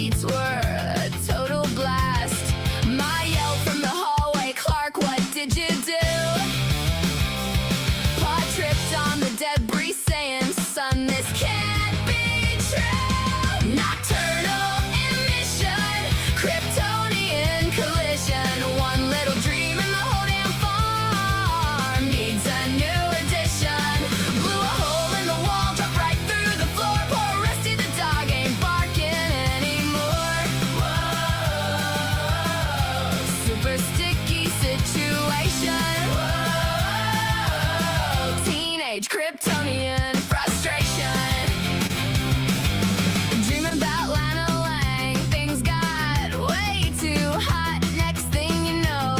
beats were a total blast. My yell from the hallway, Clark, what did you do? Pa tripped on the debris saying, son, this can't be true. Nocturnal emission, Kryptonian collision. One little dream and the whole damn farm needs a new addition. Blew a hole in the wall, dropped right through the floor. Poor Rusty the dog ain't barking anymore. Whoa, super sticky situation. Whoa, teenage Kryptonian frustration. Dreaming about Lana Lang, things got way too hot. Next thing you know,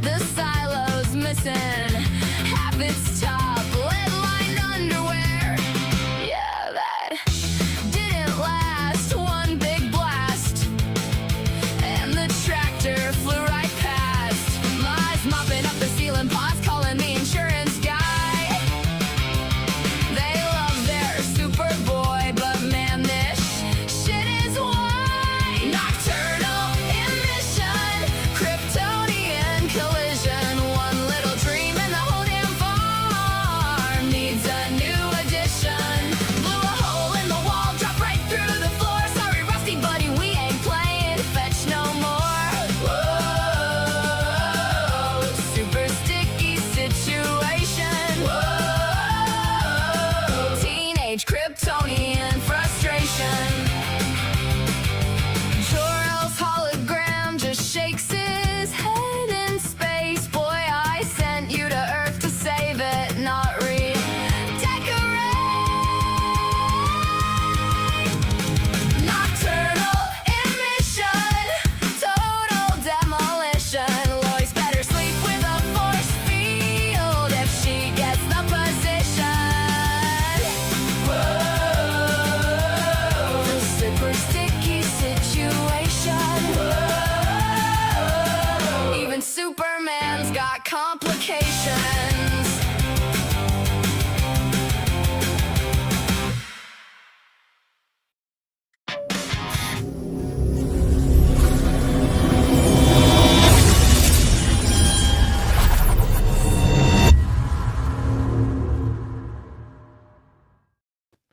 the silo's missing half its top, lead-lined underwear. Yeah, that didn't last. One big blast, and the tractor flew right past. Lies mopping up the ceiling, paws calling the insurance guy. They love their Superboy, but man, this shit is why. Nocturnal emission, Kryptonian collision. One little dream and the whole damn farm needs a new addition. Blew a hole in the wall, dropped right through the floor. Sorry, Rusty, buddy, we ain't playing fetch no more. Whoa, super sticky situation. Whoa, teenage Kryptonian frustration. Jor-El's hologram just shakes his head in space. Boy, I sent you to Earth to save it, not redecorate. Nocturnal emission, total demolition. Lois better sleep with a force field if she gets the position. Whoa, super sticky situation. Whoa, even Superman's got complications.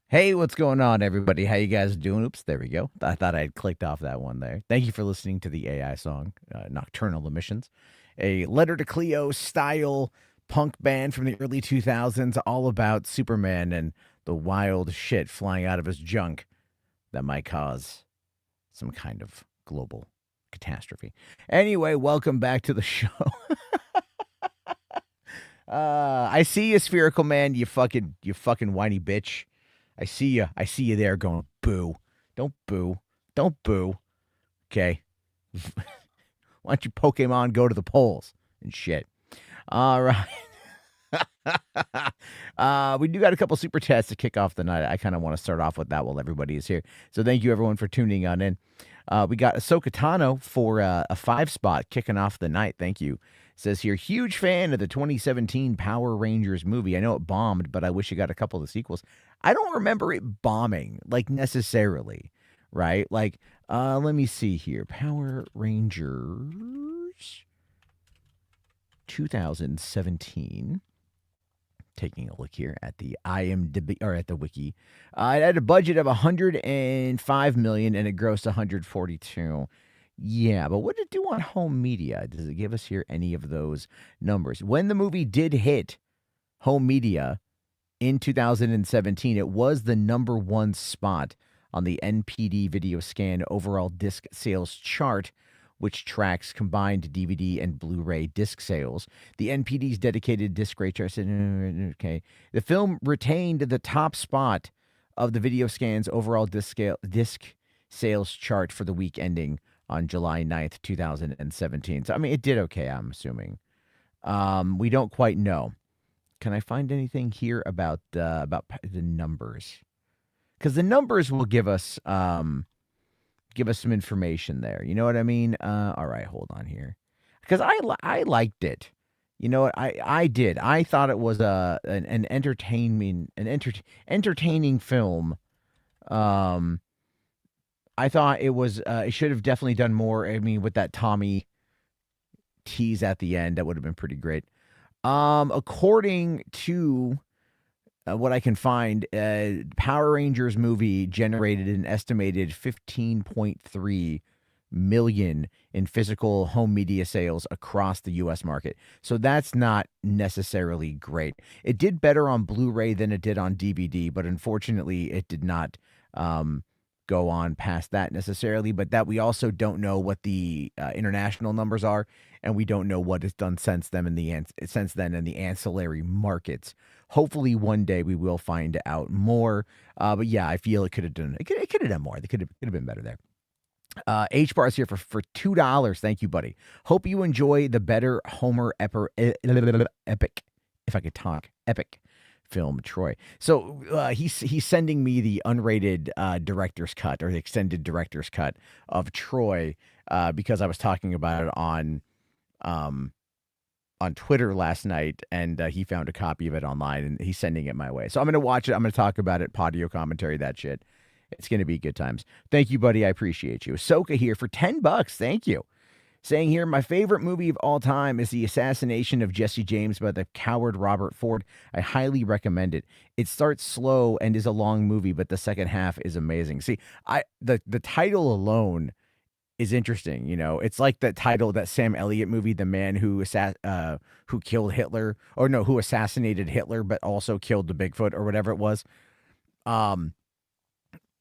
Hey, what's going on, everybody? How you guys doing? Oops, there we go. I thought I had clicked off that one there. Thank you for listening to the AI song, Nocturnal Emissions, a Letter to Cleo style punk band from the early 2000s, all about Superman and the wild shit flying out of his junk that might cause some kind of global catastrophe. Anyway, welcome back to the show. I see you, Spherical Man, you fucking whiny bitch. I see you. I see you there going, boo. Don't boo. Don't boo. Okay. Why don't you Pokemon go to the polls and shit? All right. We do got a couple super chats to kick off the night. I kind of want to start off with that while everybody is here. So thank you, everyone, for tuning on in. We got Ahsoka Tano for a 5 spot kicking off the night. Thank you. Says here, huge fan of the 2017 Power Rangers movie. I know it bombed, but I wish it got a couple of the sequels. I don't remember it bombing, like, necessarily, right? Like, let me see here. Power Rangers 2017. Taking a look here at the IMDb, or at the wiki. It had a budget of $105 million and it grossed $142. Yeah, but what did it do on home media? Does it give us here any of those numbers? When the movie did hit home media in 2017, it was the #1 spot on the NPD Video Scan overall disc sales chart, which tracks combined DVD and Blu-ray disc sales. The NPD's dedicated disc rate chart said, okay. The film retained the top spot of the Video Scan's overall disc sales chart for the week ending on July 9th, 2017. So, I mean, it did okay, I'm assuming. We don't quite know. Can I find anything here about the numbers? Because the numbers will give us some information there. You know what I mean? All right, hold on here. Because I liked it. You know what? I did. I thought it was an entertaining film. I thought it was it should have definitely done more. I mean, with that Tommy tease at the end, that would have been pretty great. According to what I can find, Power Rangers movie generated an estimated 15.3 million in physical home media sales across the US market. So that's not necessarily great. It did better on Blu-ray than it did on DVD, but unfortunately it did not go on past that necessarily. But that we also don't know what the international numbers are, and we don't know what is done since then in the ancillary markets. Hopefully one day we will find out more. But yeah, I feel it could have done more. They could have been better there. H bars here for $2. Thank you, buddy. Hope you enjoy the better Homer epic, if I could talk, epic film Troy. So he's sending me the unrated director's cut, or the extended director's cut of Troy, because I was talking about it on Twitter last night, and he found a copy of it online, and he's sending it my way. So I'm gonna watch it. I'm gonna talk about it, audio commentary, that shit. It's going to be good times. Thank you, buddy. I appreciate you. Ahsoka here for $10. Thank you. Saying here, my favorite movie of all time is The Assassination of Jesse James by the coward Robert Ford. I highly recommend it. It starts slow and is a long movie, but the second half is amazing. See, the title alone is interesting. You know, it's like the title of that Sam Elliott movie, The Man Who Killed Hitler, or no, who assassinated Hitler, but also killed the Bigfoot, or whatever it was.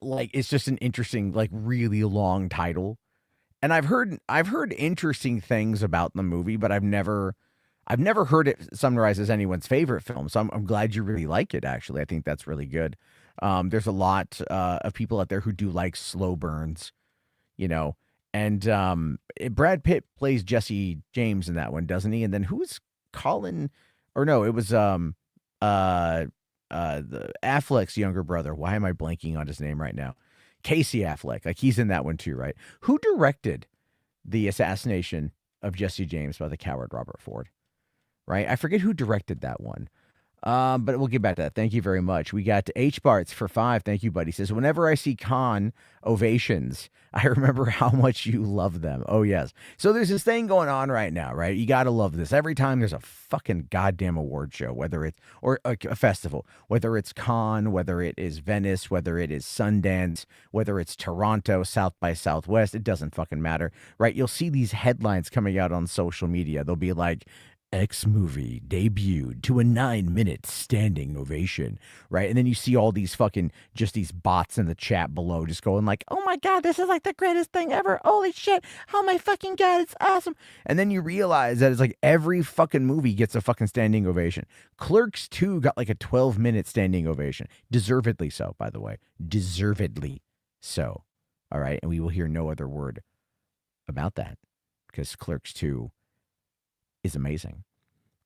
Like, it's just an interesting, like, really long title. And I've heard interesting things about the movie, but I've never heard it summarized as anyone's favorite film. So I'm glad you really like it. Actually, I think that's really good. There's a lot of people out there who do like slow burns, you know. And Brad Pitt plays Jesse James in that one, doesn't he? And then who's Colin? Or no, it was the Affleck's younger brother. Why am I blanking on his name right now? Casey Affleck. Like, he's in that one too, right? Who directed The Assassination of Jesse James by the coward Robert Ford? Right? I forget who directed that one. But we'll get back to that. Thank you very much. We got H Barts for 5. Thank you, buddy. Says, whenever I see con ovations, I remember how much you love them. Oh, yes. So there's this thing going on right now, right? You got to love this. Every time there's a fucking goddamn award show, whether it's, or a festival, whether it's con, whether it is Venice, whether it is Sundance, whether it's Toronto, South by Southwest, it doesn't fucking matter, right? You'll see these headlines coming out on social media. They'll be like, X movie debuted to a 9-minute standing ovation, right? And then you see all these fucking, just these bots in the chat below just going like, oh my God, this is like the greatest thing ever. Holy shit. Oh my fucking God, it's awesome. And then you realize that it's like every fucking movie gets a fucking standing ovation. Clerks 2 got like a 12-minute standing ovation. Deservedly so, by the way. Deservedly so. All right. And we will hear no other word about that, because Clerks 2 is amazing.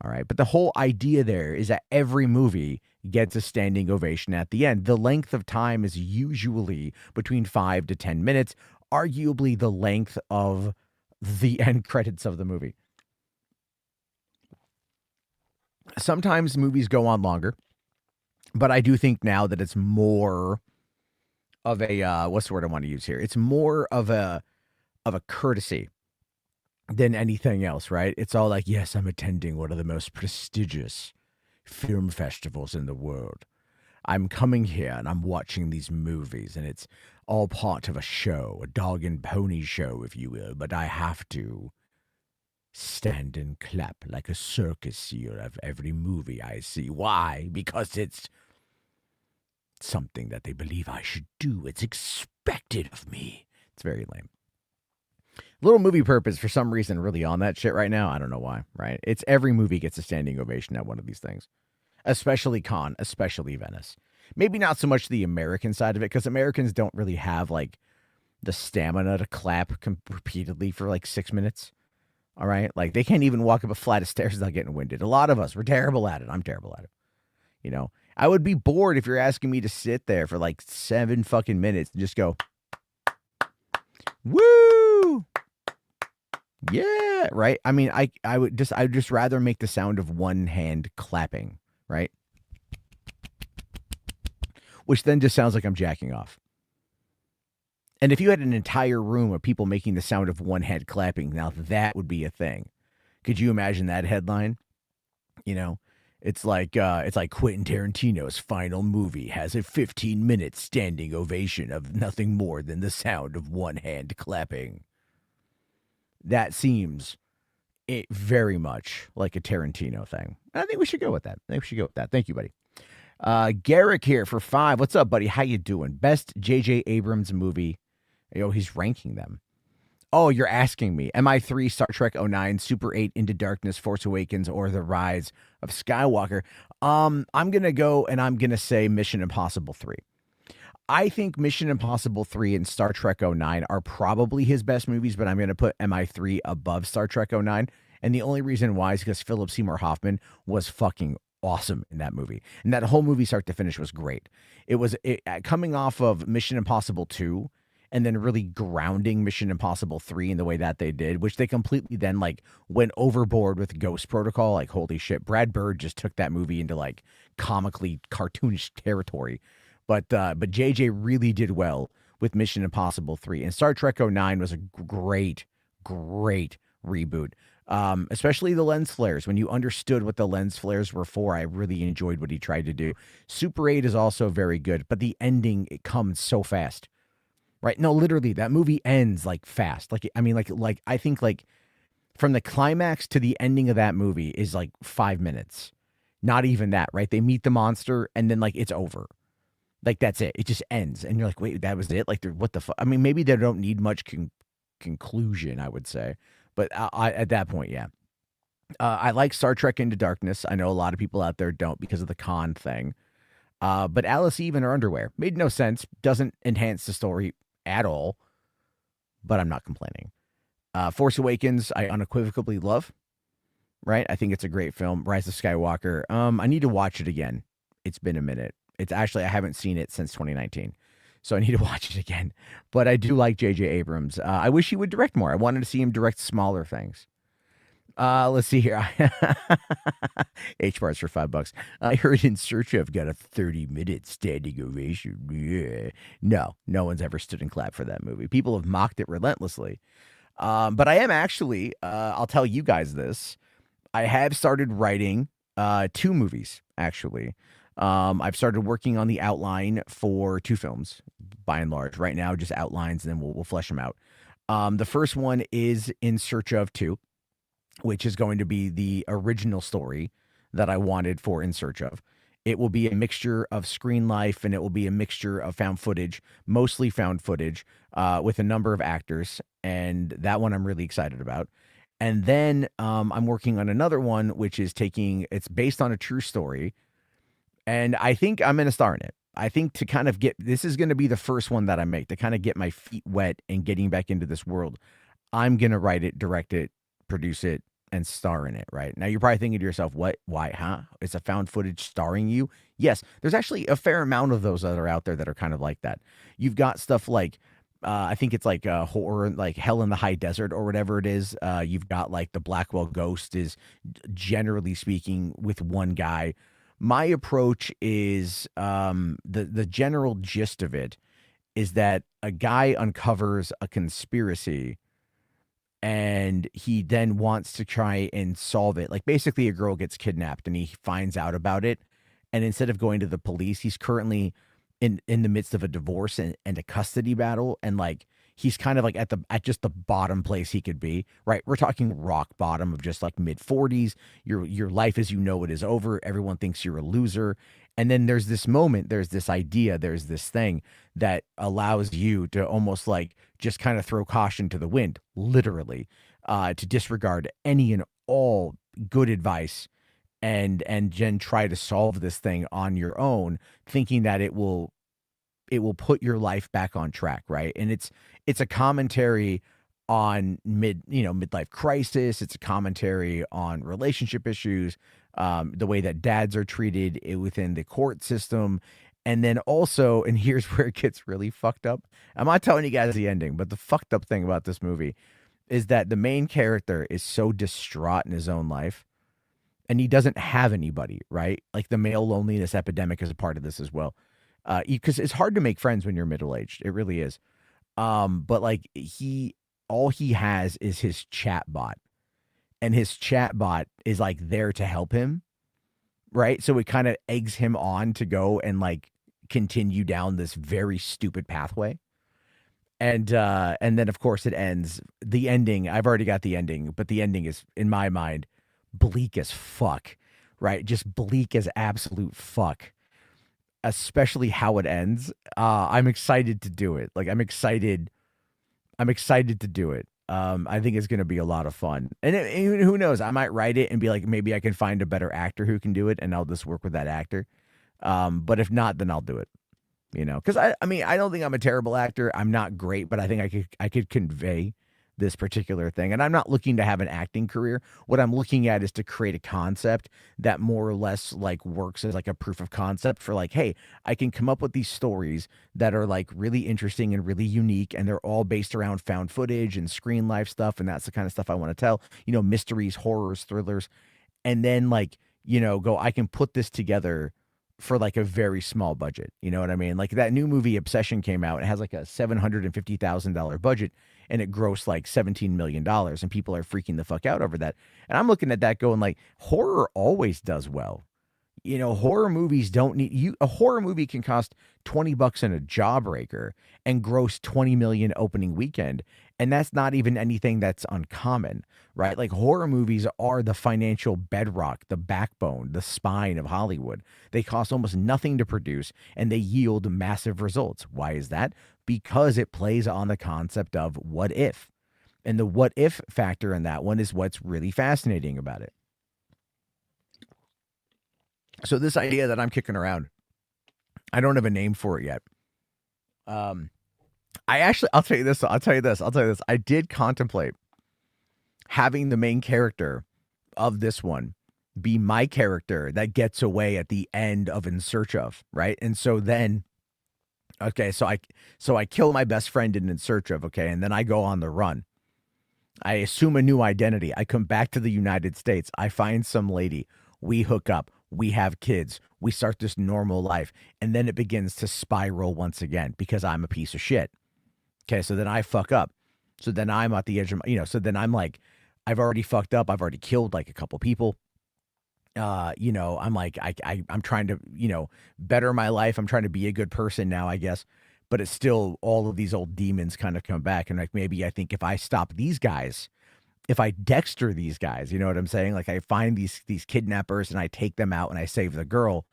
All right. But the whole idea there is that every movie gets a standing ovation at the end. The length of time is usually between 5 to 10 minutes, arguably the length of the end credits of the movie. Sometimes movies go on longer, but I do think now that it's more of a, what's the word I want to use here? It's more of a courtesy than anything else, right? It's all like, yes, I'm attending one of the most prestigious film festivals in the world. I'm coming here and I'm watching these movies, and it's all part of a show, a dog and pony show, if you will, but I have to stand and clap like a circus seal of every movie I see. Why? Because it's something that they believe I should do. It's expected of me. It's very lame. Little Movie Purpose, for some reason, really on that shit right now. I don't know why, right? It's every movie gets a standing ovation at one of these things, especially con, especially Venice. Maybe not so much the American side of it, because Americans don't really have like the stamina to clap repeatedly for like 6 minutes. All right. Like, they can't even walk up a flight of stairs without getting winded. A lot of us, we're terrible at it. I'm terrible at it. You know, I would be bored if you're asking me to sit there for like 7 fucking minutes and just go, woo. Yeah, right. I mean, I'd just rather make the sound of one hand clapping, right? Which then just sounds like I'm jacking off. And if you had an entire room of people making the sound of one hand clapping, now that would be a thing. Could you imagine that headline? You know, it's like Quentin Tarantino's final movie has a 15-minute standing ovation of nothing more than the sound of one hand clapping. That seems it very much like a Tarantino thing. I think we should go with that. I think we should go with that. Thank you, buddy. Garrick here for 5. What's up, buddy? How you doing? Best J.J. Abrams movie. Yo, he's ranking them. Oh, you're asking me. MI3, Star Trek '09, Super 8, Into Darkness, Force Awakens, or The Rise of Skywalker. I'm going to go and I'm going to say Mission Impossible 3. I think Mission Impossible 3 and Star Trek '09 are probably his best movies, but I'm going to put MI3 above Star Trek '09. And the only reason why is because Philip Seymour Hoffman was fucking awesome in that movie. And that whole movie, start to finish, was great. It was coming off of Mission Impossible 2 and then really grounding Mission Impossible 3 in the way that they did, which they completely then like went overboard with Ghost Protocol. Like, holy shit, Brad Bird just took that movie into like comically cartoonish territory. But JJ really did well with Mission Impossible 3. And Star Trek '09 was a great, great reboot. Especially the lens flares. When you understood what the lens flares were for, I really enjoyed what he tried to do. Super 8 is also very good, but the ending, it comes so fast. Right? No, literally, that movie ends like fast. Like, I mean, like I think like from the climax to the ending of that movie is like 5 minutes. Not even that, right? They meet the monster and then like it's over. Like, that's it. It just ends. And you're like, wait, that was it? Like, what the fuck? I mean, maybe they don't need much conclusion, I would say. But I at that point, yeah. I like Star Trek Into Darkness. I know a lot of people out there don't because of the con thing. But Alice Eve in her underwear made no sense. Doesn't enhance the story at all. But I'm not complaining. Force Awakens, I unequivocally love. Right? I think it's a great film. Rise of Skywalker. I need to watch it again. It's been a minute. It's actually, I haven't seen it since 2019. So I need to watch it again. But I do like J.J. Abrams. I wish he would direct more. I wanted to see him direct smaller things. Let's see here. H-Bars for $5. I heard In Search Of got a 30-minute standing ovation. Yeah. No one's ever stood and clapped for that movie. People have mocked it relentlessly. But I am actually, I'll tell you guys this. I have started writing 2 movies, actually. I've started working on the outline for 2 films, by and large. Right now, just outlines, and then we'll flesh them out. The first one is In Search Of 2, which is going to be the original story that I wanted for In Search Of. It will be a mixture of screen life, and it will be a mixture of found footage, mostly found footage, with a number of actors, and that one I'm really excited about. And then I'm working on another one, which is it's based on a true story, and I think I'm going to star in it. I think to kind of this is going to be the first one that I make to kind of get my feet wet and getting back into this world. I'm going to write it, direct it, produce it, and star in it, right? Now you're probably thinking to yourself, what, why, huh? It's a found footage starring you? Yes, there's actually a fair amount of those that are out there that are kind of like that. You've got stuff like, I think it's like horror, like Hell in the High Desert or whatever it is. You've got like the Blackwell Ghost is generally speaking with one guy. My approach is the general gist of it is that a guy uncovers a conspiracy and he then wants to try and solve it. Like, basically a girl gets kidnapped and he finds out about it. And instead of going to the police, he's currently in the midst of a divorce and a custody battle. And like, he's kind of like at just the bottom place he could be, right? We're talking rock bottom of just like mid 40s. Your life as you know it is over. Everyone thinks you're a loser. And then there's this moment, there's this idea, there's this thing that allows you to almost like just kind of throw caution to the wind, literally, to disregard any and all good advice and then try to solve this thing on your own, thinking that it will put your life back on track, right? And it's a commentary on midlife crisis. It's a commentary on relationship issues, the way that dads are treated within the court system. And then also, and here's where it gets really fucked up. I'm not telling you guys the ending, but the fucked up thing about this movie is that the main character is so distraught in his own life and he doesn't have anybody, right? Like, the male loneliness epidemic is a part of this as well. Because it's hard to make friends when you're middle-aged. It really is. But like all he has is his chat bot, and his chat bot is like there to help him, right? So it kind of eggs him on to go and like continue down this very stupid pathway. And then of course it ends. The ending, I've already got the ending, but the ending is in my mind bleak as fuck, right? Just bleak as absolute fuck. Especially how it ends. I'm excited to do it. Like I'm excited to do it. I think it's going to be a lot of fun. And who knows? I might write it and be like, maybe I can find a better actor who can do it, and I'll just work with that actor. But if not, then I'll do it. Because I mean, I don't think I'm a terrible actor. I'm not great, but I think I could convey this particular thing. And I'm not looking to have an acting career. What I'm looking at is to create a concept that more or less like works as like a proof of concept for like, hey, I can come up with these stories that are like really interesting and really unique, and they're all based around found footage and screen life stuff, and that's the kind of stuff I want to tell. Mysteries, horrors, thrillers, and then like, go, I can put this together for like a very small budget. You know what I mean? Like that new movie Obsession came out. It has like a $750,000 budget, and it grossed like $17 million, and people are freaking the fuck out over that. And I'm looking at that going like, horror always does well. Horror movies don't need you. A horror movie can cost $20 in a Jawbreaker and gross 20 million opening weekend. And that's not even anything that's uncommon, right? Like horror movies are the financial bedrock, the backbone, the spine of Hollywood. They cost almost nothing to produce, and they yield massive results. Why is that? Because it plays on the concept of what if. And the what if factor in that one is what's really fascinating about it. So this idea that I'm kicking around, I don't have a name for it yet. I'll tell you this. I did contemplate having the main character of this one be my character that gets away at the end of In Search Of, right? And so then, okay, so I kill my best friend in Search Of, okay, and then I go on the run. I assume a new identity. I come back to the United States. I find some lady. We hook up. We have kids. We start this normal life. And then it begins to spiral once again because I'm a piece of shit. Okay, so then I fuck up. So then I'm at the edge of so then I'm like, I've already fucked up. I've already killed like a couple people. I'm like, I'm trying to, better my life. I'm trying to be a good person now, I guess. But it's still all of these old demons kind of come back. And like, maybe I think if I stop these guys, if I Dexter these guys, you know what I'm saying? Like I find these kidnappers and I take them out and I save the girl,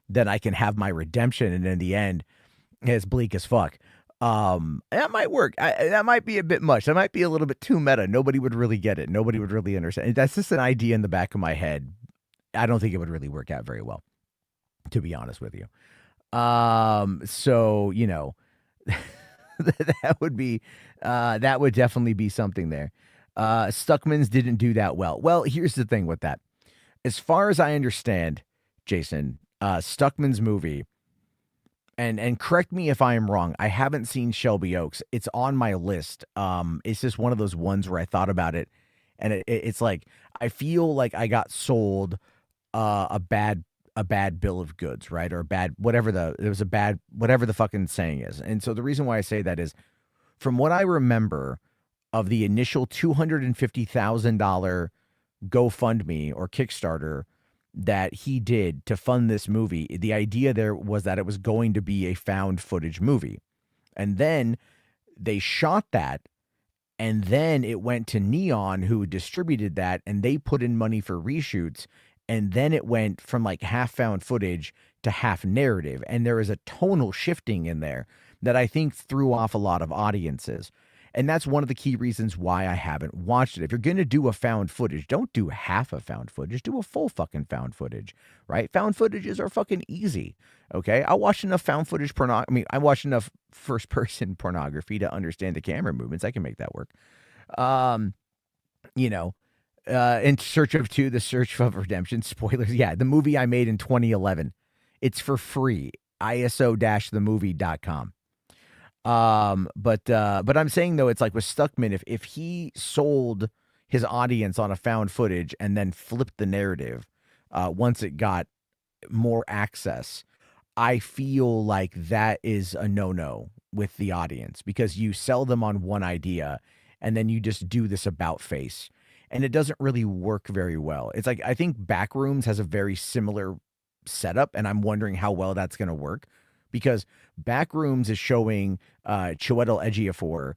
then I can have my redemption. And in the end, it's bleak as fuck. That might work. That might be a bit much. That might be a little bit too meta. Nobody would really get it. Nobody would really understand. That's just an idea in the back of my head. I don't think it would really work out very well, to be honest with you. So, that would definitely be something there. Stuckman's didn't do that well. Well, here's the thing with that. As far as I understand, Jason, Stuckman's movie, and correct me if I am wrong, I haven't seen Shelby Oaks. It's on my list. It's just one of those ones where I thought about it, and it's like I feel like I got sold a bad bill of goods, right? Or whatever the fucking saying is. And so the reason why I say that is, from what I remember of the initial $250,000 GoFundMe or Kickstarter that he did to fund this movie, the idea there was that it was going to be a found footage movie. And then they shot that, and then it went to Neon, who distributed that, and they put in money for reshoots. And then it went from like half found footage to half narrative. And there is a tonal shifting in there that I think threw off a lot of audiences. And that's one of the key reasons why I haven't watched it. If you're going to do a found footage, don't do half a found footage. Do a full fucking found footage, right? Found footages are fucking easy, okay? I watched enough found footage I watched enough first-person pornography to understand the camera movements. I can make that work. In Search of The Search of Redemption, spoilers. Yeah, the movie I made in 2011. It's for free. ISO-themovie.com. But I'm saying though, it's like with Stuckman, if he sold his audience on a found footage and then flipped the narrative, once it got more access, I feel like that is a no-no with the audience because you sell them on one idea and then you just do this about face. And it doesn't really work very well. It's like I think Backrooms has a very similar setup, and I'm wondering how well that's going to work because Backrooms is showing Chiwetel Ejiofor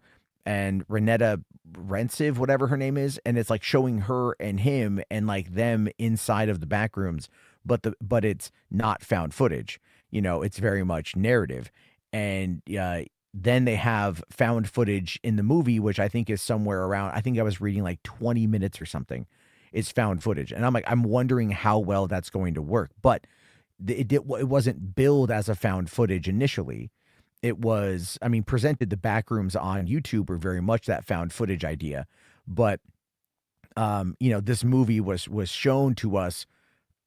and Renetta Rensiv, whatever her name is, and it's like showing her and him and like them inside of the Backrooms, but it's not found footage. It's very much narrative, and then they have found footage in the movie, which I think is somewhere around. I think I was reading like 20 minutes or something. Is found footage, and I'm wondering how well that's going to work, but it wasn't billed as a found footage initially. It was, presented the Backrooms on YouTube were very much that found footage idea, but this movie was shown to us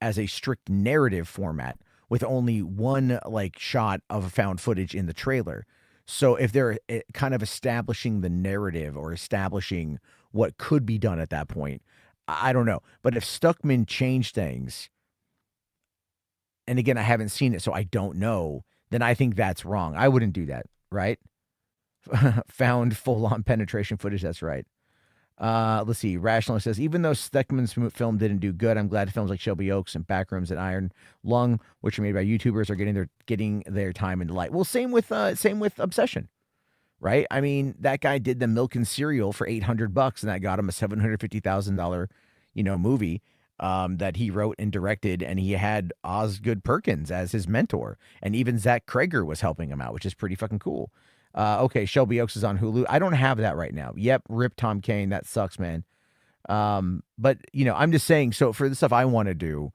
as a strict narrative format with only one like shot of found footage in the trailer. So if they're kind of establishing the narrative or establishing what could be done at that point, I don't know. But if Stuckman changed things, and again, I haven't seen it, so I don't know, then I think that's wrong. I wouldn't do that, right? Found full-on penetration footage, that's right. Let's see. Rational says, even though Stuckman's film didn't do good, I'm glad films like Shelby Oaks and Backrooms and Iron Lung, which are made by YouTubers, are getting their time in the light. Well, same with Obsession, right? That guy did the Milk and Cereal for $800, and that got him a $750,000, movie that he wrote and directed, and he had Osgood Perkins as his mentor, and even Zach Krager was helping him out, which is pretty fucking cool. Okay, Shelby Oaks is on Hulu. I don't have that right now. Yep, rip Tom Kane. That sucks, man. But I'm just saying. So for the stuff I want to do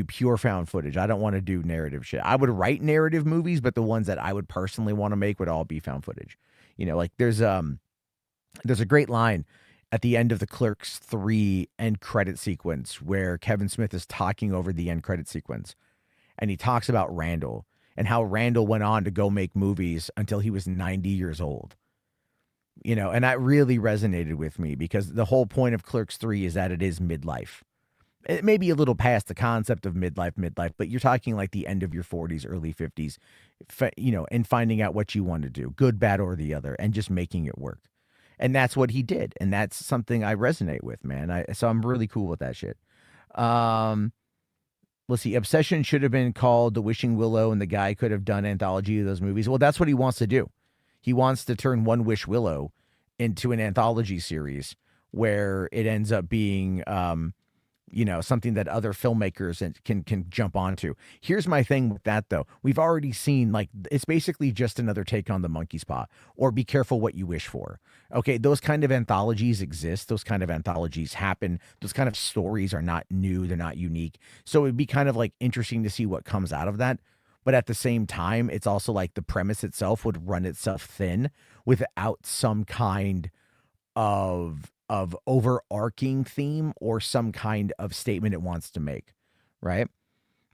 pure found footage. I don't want to do narrative shit. I would write narrative movies, but the ones that I would personally want to make would all be found footage. Like there's a great line at the end of the Clerks 3 end credit sequence where Kevin Smith is talking over the end credit sequence, and he talks about Randall and how Randall went on to go make movies until he was 90 years old. And that really resonated with me because the whole point of Clerks 3 is that it is midlife. It may be a little past the concept of midlife, but you're talking like the end of your 40s, early 50s, and finding out what you want to do, good, bad, or the other, and just making it work. And that's what he did. And that's something I resonate with, man. So I'm really cool with that shit. Let's see. Obsession should have been called The Wishing Willow, and the guy could have done anthology of those movies. Well, that's what he wants to do. He wants to turn One Wish Willow into an anthology series where it ends up being, something that other filmmakers can jump onto. Here's my thing with that, though. We've already seen, like, it's basically just another take on The Monkey's Paw or Be Careful What You Wish For. Okay, those kind of anthologies exist. Those kind of anthologies happen. Those kind of stories are not new. They're not unique. So it'd be kind of like interesting to see what comes out of that. But at the same time, it's also like the premise itself would run itself thin without some kind of overarching theme or some kind of statement it wants to make, right?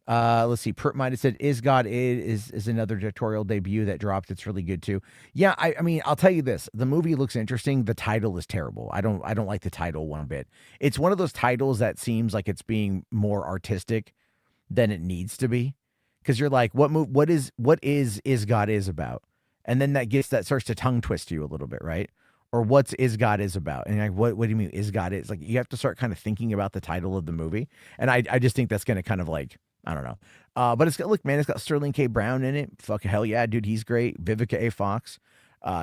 Let's see. Pert Minded said, "Is God is another directorial debut that dropped. It's really good too." Yeah, I'll tell you this: the movie looks interesting. The title is terrible. I don't like the title one bit. It's one of those titles that seems like it's being more artistic than it needs to be, because you're like, what is God is about, and then that starts to tongue twist you a little bit, right? Or what's Is God Is about? And like, what do you mean Is God Is? Like, you have to start kind of thinking about the title of the movie. And I just think that's going to kind of like, I don't know. But it's got Sterling K. Brown in it. Fuck, hell yeah, dude, he's great. Vivica A. Fox.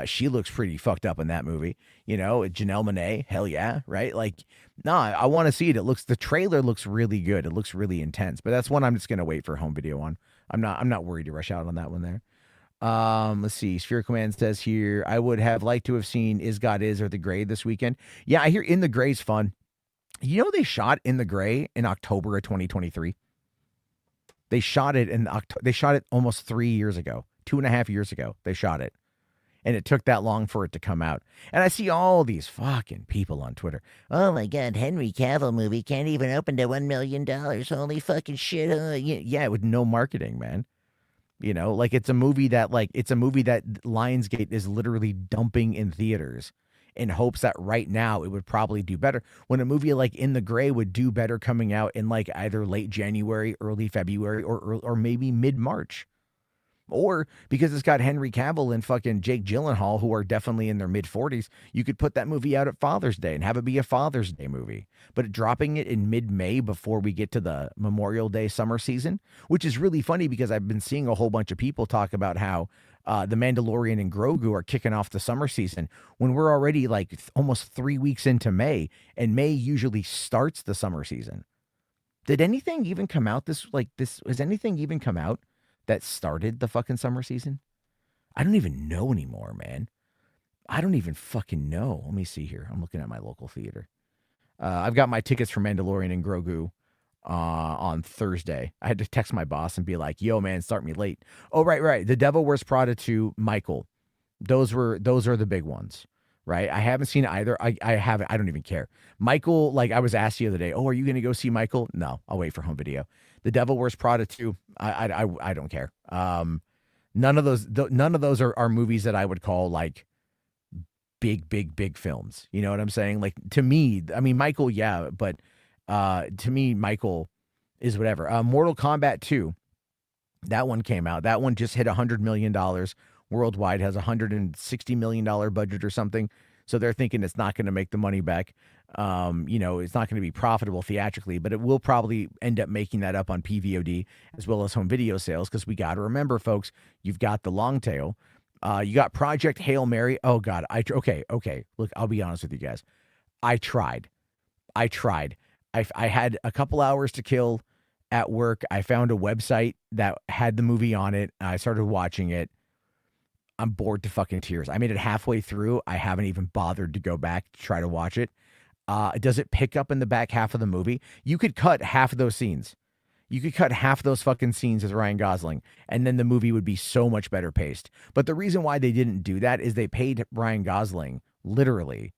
She looks pretty fucked up in that movie. Janelle Monáe, hell yeah, right? Like, I want to see it. The trailer looks really good. It looks really intense. But that's one I'm just going to wait for home video on. I'm not worried to rush out on that one there. Let's see. Sphere Command says here, I would have liked to have seen Is God Is or The Gray this weekend. Yeah, I hear In the Gray's fun. They shot In the Gray in October of 2023. They shot it they shot it almost 3 years ago, 2.5 years ago. They shot it. And it took that long for it to come out. And I see all these fucking people on Twitter. Oh my God, Henry Cavill movie can't even open to $1 million. Holy fucking shit. Yeah, with no marketing, man. Like it's a movie that Lionsgate is literally dumping in theaters in hopes that right now it would probably do better, when a movie like In the Gray would do better coming out in like either late January, early February, or maybe mid-March. Or because it's got Henry Cavill and fucking Jake Gyllenhaal, who are definitely in their mid 40s, you could put that movie out at Father's Day and have it be a Father's Day movie. But dropping it in mid-May before we get to the Memorial Day summer season, which is really funny because I've been seeing a whole bunch of people talk about how The Mandalorian and Grogu are kicking off the summer season when we're already like almost 3 weeks into May, and May usually starts the summer season. Did anything even come out has anything even come out that started the fucking summer season? I don't even know anymore, man. I don't even fucking know. Let me see here. I'm looking at my local theater. I've got my tickets for Mandalorian and Grogu on Thursday. I had to text my boss and be like, yo, man, start me late. Oh, right. The Devil Wears Prada 2, Michael. Those are the big ones, right? I haven't seen either. I haven't. I don't even care. Michael, like I was asked the other day, oh, are you going to go see Michael? No, I'll wait for home video. The Devil Wears Prada 2, I don't care. None of those are movies that I would call like big films. You know what I'm saying? Like to me, I mean, Michael, yeah, but to me, Michael is whatever. Mortal Kombat 2, that one came out. That one just hit $100 million worldwide, has $160 million budget or something. So they're thinking it's not going to make the money back. It's not going to be profitable theatrically, but it will probably end up making that up on PVOD as well as home video sales. Because we got to remember, folks, you've got the long tail. You got Project Hail Mary. Oh God. Okay. Look, I'll be honest with you guys. I tried. I had a couple hours to kill at work. I found a website that had the movie on it. I started watching it. I'm bored to fucking tears. I made it halfway through. I haven't even bothered to go back to try to watch it. Does it pick up in the back half of the movie? You could cut half of those scenes. You could cut half those fucking scenes as Ryan Gosling, and then the movie would be so much better paced. But the reason why they didn't do that is they paid Ryan Gosling literally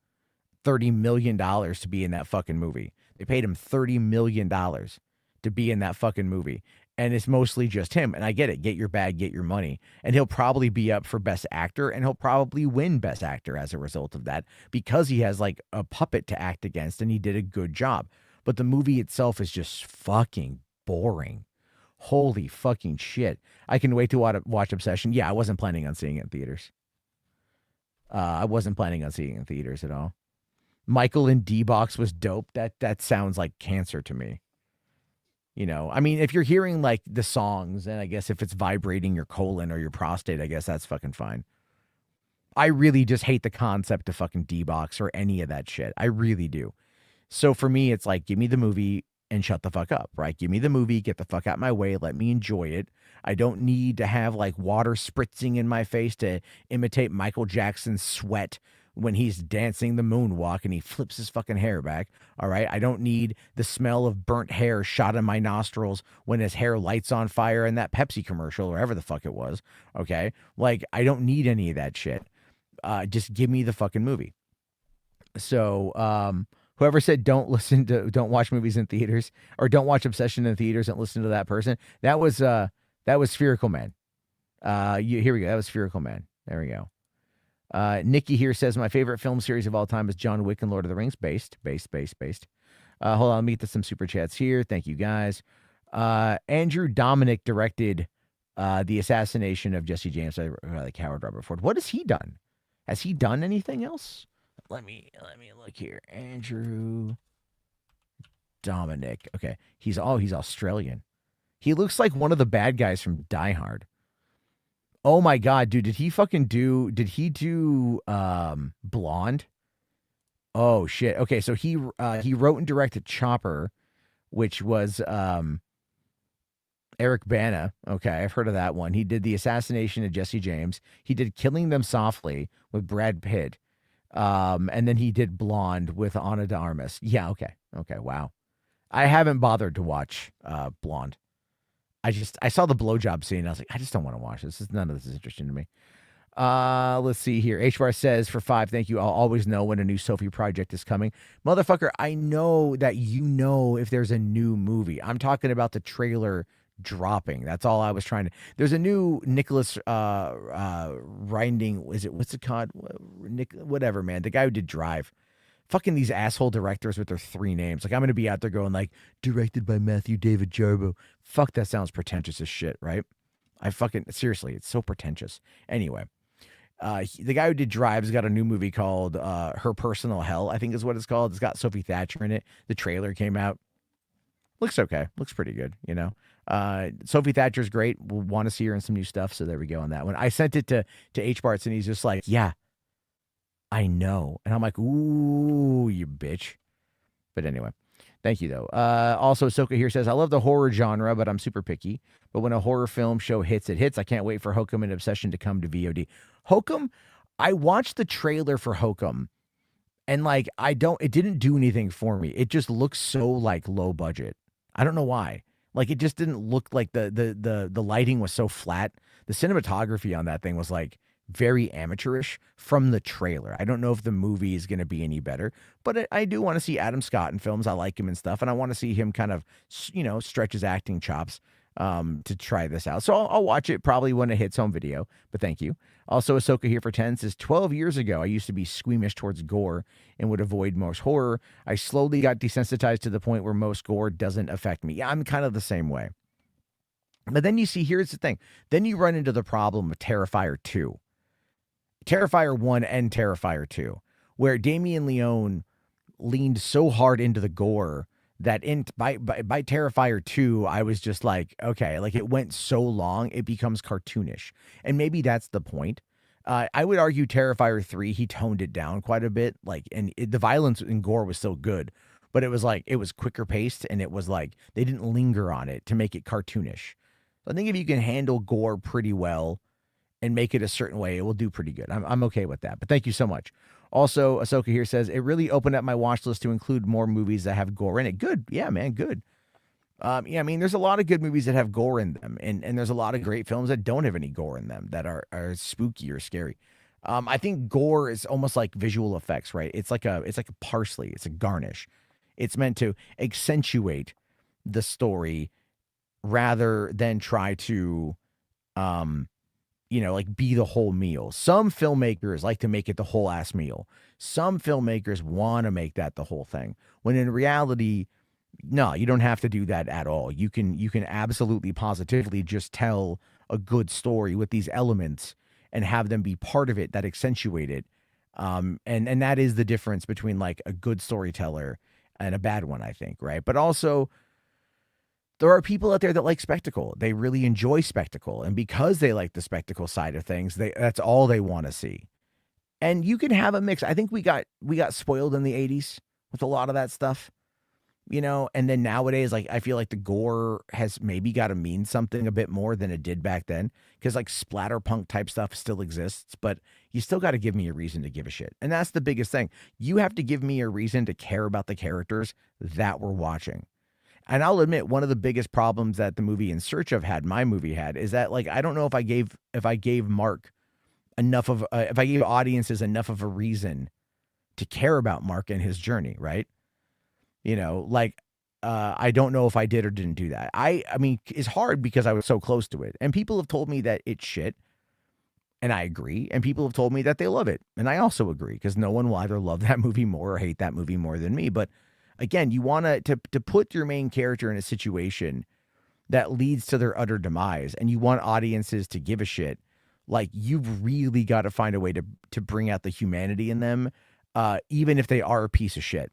$30 million to be in that fucking movie. They paid him $30 million to be in that fucking movie. And it's mostly just him. And I get it. Get your bag, get your money. And he'll probably be up for Best Actor, and he'll probably win Best Actor as a result of that because he has like a puppet to act against and he did a good job. But the movie itself is just fucking boring. Holy fucking shit. I can wait to watch Obsession. Yeah, I wasn't planning on seeing it in theaters. I wasn't planning on seeing it in theaters at all. Michael in D-Box was dope. That sounds like cancer to me. You know, I mean, if you're hearing like the songs, and I guess if it's vibrating your colon or your prostate, I guess that's fucking fine. I really just hate the concept of fucking D-Box or any of that shit. I really do. So for me, it's like, give me the movie and shut the fuck up, right? Give me the movie, get the fuck out my way, let me enjoy it. I don't need to have like water spritzing in my face to imitate Michael Jackson's sweat when he's dancing the moonwalk and he flips his fucking hair back. All right. I don't need the smell of burnt hair shot in my nostrils when his hair lights on fire in that Pepsi commercial or whatever the fuck it was. Okay. Like, I don't need any of that shit. Just give me the fucking movie. So, whoever said don't watch movies in theaters or don't watch Obsession in theaters and listen to that person, that was Spherical Man. Here we go. That was Spherical Man. There we go. Nikki here says my favorite film series of all time is John Wick and Lord of the Rings. Based. Hold on, let me get to some super chats here. Thank you guys. Andrew Dominic directed the assassination of Jesse James by like Howard Robert Ford. What has he done? Has he done anything else? Let me look here. Andrew Dominic. Okay, he's Australian. He looks like one of the bad guys from Die Hard. Oh my God, dude, did he do Blonde? Oh shit. Okay, so he wrote and directed Chopper, which was Eric Bana. Okay, I've heard of that one. He did The Assassination of Jesse James. He did Killing Them Softly with Brad Pitt. And then he did Blonde with Ana de Armas. Yeah, okay, wow. I haven't bothered to watch Blonde. I saw the blowjob scene. I was like, I just don't want to watch this. None of this is interesting to me. Let's see here. HWAD says for 5, thank you. I'll always know when a new Sophie project is coming. Motherfucker, I know that you know if there's a new movie. I'm talking about the trailer dropping. That's all I was trying to. There's a new Nicholas Winding. What's it called? Whatever, man. The guy who did Drive. Fucking these asshole directors with their 3 names. Like, I'm going to be out there going like, directed by Matthew David Jarbo. Fuck, that sounds pretentious as shit, right? Seriously, it's so pretentious. Anyway, the guy who did Drive's got a new movie called Her Personal Hell, I think is what it's called. It's got Sophie Thatcher in it. The trailer came out. Looks okay. Looks pretty good, you know. Sophie Thatcher's great. We'll want to see her in some new stuff. So there we go on that one. I sent it to H-Barts and he's just like, yeah, I know. And I'm like, ooh, you bitch. But anyway, thank you, though. Also, Ahsoka here says, I love the horror genre, but I'm super picky. But when a horror film show hits, it hits. I can't wait for Hokum and Obsession to come to VOD. Hokum, I watched the trailer for Hokum, and like, it didn't do anything for me. It just looks so like low budget. I don't know why. Like, it just didn't look like the lighting was so flat. The cinematography on that thing was like very amateurish from the trailer. I don't know if the movie is going to be any better, but I do want to see Adam Scott in films. I like him and stuff, and I want to see him kind of, stretch his acting chops to try this out. So I'll watch it probably when it hits home video, but thank you. Also, Ahsoka here for 10 says, 12 years ago, I used to be squeamish towards gore and would avoid most horror. I slowly got desensitized to the point where most gore doesn't affect me. Yeah, I'm kind of the same way. But then you see, here's the thing. Then you run into the problem of Terrifier 2. Terrifier 1 and Terrifier 2, where Damien Leone leaned so hard into the gore that by Terrifier 2, I was just like, okay, like it went so long, it becomes cartoonish. And maybe that's the point. I would argue Terrifier 3, he toned it down quite a bit. The violence and gore was still good, but it was like, it was quicker paced, and it was like, they didn't linger on it to make it cartoonish. So I think if you can handle gore pretty well and make it a certain way, it will do pretty good. I'm okay with that, but thank you so much. Also, Ahsoka here says, it really opened up my watch list to include more movies that have gore in it. Good. Yeah, man, good. I mean, there's a lot of good movies that have gore in them, and there's a lot of great films that don't have any gore in them, that are spooky or scary. I think gore is almost like visual effects, right? It's like a parsley. It's a garnish. It's meant to accentuate the story rather than try to, be the whole meal. Some filmmakers like to make it the whole ass meal. Some filmmakers want to make that the whole thing. When in reality, no, you don't have to do that at all. You can absolutely positively just tell a good story with these elements and have them be part of it that accentuate it. And that is the difference between like a good storyteller and a bad one, I think, right? But also, there are people out there that like spectacle. They really enjoy spectacle. And because they like the spectacle side of things, that's all they want to see. And you can have a mix. I think we got spoiled in the 80s with a lot of that stuff, and then nowadays, like, I feel like the gore has maybe got to mean something a bit more than it did back then, because like splatterpunk type stuff still exists, but you still got to give me a reason to give a shit. And that's the biggest thing. You have to give me a reason to care about the characters that we're watching. And I'll admit, one of the biggest problems that the movie In Search of my movie had, is that, like, I don't know if I gave Mark enough of, if I gave audiences enough of a reason to care about Mark and his journey, right? I don't know if I did or didn't do that. I mean, it's hard because I was so close to it. And people have told me that it's shit, and I agree. And people have told me that they love it, and I also agree, because no one will either love that movie more or hate that movie more than me. But again, you want to put your main character in a situation that leads to their utter demise, and you want audiences to give a shit. Like, you've really got to find a way to bring out the humanity in them, even if they are a piece of shit.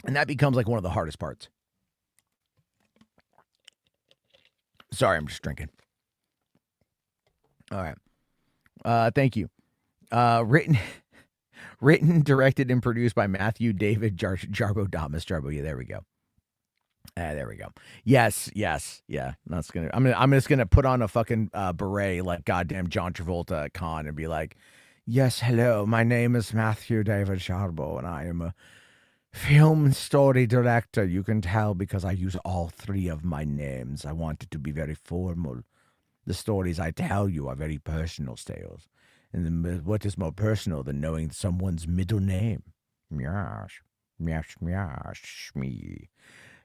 And that becomes like one of the hardest parts. Sorry, I'm just drinking. All right. Thank you. Written, directed, and produced by Matthew David Jarbo Damas. Jarbo, yeah, there we go. There we go. Yes, yeah. I'm just gonna put on a fucking beret like goddamn John Travolta at Con and be like, yes, hello, my name is Matthew David Jarbo, and I am a film story director. You can tell because I use all three of my names. I want it to be very formal. The stories I tell you are very personal tales. And then what is more personal than knowing someone's middle name? Yes, me.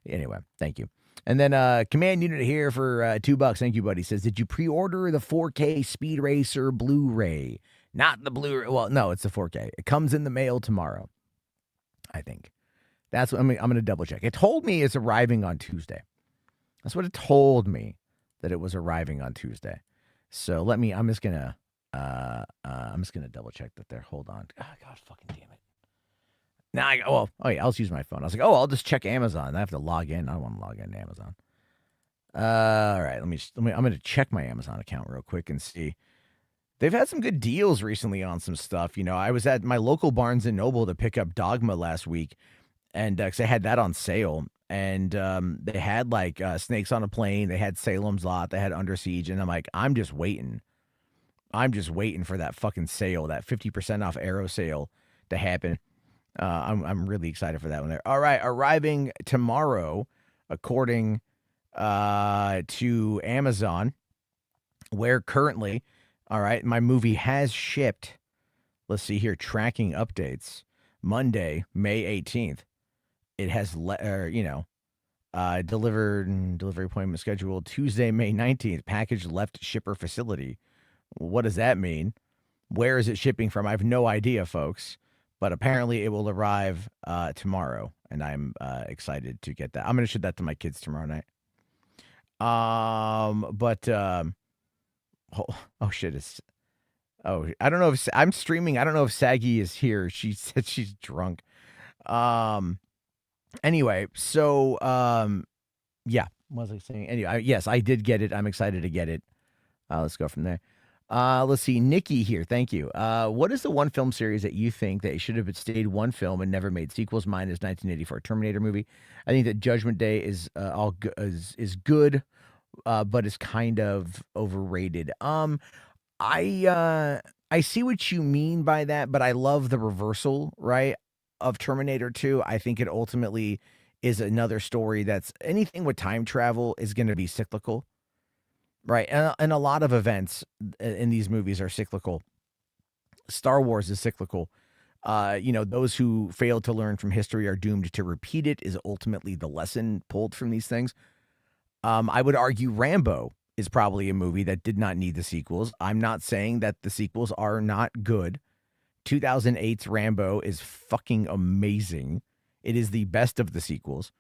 Anyway, thank you. And then Command Unit here for $2. Thank you, buddy. Says, did you pre-order the 4K Speed Racer Blu-ray? Not the Blu-ray. Well, no, it's the 4K. It comes in the mail tomorrow, I think. That's what I'm going to double check. It told me it's arriving on Tuesday. That's what it told me, that it was arriving on Tuesday. So I'm just gonna double check that there. Hold on. Oh, God, fucking damn it. Now oh yeah, I'll just use my phone. I was like, oh, I'll just check Amazon. I have to log in. I don't want to log into Amazon. All right, I'm gonna check my Amazon account real quick and see. They've had some good deals recently on some stuff. I was at my local Barnes and Noble to pick up Dogma last week, and because they had that on sale, and they had like Snakes on a Plane, they had Salem's Lot, they had Under Siege, and I'm like, I'm just waiting for that fucking sale, that 50% off Arrow sale to happen. I'm really excited for that one there. All right, arriving tomorrow, according to Amazon, where currently, all right, my movie has shipped. Let's see here, tracking updates. Monday, May 18th. It has delivery appointment scheduled Tuesday, May 19th. Package left shipper facility. What does that mean? Where is it shipping from? I have no idea, folks. But apparently it will arrive tomorrow, and I'm excited to get that. I'm going to show that to my kids tomorrow night. I don't know if I'm streaming. I don't know if Saggy is here. She said she's drunk. Anyway, so yeah, what was I saying? Anyway, yes, I did get it. I'm excited to get it. Let's go from there. Let's see. Nikki here. Thank you. What is the one film series that you think that should have stayed one film and never made sequels? Mine is 1984 Terminator movie. I think that Judgment Day is is good, but is kind of overrated. I see what you mean by that, but I love the reversal, right, of Terminator 2. I think it ultimately is another story that's anything with time travel is going to be cyclical. Right. And a lot of events in these movies are cyclical. Star Wars is cyclical. Those who fail to learn from history are doomed to repeat it is ultimately the lesson pulled from these things. I would argue Rambo is probably a movie that did not need the sequels. I'm not saying that the sequels are not good. 2008's Rambo is fucking amazing. It is the best of the sequels.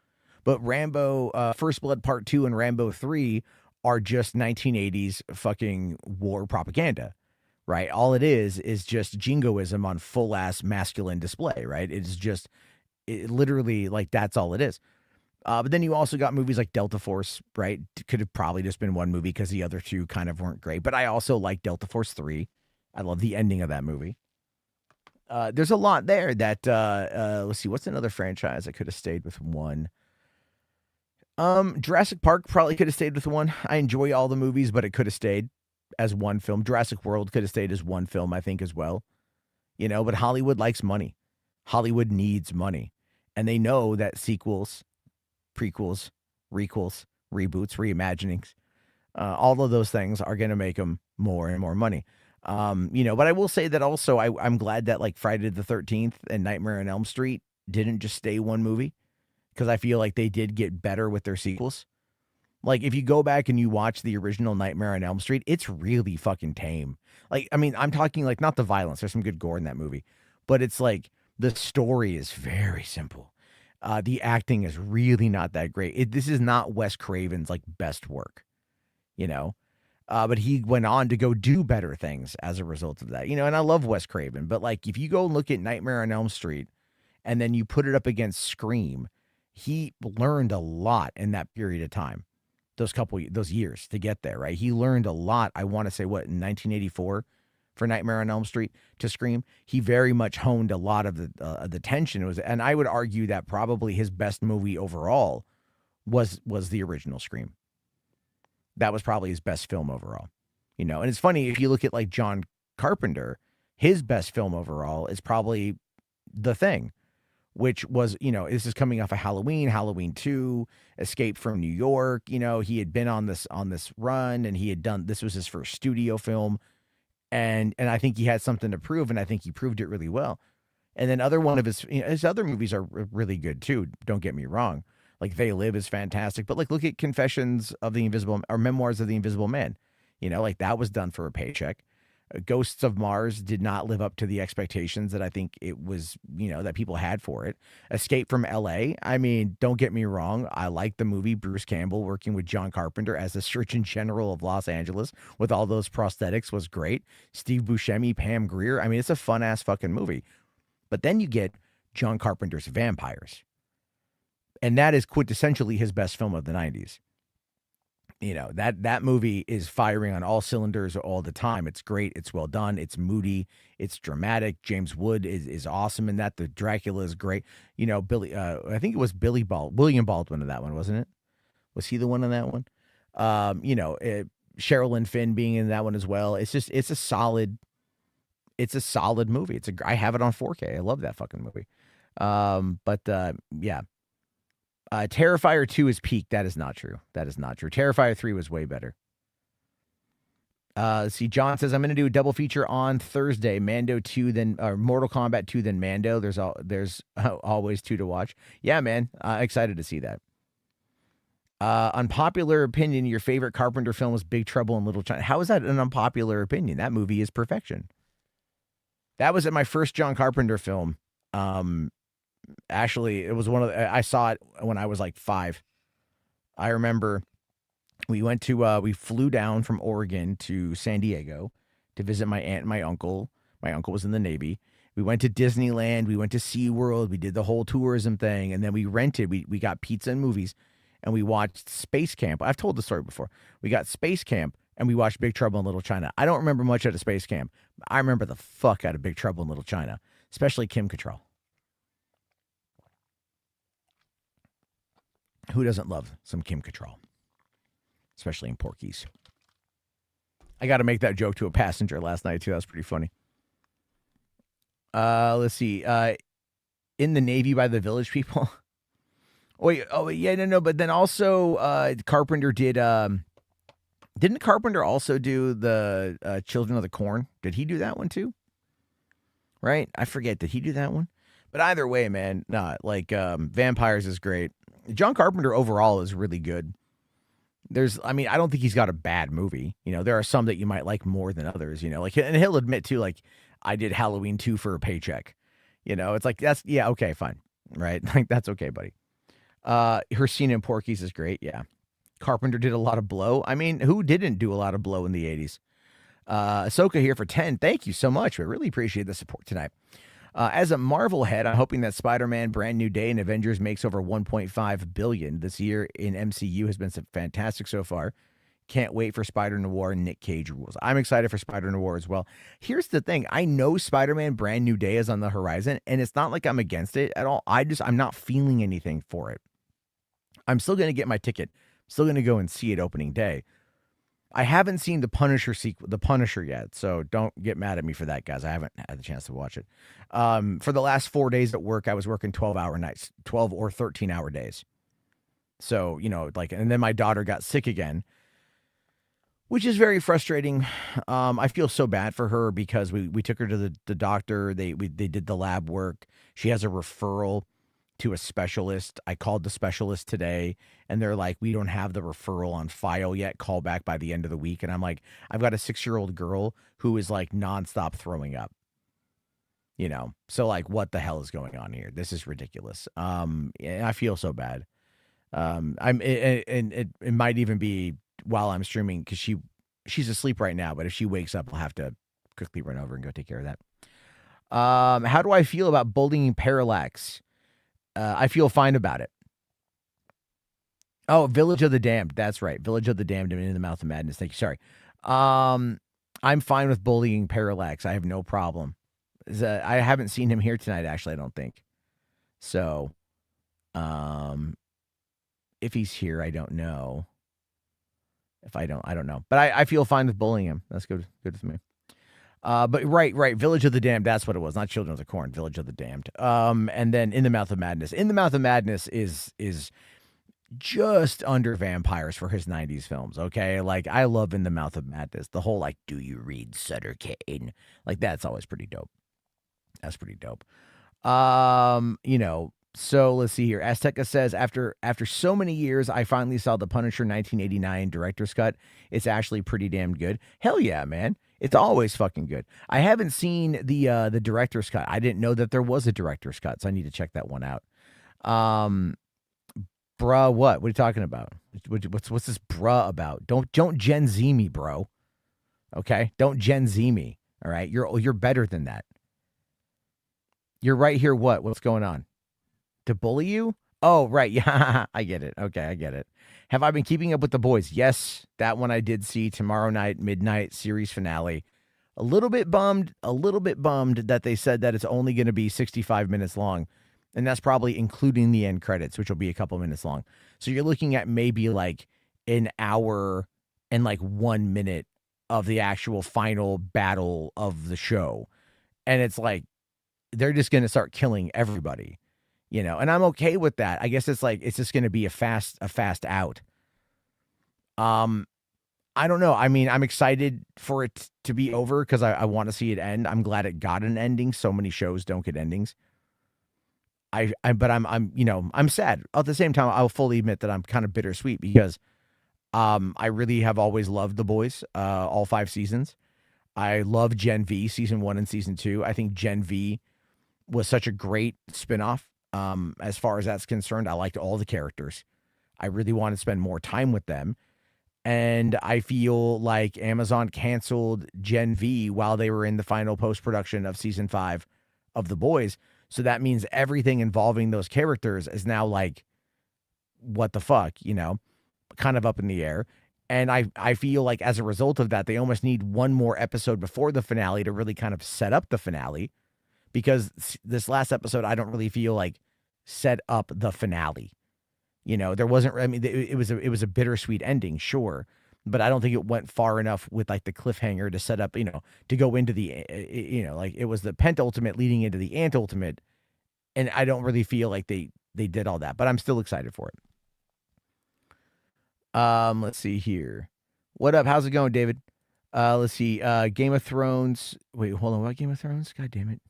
But Rambo, First Blood Part 2 and Rambo 3 are just 1980s fucking war propaganda, right? All it is just jingoism on full ass masculine display, right? It literally like that's all it is. But then you also got movies like Delta Force, right? Could have probably just been one movie because the other two kind of weren't great. But I also like Delta Force 3. I love the ending of that movie. There's a lot there that, let's see, what's another franchise that could have stayed with one? Jurassic Park probably could have stayed with one. I enjoy all the movies, but it could have stayed as one film. Jurassic World could have stayed as one film, I think, as well. But Hollywood likes money. Hollywood needs money. And they know that sequels, prequels, requels, reboots, reimaginings, all of those things are going to make them more and more money. But I will say that also I'm glad that like Friday the 13th and Nightmare on Elm Street didn't just stay one movie. Because I feel like they did get better with their sequels. Like, if you go back and you watch the original Nightmare on Elm Street, it's really fucking tame. Like, I mean, I'm talking, like, not the violence. There's some good gore in that movie. But it's like, the story is very simple. The acting is really not that great. This is not Wes Craven's, like, best work, But he went on to go do better things as a result of that. And I love Wes Craven. But, like, if you go and look at Nightmare on Elm Street, and then you put it up against Scream, he learned a lot in that period of time, those years to get there, right? He learned a lot. I want to say, in 1984 for Nightmare on Elm Street to Scream, he very much honed a lot of the tension. And I would argue that probably his best movie overall was the original Scream. That was probably his best film overall, And it's funny, if you look at like John Carpenter, his best film overall is probably The Thing, which was, this is coming off of Halloween 2, Escape from New York. He had been on this run, and this was his first studio film. And I think he had something to prove, and I think he proved it really well. And then one of his other movies are really good too. Don't get me wrong. Like They Live is fantastic, but like look at Confessions of the Invisible, or Memoirs of the Invisible Man. Like that was done for a paycheck. Ghosts of Mars did not live up to the expectations that I think it was, that people had for it. Escape from LA. I mean, don't get me wrong. I like the movie. Bruce Campbell working with John Carpenter as the Surgeon General of Los Angeles with all those prosthetics was great. Steve Buscemi, Pam Grier. I mean, it's a fun ass fucking movie. But then you get John Carpenter's Vampires. And that is quintessentially his best film of the 90s. That movie is firing on all cylinders all the time. It's great. It's well done. It's moody. It's dramatic. James Wood is awesome in that. The Dracula is great. Billy. I think it was William Baldwin in that one, wasn't it? Was he the one in that one? Sheryl Lynn Finn being in that one as well. It's a solid movie. I have it on 4K. I love that fucking movie. Yeah. Terrifier 2 is peak. That is not true. Terrifier 3 was way better. Let's see. John says, I'm going to do a double feature on Thursday. Mortal Kombat 2, then Mando. There's always 2 to watch. Yeah, man. Excited to see that. Unpopular opinion, your favorite Carpenter film was Big Trouble in Little China. How is that an unpopular opinion? That movie is perfection. That was my first John Carpenter film. Actually, it was I saw it when I was like 5. I remember we flew down from Oregon to San Diego to visit my aunt and my uncle. My uncle was in the Navy. We went to Disneyland. We went to SeaWorld. We did the whole tourism thing. And then we got pizza and movies, and we watched Space Camp. I've told the story before. We got Space Camp, and we watched Big Trouble in Little China. I don't remember much out of Space Camp. I remember the fuck out of Big Trouble in Little China, especially Kim Cattrall. Who doesn't love some Kim Cattrall? Especially in Porky's. I got to make that joke to a passenger last night, too. That was pretty funny. Let's see. In the Navy by the Village People. No. But then also, Carpenter did... didn't Carpenter also do the Children of the Corn? Did he do that one, too? Right? I forget. Did he do that one? But either way, man, Vampires is great. John Carpenter overall is really good. I don't think he's got a bad movie. There are some that you might like more than others, and he'll admit too, I did Halloween 2 for a paycheck. It's like, okay, fine. Right? That's okay, buddy. Her scene in Porky's is great. Yeah. Carpenter did a lot of blow. I mean, who didn't do a lot of blow in the 80s? Ahsoka here for 10. Thank you so much. We really appreciate the support tonight. As a Marvel head, I'm hoping that Spider-Man Brand New Day and Avengers makes over $1.5 billion this year in MCU has been fantastic so far. Can't wait for Spider-Noir and Nick Cage rules. I'm excited for Spider-Noir as well. Here's the thing. I know Spider-Man Brand New Day is on the horizon, and it's not like I'm against it at all. I'm not feeling anything for it. I'm still going to get my ticket. Still going to go and see it opening day. I haven't seen the Punisher yet, so don't get mad at me for that, guys. I haven't had the chance to watch it. For the last 4 days at work, I was working 12-hour nights, 12 or 13-hour days. So, and then my daughter got sick again, which is very frustrating. I feel so bad for her because we took her to the doctor. They did the lab work. She has a referral to a specialist. I called the specialist today, and they're like, we don't have the referral on file yet. Call back by the end of the week. And I'm like, I've got a 6-year-old girl who is nonstop throwing up. So what the hell is going on here? This is ridiculous. I feel so bad. It might even be while I'm streaming because she's asleep right now. But if she wakes up, I'll have to quickly run over and go take care of that. How do I feel about bullying Parallax? I feel fine about it. Oh, Village of the Damned. That's right. Village of the Damned and In the Mouth of Madness. Thank you. Sorry. I'm fine with bullying Parallax. I have no problem. I haven't seen him here tonight, actually, I don't think. So, if he's here, I don't know. If I don't know. But I feel fine with bullying him. That's good with me. But right. Village of the Damned. That's what it was. Not Children of the Corn. Village of the Damned. And then In the Mouth of Madness. In the Mouth of Madness is just under Vampires for his 90s films. Okay. I love In the Mouth of Madness. The whole, do you read Sutter Kane? That's always pretty dope. That's pretty dope. So let's see here. Azteca says, after so many years, I finally saw the Punisher 1989 director's cut. It's actually pretty damn good. Hell yeah, man. It's always fucking good. I haven't seen the director's cut. I didn't know that there was a director's cut, so I need to check that one out. Um, bruh, what? What are you talking about? What's this bruh about? Don't Gen Z me, bro. Okay, don't Gen Z me. All right, you're better than that. You're right here. What's going on? To bully you? Oh, right. Yeah, I get it. Okay, I get it. Have I been keeping up with the boys? Yes, that one I did see tomorrow night, midnight series finale. A little bit bummed that they said that it's only going to be 65 minutes long. And that's probably including the end credits, which will be a couple minutes long. So you're looking at maybe like an hour and like 1 minute of the actual final battle of the show. And it's like, they're just going to start killing everybody, and I'm okay with that. I guess it's like, it's just going to be a fast out. I don't know. I mean, I'm excited for it to be over because I want to see it end. I'm glad it got an ending. So many shows don't get endings. But I'm sad. At the same time, I'll fully admit that I'm kind of bittersweet because I really have always loved The Boys, all 5 seasons. I love Gen V season 1 and season 2. I think Gen V was such a great spinoff. As far as that's concerned, I liked all the characters. I really want to spend more time with them. And I feel like Amazon canceled Gen V while they were in the final post-production of season 5 of The Boys. So that means everything involving those characters is now like, what the fuck, kind of up in the air. And I feel like as a result of that, they almost need one more episode before the finale to really kind of set up the finale. Because this last episode, I don't really feel like set up the finale. There wasn't, I mean, it was a bittersweet ending, sure. But I don't think it went far enough with like the cliffhanger to set up, to go into the, like it was the pentultimate leading into the antultimate. And I don't really feel like they did all that, but I'm still excited for it. Let's see here. What up? How's it going, David? Let's see. Game of Thrones. Wait, hold on. What Game of Thrones? God damn it.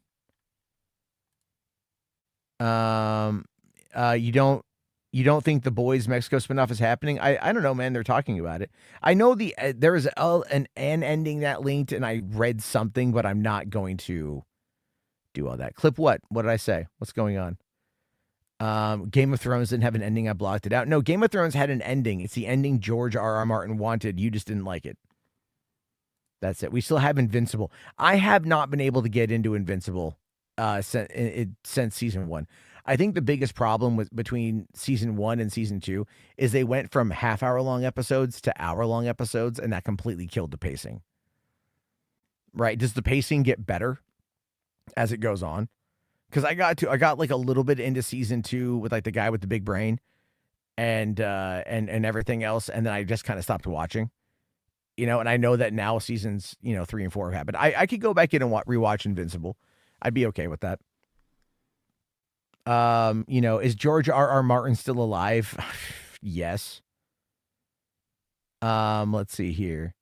You don't think the Boys Mexico spinoff is happening? I don't know, man. They're talking about it. I know there is an ending that linked, and I read something, but I'm not going to do all that. Clip what? What did I say? What's going on? Game of Thrones didn't have an ending. I blocked it out. No, Game of Thrones had an ending. It's the ending George R.R. Martin wanted. You just didn't like it. That's it. We still have Invincible. I have not been able to get into Invincible since season 1. I think the biggest problem between season 1 and season 2 is they went from half-hour-long episodes to hour-long episodes, and that completely killed the pacing. Right? Does the pacing get better as it goes on? Because I got like a little bit into season 2 with like the guy with the big brain and everything else, and then I just kind of stopped watching. And I know that now seasons 3 and 4 have happened. I could go back in and rewatch Invincible. I'd be okay with that. Is George R.R. Martin still alive? Yes. Let's see here.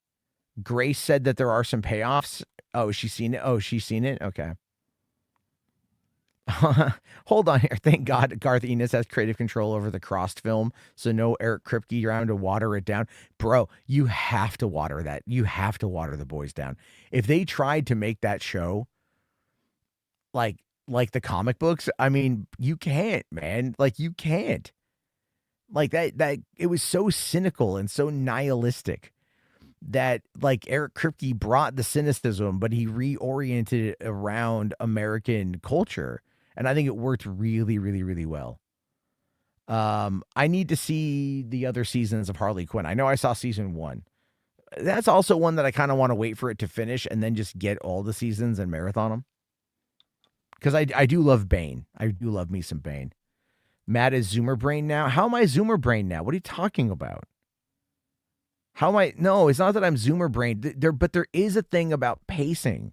Grace said that there are some payoffs. Oh, she's seen it. Oh, she's seen it. Okay. Hold on here. Thank God Garth Ennis has creative control over the Crossed film, so no Eric Kripke around to water it down. Bro, you have to water that. You have to water The Boys down. If they tried to make that show like the comic books, I mean, you can't, man. Like, you can't. Like, that it was so cynical and so nihilistic that, like, Eric Kripke brought the cynicism, but he reoriented it around American culture. And I think it worked really, really, really well. I need to see the other seasons of Harley Quinn. I know I saw season 1. That's also one that I kind of want to wait for it to finish and then just get all the seasons and marathon them. Because I do love Bane. I do love me some Bane. Matt is Zoomer Brain now. How am I Zoomer Brain now? What are you talking about? How am I? No, it's not that I'm Zoomer Brain. But there is a thing about pacing.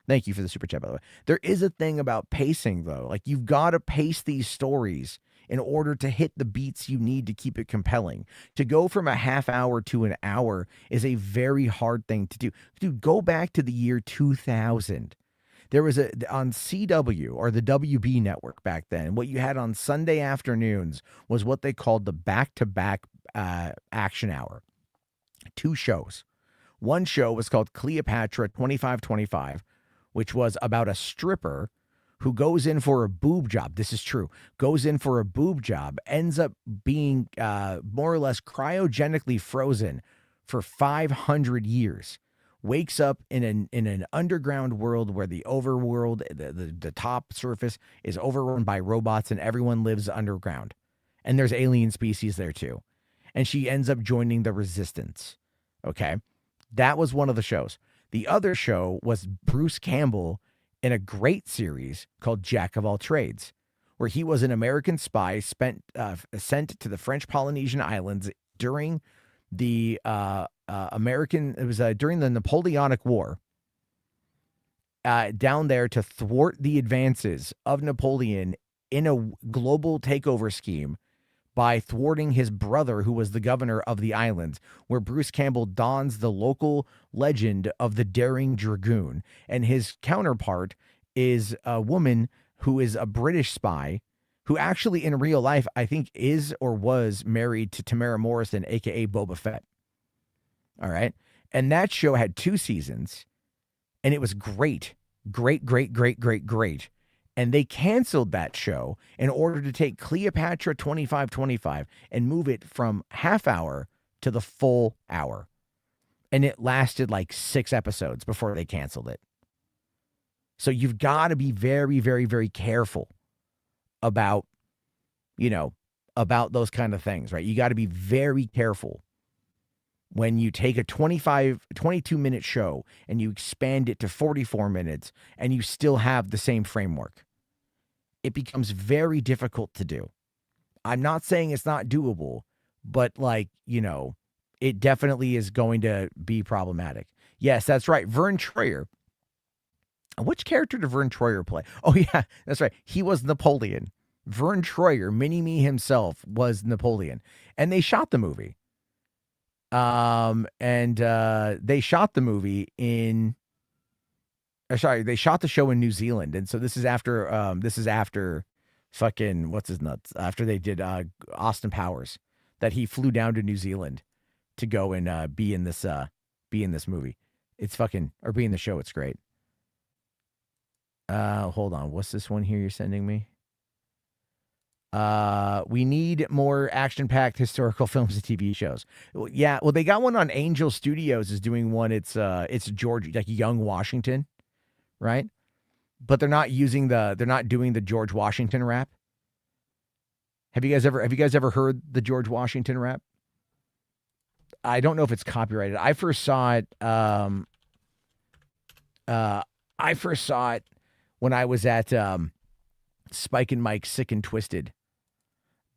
Thank you for the super chat, by the way. There is a thing about pacing, though. Like, you've got to pace these stories in order to hit the beats you need to keep it compelling. To go from a half hour to an hour is a very hard thing to do. Dude, go back to the year 2000. There was on CW or the WB network back then, what you had on Sunday afternoons was what they called the back-to-back action hour. 2 shows. One show was called Cleopatra 2525, which was about a stripper who goes in for a boob job. This is true. Goes in for a boob job, ends up being more or less cryogenically frozen for 500 years. Wakes up in an underground world where the overworld, the top surface, is overrun by robots and everyone lives underground. And there's alien species there too. And she ends up joining the resistance. Okay? That was one of the shows. The other show was Bruce Campbell in a great series called Jack of All Trades, where he was an American spy sent to the French Polynesian Islands during the during the Napoleonic War, down there to thwart the advances of Napoleon in a global takeover scheme by thwarting his brother, who was the governor of the islands, where Bruce Campbell dons the local legend of the Daring Dragoon. And his counterpart is a woman who is a British spy who actually in real life, I think, is or was married to Tamara Morrison, a.k.a. Boba Fett. All right. And that show had 2 seasons, and it was great. Great. And they canceled that show in order to take Cleopatra 2525 and move it from half hour to the full hour. And it lasted like 6 episodes before they canceled it. So you've got to be very, very, very careful about, about those kind of things, right? You got to be very careful when you take a 22-minute show and you expand it to 44 minutes and you still have the same framework. It becomes very difficult to do. I'm not saying it's not doable, but it definitely is going to be problematic. Yes, that's right. Vern Troyer. Which character did Vern Troyer play? Oh, yeah, that's right. He was Napoleon. Vern Troyer, Mini-Me himself, was Napoleon. And they shot the movie. They shot the movie in, they shot the show in New Zealand. And so this is after fucking, what's his nuts? After they did Austin Powers, that he flew down to New Zealand to go and be in this movie. It's fucking, or be in the show. It's great. Hold on. What's this one here you're sending me? We need more action-packed historical films and TV shows. Yeah, well, they got one on Angel Studios is doing one. It's George, like Young Washington, right? But they're not doing the George Washington rap. Have you guys ever heard the George Washington rap? I don't know if it's copyrighted. I first saw it when I was at Spike and Mike Sick and Twisted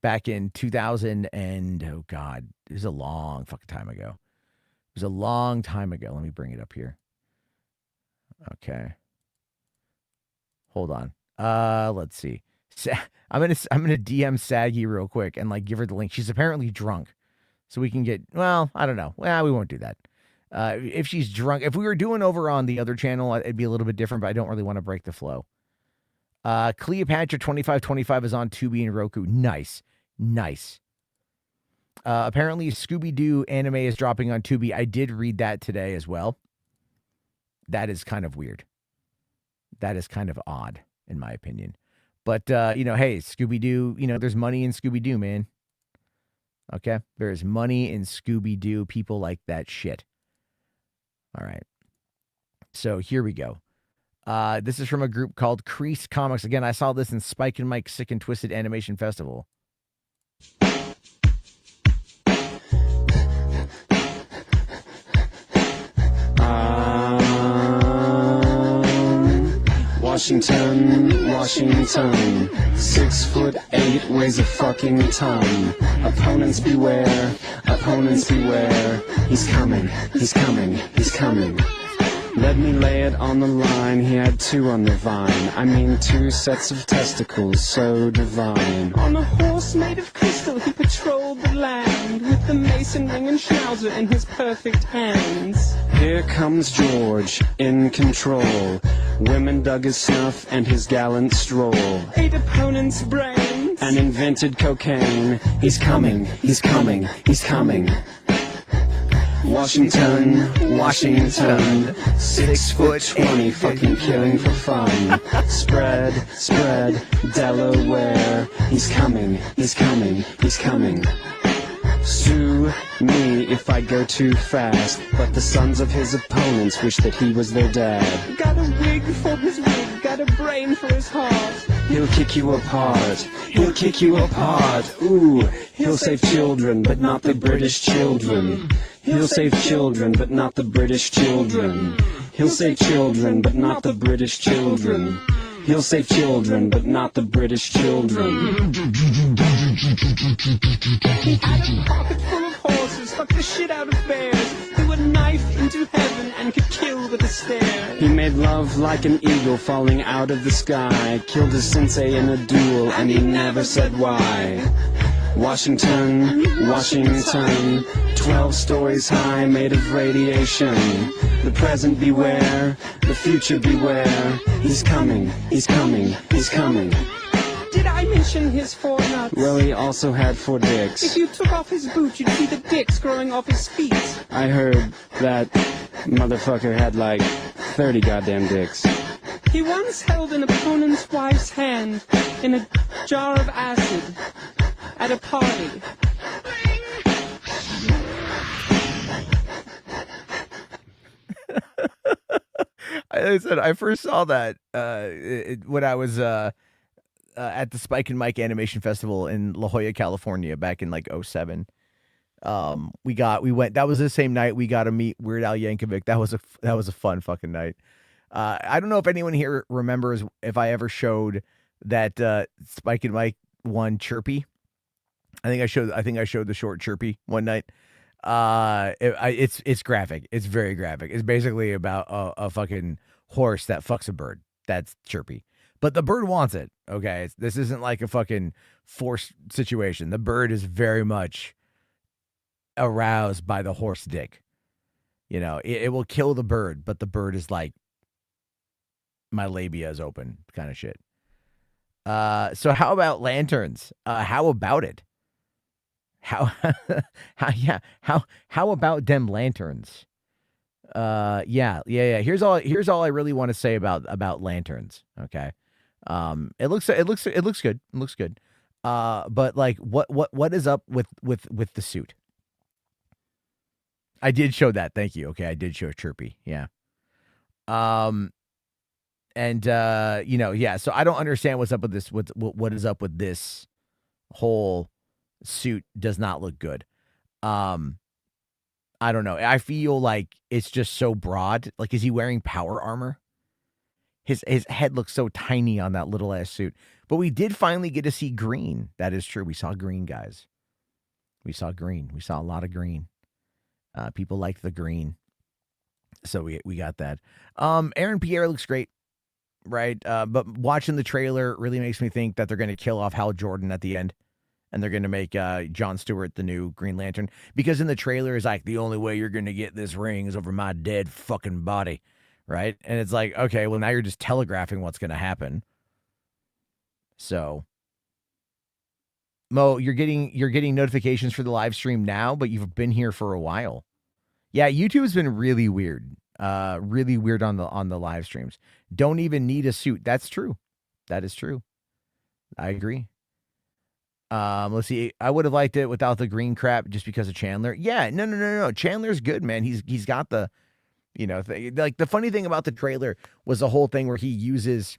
back in 2000 and, oh God, it was a long fucking time ago. It was a long time ago. Let me bring it up here. Okay. Hold on. Let's see. I'm gonna DM Saggy real quick and give her the link. She's apparently drunk. So we can get, well, I don't know. Well, we won't do that. If she's drunk, if we were doing over on the other channel, it'd be a little bit different, but I don't really want to break the flow. Cleopatra 2525 is on Tubi and Roku. Nice. Apparently Scooby-Doo anime is dropping on Tubi. I did read that today as well. That is kind of weird. That is kind of odd, in my opinion. But, hey, Scooby-Doo, there's money in Scooby-Doo, man. Okay? There's money in Scooby-Doo. People like that shit. All right. So here we go. This is from a group called Crease Comics. Again, I saw this in Spike and Mike Sick and Twisted Animation Festival. Washington, 6'8", weighs a fucking ton. Opponents beware, he's coming. Let me lay it on the line, he had 2 on the vine. I mean 2 sets of testicles, so divine. On a horse made of crystal, he patrolled the land with the mason ring and schnauzer in his perfect hands. Here comes George, in control. Women dug his snuff and his gallant stroll. 8 opponents' brains and invented cocaine. He's coming. Washington, Washington, 6'20", fucking killing for fun. Spread, Delaware. He's coming, he's coming, he's coming. Sue me if I go too fast, but the sons of his opponents wish that he was their dad. Got a wig for his wig, got a brain for his heart. He'll kick you apart, he'll kick you apart. Ooh, he'll save children, but not the British children. He'll save children, but not the British children. He'll save children, but not the British children. He'll save children, but not the British children. He had a pocket full of horses, fucked the shit out of bears, threw a knife into heaven and could kill with a stare. He made love like an eagle falling out of the sky, killed his sensei in a duel and he never said why. Washington, Washington, 12 stories high, made of radiation. The present beware, the future beware. He's coming, he's coming, he's coming. Did I mention his 4 nuts? Well, he also had 4 dicks. If you took off his boot, you'd see the dicks growing off his feet. I heard that motherfucker had like 30 goddamn dicks. He once held an opponent's wife's hand in a jar of acid at a party. I said I first saw that when I was at the Spike and Mike Animation Festival in La Jolla, California, back in like 07. We went. That was the same night we got to meet Weird Al Yankovic. That was a fun fucking night. I don't know if anyone here remembers if I ever showed that Spike and Mike one Chirpy. I think I showed the short Chirpy one night. It's graphic. It's very graphic. It's basically about a fucking horse that fucks a bird. That's Chirpy. But the bird wants it. Okay. This isn't like a fucking forced situation. The bird is very much aroused by the horse dick. You know, it will kill the bird, but the bird is like, my labia is open kind of shit. So how about lanterns? How about it? How about them lanterns? Yeah. Here's all I really want to say about lanterns. Okay. It looks good. It looks good. But like, what is up with the suit? I did show that. Thank you. Okay. I did show Chirpy. Yeah. Yeah. So I don't understand what's up with this. What is up with this whole suit? Does not look good. I don't know. I feel like it's just so broad. Like, is he wearing power armor? His head looks so tiny on that little ass suit. But we did finally get to see green. That is true. We saw green, guys. We saw green. We saw a lot of green. People like the green. So we got that. Aaron Pierre looks great, right? But watching the trailer really makes me think that they're going to kill off Hal Jordan at the end. And they're going to make Jon Stewart the new Green Lantern. Because in the trailer, it's like, the only way you're going to get this ring is over my dead fucking body. Right? And it's like, okay, well, now you're just telegraphing what's going to happen. So, Mo, you're getting notifications for the live stream now, but you've been here for a while. Yeah, YouTube's been really weird. Really weird on the live streams. Don't even need a suit. That's true. That is true. I agree. Let's see. I would have liked it without the green crap just because of Chandler. Yeah, no. Chandler's good, man. He's got the, like the funny thing about the trailer was the whole thing where he uses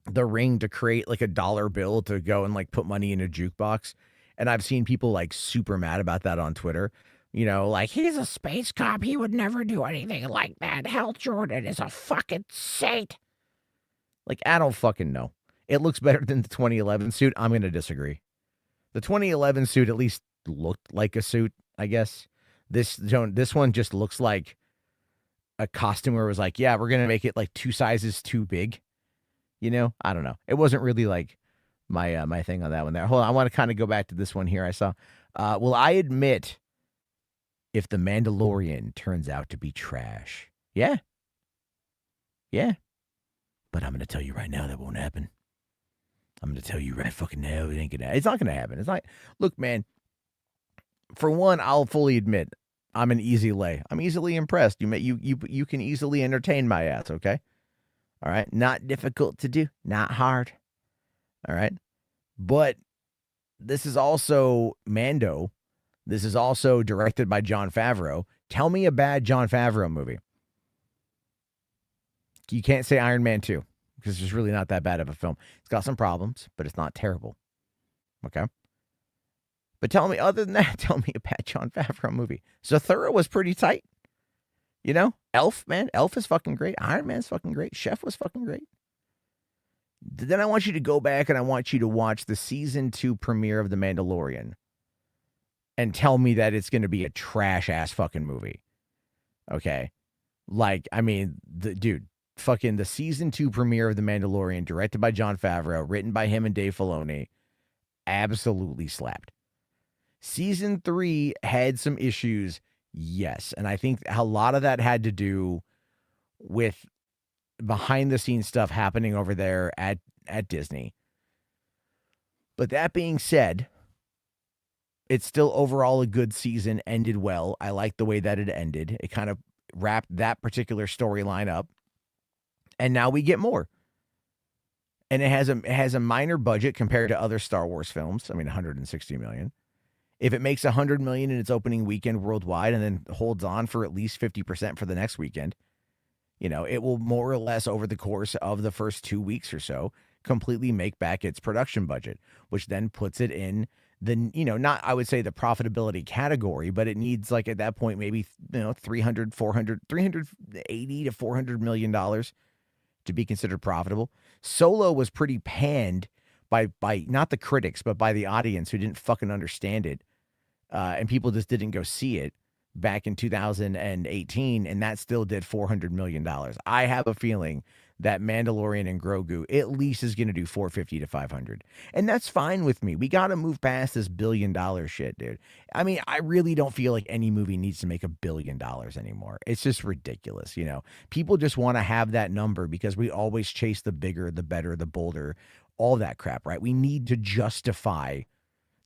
the ring to create like a dollar bill to go and like put money in a jukebox. And I've seen people like super mad about that on Twitter. Like, he's a space cop. He would never do anything like that. Hal Jordan is a fucking saint. Like, I don't fucking know. It looks better than the 2011 suit. I'm going to disagree. The 2011 suit at least looked like a suit, I guess. This one just looks like a costume where it was like, yeah, we're going to make it like 2 sizes too big. I don't know. It wasn't really like my thing on that one there. Hold on. I want to kind of go back to this one here I saw. Will I admit if The Mandalorian turns out to be trash? Yeah. Yeah. But I'm going to tell you right now that won't happen. I'm going to tell you right fucking now, it ain't gonna. It's not going to happen. It's not. Look, man, for one, I'll fully admit, I'm an easy lay. I'm easily impressed. You can easily entertain my ass, okay? All right? Not difficult to do, not hard. All right? But this is also Mando. This is also directed by Jon Favreau. Tell me a bad Jon Favreau movie. You can't say Iron Man 2 because it's really not that bad of a film. It's got some problems, but it's not terrible. Okay? But tell me, other than that, tell me a bad Jon Favreau movie. Zathura was pretty tight. You know? Elf, man. Elf is fucking great. Iron Man's fucking great. Chef was fucking great. Then I want you to go back and I want you to watch the season 2 premiere of The Mandalorian and tell me that it's going to be a trash-ass fucking movie. Okay? Like, I mean, fucking the season 2 premiere of The Mandalorian, directed by Jon Favreau, written by him and Dave Filoni, absolutely slapped. Season 3 had some issues, yes. And I think a lot of that had to do with behind-the-scenes stuff happening over there at Disney. But that being said, it's still overall a good season, ended well. I like the way that it ended. It kind of wrapped that particular storyline up. And now we get more. And it has a minor budget compared to other Star Wars films. I mean, $160 million. If it makes $100 million in its opening weekend worldwide and then holds on for at least 50% for the next weekend, you know, it will more or less over the course of the first 2 weeks or so completely make back its production budget, which then puts it in the, you know, not, I would say the profitability category, but it needs like at that point, maybe, you know, $380 to $400 million to be considered profitable. Solo was pretty panned by not the critics, but by the audience who didn't fucking understand it. And people just didn't go see it back in 2018, and that still did $400 million. I have a feeling that Mandalorian and Grogu at least is going to do 450 to 500. And that's fine with me. We got to move past this $1 billion shit, dude. I mean, I really don't feel like any movie needs to make $1 billion anymore. It's just ridiculous, you know. People just want to have that number because we always chase the bigger, the better, the bolder, all that crap, right? We need to justify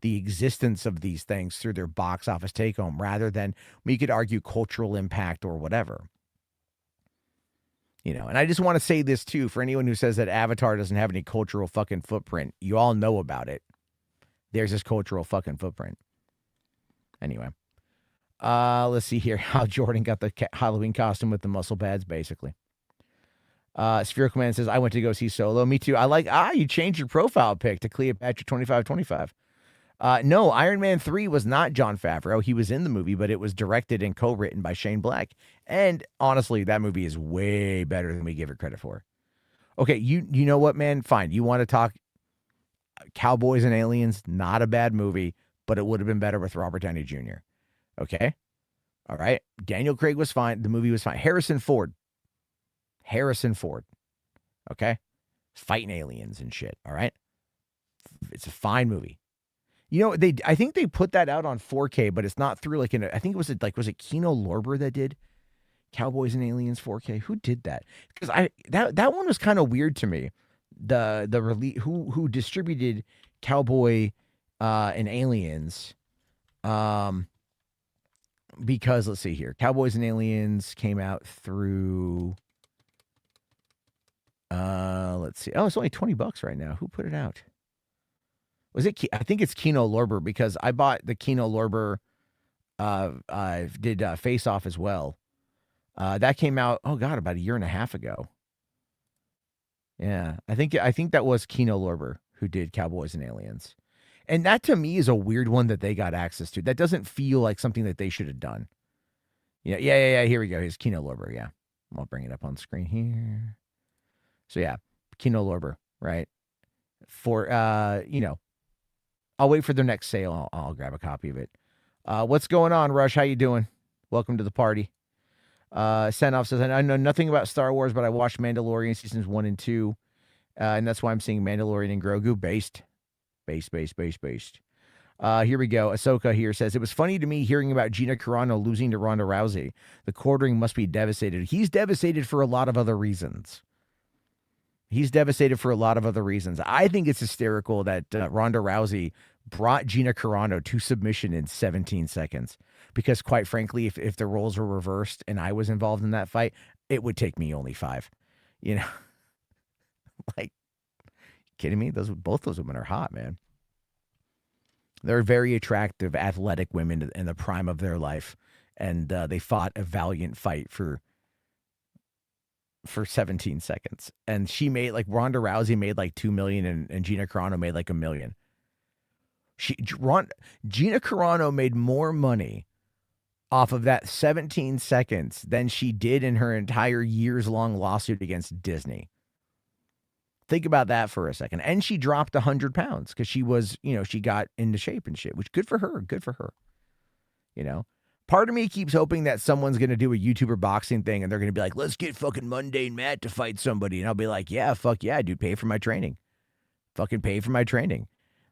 the existence of these things through their box office take home rather than we could argue cultural impact or whatever. You know, and I just want to say this too, for anyone who says that Avatar doesn't have any cultural fucking footprint, you all know about it. There's this cultural fucking footprint. Anyway, let's see here how Jordan got the Halloween costume with the muscle pads, basically. Spherical Man says, I went to go see Solo. Me too. I like, you changed your profile pic to Cleopatra 2525. No, Iron Man 3 was not Jon Favreau. He was in the movie, but it was directed and co-written by Shane Black. And honestly, that movie is way better than we give it credit for. Okay, you know what, man? Fine. You want to talk Cowboys and Aliens? Not a bad movie, but it would have been better with Robert Downey Jr. Okay? All right? Daniel Craig was fine. The movie was fine. Harrison Ford. Okay? Fighting aliens and shit. All right? It's a fine movie. You know, I think they put that out on 4K, but it's not through I think it was was it Kino Lorber that did Cowboys and Aliens 4K? Who did that? Because that one was kind of weird to me. The release who distributed Cowboy and Aliens, because let's see here, Cowboys and Aliens came out through. Let's see. Oh, it's only $20 right now. Who put it out? Was it? I think it's Kino Lorber because I bought the Kino Lorber. Did Face Off as well. That came out. Oh God, about a year and a half ago. Yeah, I think that was Kino Lorber who did Cowboys and Aliens, and that to me is a weird one that they got access to. That doesn't feel like something that they should have done. Yeah. Here we go. Here's Kino Lorber. Yeah, I'll bring it up on screen here. So yeah, Kino Lorber, right? For I'll wait for their next sale. I'll grab a copy of it. What's going on, Rush? How you doing? Welcome to the party. Senoff says, I know nothing about Star Wars, but I watched Mandalorian seasons 1 and 2. And that's why I'm seeing Mandalorian and Grogu based. Here we go. Ahsoka here says, it was funny to me hearing about Gina Carano losing to Ronda Rousey. The quartering must be devastated. He's devastated for a lot of other reasons. I think it's hysterical that Ronda Rousey brought Gina Carano to submission in 17 seconds. Because quite frankly, if the roles were reversed and I was involved in that fight, it would take me only 5. You know, like, kidding me? Both those women are hot, man. They're very attractive, athletic women in the prime of their life, and they fought a valiant fight for 17 seconds. And she made, like, Ronda Rousey made like $2 million, and Gina Carano made like $1 million. Gina Carano made more money off of that 17 seconds than she did in her entire years-long lawsuit against Disney. Think about that for a second. And she dropped 100 pounds because she was, she got into shape and shit, which good for her. Good for her. Part of me keeps hoping that someone's going to do a YouTuber boxing thing and they're going to be like, let's get fucking Mundane Matt to fight somebody. And I'll be like, yeah, fuck yeah, dude, pay for my training. Fucking pay for my training.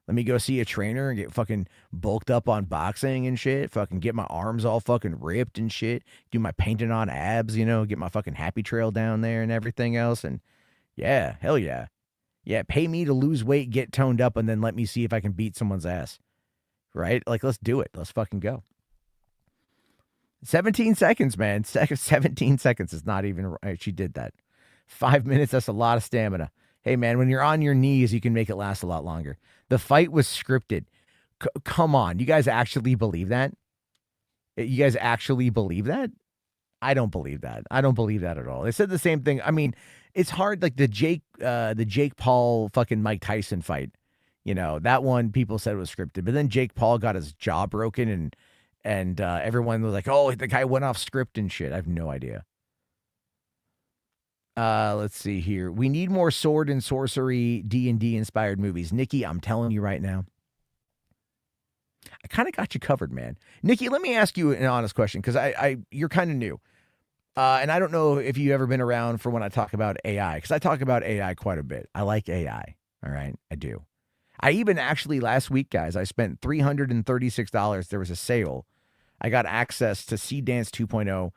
Let me go see a trainer and get fucking bulked up on boxing and shit. Fucking get my arms all fucking ripped and shit. Do my painting on abs, get my fucking happy trail down there and everything else. And yeah, hell yeah. Yeah, pay me to lose weight, get toned up, and then let me see if I can beat someone's ass. Right? Like, let's do it. Let's fucking go. 17 seconds, man. 17 seconds is not even right. She did that. 5 minutes, that's a lot of stamina. Hey, man, when you're on your knees, you can make it last a lot longer. The fight was scripted. Come on. You guys actually believe that? You guys actually believe that? I don't believe that. I don't believe that at all. They said the same thing. I mean, it's hard, like the Jake Paul fucking Mike Tyson fight. That one people said was scripted. But then Jake Paul got his jaw broken and everyone was like, oh, the guy went off script and shit. I have no idea. Let's see here. We need more sword and sorcery D&D inspired movies. Nikki, I'm telling you right now, I kind of got you covered, man. Nikki, let me ask you an honest question because you're kind of new. And I don't know if you've ever been around for when I talk about AI, because I talk about AI quite a bit. I like AI. All right. I do. I even actually last week, guys, I spent $336. There was a sale. I got access to Sea Dance 2.0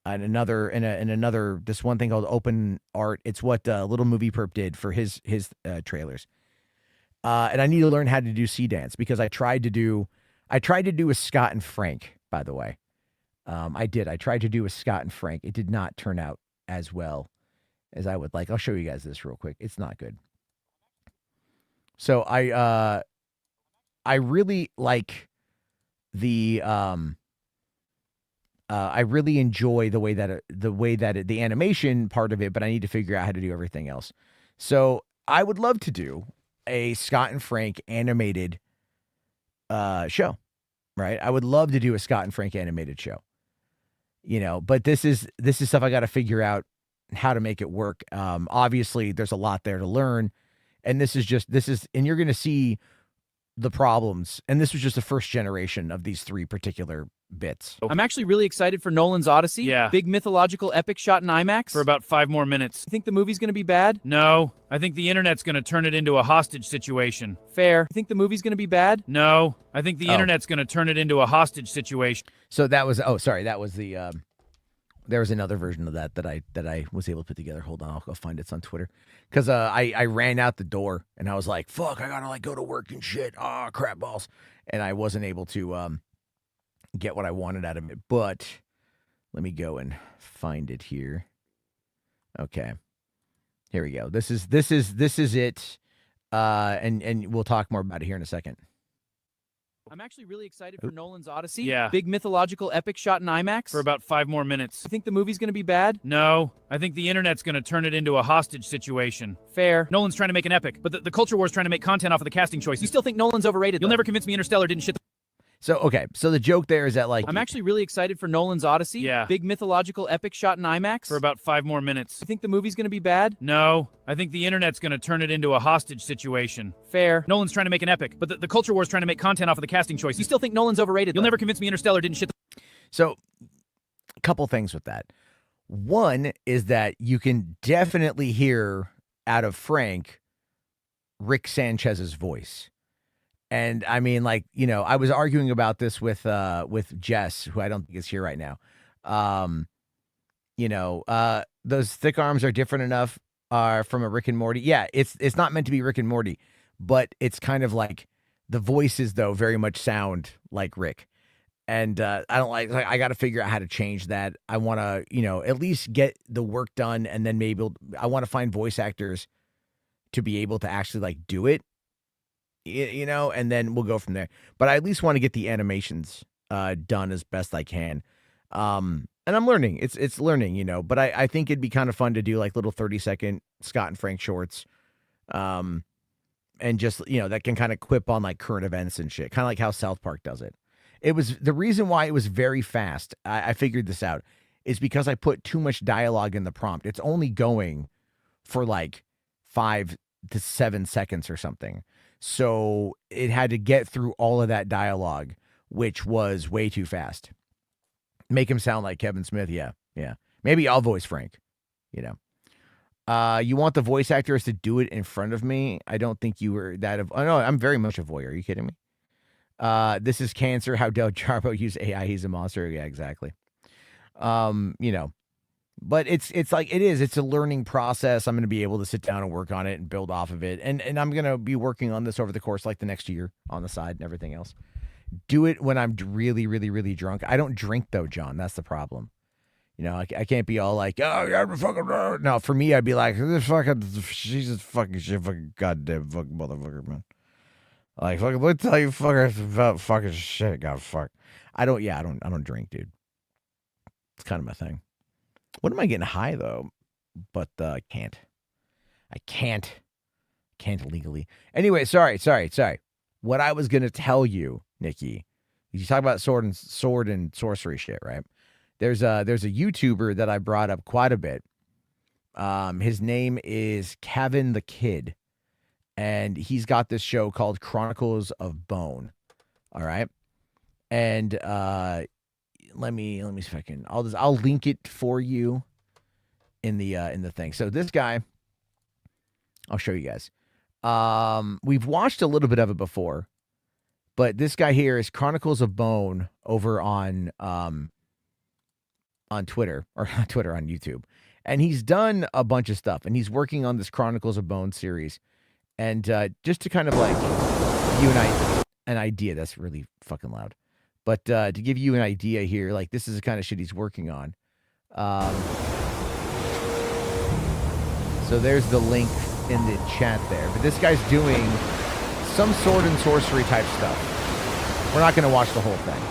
and another this one thing called Open Art. It's what Little Movie Perp did for his trailers. And I need to learn how to do Sea Dance because I tried to do a Scott and Frank, by the way. I tried to do a Scott and Frank. It did not turn out as well as I would like. I'll show you guys this real quick. It's not good. So I really like the I really enjoy the way that the animation part of it, but I need to figure out how to do everything else. So I would love to do a Scott and Frank animated show, right? I would love to do a Scott and Frank animated show. But this is stuff I got to figure out how to make it work. Obviously there's a lot there to learn, and and you're going to see the problems. And this was just the first generation of these 3 particular bits. I'm actually really excited for Nolan's Odyssey. Yeah. Big mythological epic shot in IMAX. For about 5 more minutes. You think the movie's gonna be bad? No. I think the internet's gonna turn it into a hostage situation. Fair. You think the movie's gonna be bad? No. I think the internet's gonna turn it into a hostage situation. So that was, that was the, there was another version of that I was able to put together. Hold on, I'll go find it. It's on Twitter. Because I ran out the door and I was like, fuck, I gotta go to work and shit. Oh, crap balls. And I wasn't able to get what I wanted out of it. But let me go and find it here. Okay. Here we go. This is it. And we'll talk more about it here in a second. I'm actually really excited for Nolan's Odyssey. Yeah. Big mythological epic shot in IMAX. For about 5 more minutes. You think the movie's gonna be bad? No. I think the internet's gonna turn it into a hostage situation. Fair. Nolan's trying to make an epic, but the culture war's trying to make content off of the casting choices. You still think Nolan's overrated? You'll never convince me Interstellar didn't shit the... So, okay. So the joke there is that I'm actually really excited for Nolan's Odyssey. Yeah. Big mythological epic shot in IMAX. For about 5 more minutes. You think the movie's gonna be bad? No. I think the internet's gonna turn it into a hostage situation. Fair. Nolan's trying to make an epic, but the culture war's trying to make content off of the casting choices. You still think Nolan's overrated? You'll never convince me Interstellar didn't shit the... So, a couple things with that. One is that you can definitely hear out of Frank Rick Sanchez's voice. And I mean, I was arguing about this with Jess, who I don't think is here right now. Those thick arms are different enough from a Rick and Morty. Yeah, it's not meant to be Rick and Morty, but it's kind of like The voices, though, very much sound like Rick. And I don't like I got to figure out how to change that. I want to, at least get the work done. And then maybe I want to find voice actors to be able to actually like do it, and then we'll go from there. But I at least want to get the animations done as best I can. And I'm learning. It's learning, but I think it'd be kind of fun to do like little 30-second Scott and Frank shorts. And just, that can kind of quip on like current events and shit, kind of like how South Park does it. It was the reason why it was very fast. I figured this out is because I put too much dialogue in the prompt. It's only going for like 5 to 7 seconds or something. So it had to get through all of that dialogue, which was way too fast. Make him sound like Kevin Smith. Yeah. Yeah. Maybe I'll voice Frank, You want the voice actors to do it in front of me? I don't think you were that of. Oh, no, I'm very much a voyeur. Are you kidding me? This is cancer. How Del Jarbo use AI? He's a monster. Yeah, exactly. But it's like it is. It's a learning process. I'm going to be able to sit down and work on it and build off of it. And I'm going to be working on this over the course like the next year on the side and everything else. Do it when I'm really, really, really drunk. I don't drink though, John. That's the problem. I can't be all like, oh, yeah, fucking. No, for me, I'd be like, this fucking, Jesus fucking shit, fucking goddamn fucking motherfucker, man. Like, fucking, let me tell you fuckers about fucking shit, god fuck. I don't drink, dude. It's kind of my thing. When am I getting high though? But I can't. I can't legally. Anyway, sorry. What I was gonna tell you, Nikki, you talk about sword and sorcery shit, right? There's a YouTuber that I brought up quite a bit. His name is Kevin the Kid, and he's got this show called Chronicles of Bone. All right, and let me see if I can. I'll link it for you in the thing. So this guy, I'll show you guys. We've watched a little bit of it before, but this guy here is Chronicles of Bone over on Twitter, or not Twitter, on YouTube. And he's done a bunch of stuff, and he's working on this Chronicles of Bone series. And just to kind of like give you an idea, that's really fucking loud. But to give you an idea here, like this is the kind of shit he's working on. So there's the link in the chat there. But this guy's doing some sword and sorcery type stuff. We're not going to watch the whole thing.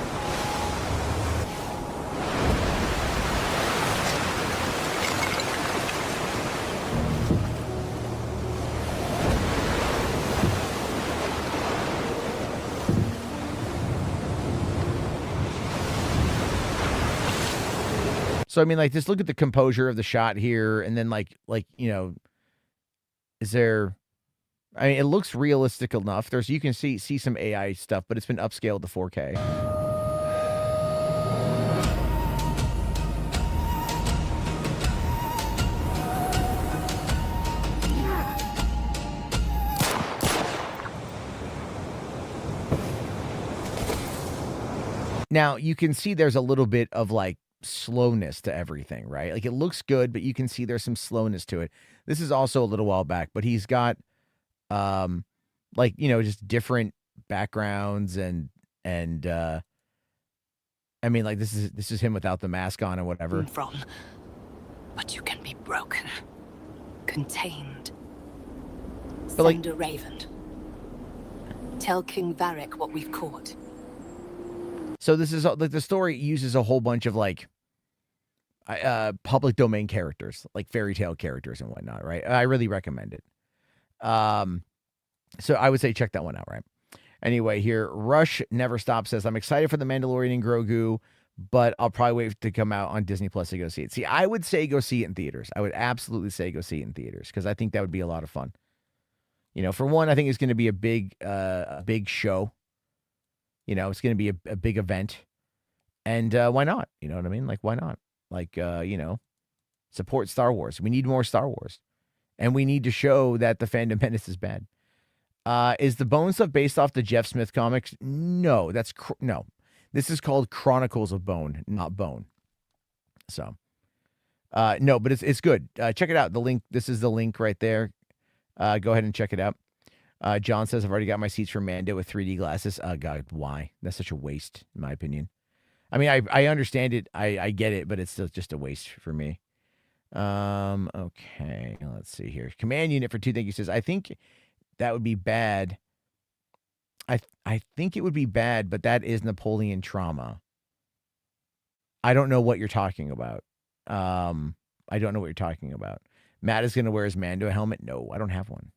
So, I mean, like, just look at the composure of the shot here. And then, is there... I mean, it looks realistic enough. You can see some AI stuff, but it's been upscaled to 4K. Now, you can see there's a little bit of, like, slowness to everything, right? Like, it looks good, but you can see there's some slowness to it. This is also a little while back, but he's got just different backgrounds and I mean, like, this is him without the mask on and whatever. From, but you can be broken, contained. But Send a raven. Tell King Varric what we've caught. So this is like the story uses a whole bunch of like public domain characters, like fairy tale characters and whatnot, right? I really recommend it. So I would say check that one out, right? Anyway, here, Rush Never Stop says, I'm excited for The Mandalorian and Grogu, but I'll probably wait to come out on Disney Plus to go see it. See, I would say go see it in theaters. I would absolutely say go see it in theaters because I think that would be a lot of fun. For one, I think it's going to be a big show. It's going to be a big event. And why not? You know what I mean? Like, why not? Like, support Star Wars. We need more Star Wars. And we need to show that the Phantom Menace is bad. Is the Bone stuff based off the Jeff Smith comics? No, no. This is called Chronicles of Bone, not Bone. So, no, but it's good. Check it out. The link. This is the link right there. Go ahead and check it out. John says, I've already got my seats for Mando with 3D glasses. God, why? That's such a waste, in my opinion. I mean, I understand it. I get it, but it's still just a waste for me. Okay, let's see here. Command unit for 2, thank you, says, I think that would be bad. I think it would be bad, but that is Napoleon trauma. I don't know what you're talking about. I don't know what you're talking about. Matt is going to wear his Mando helmet. No, I don't have one.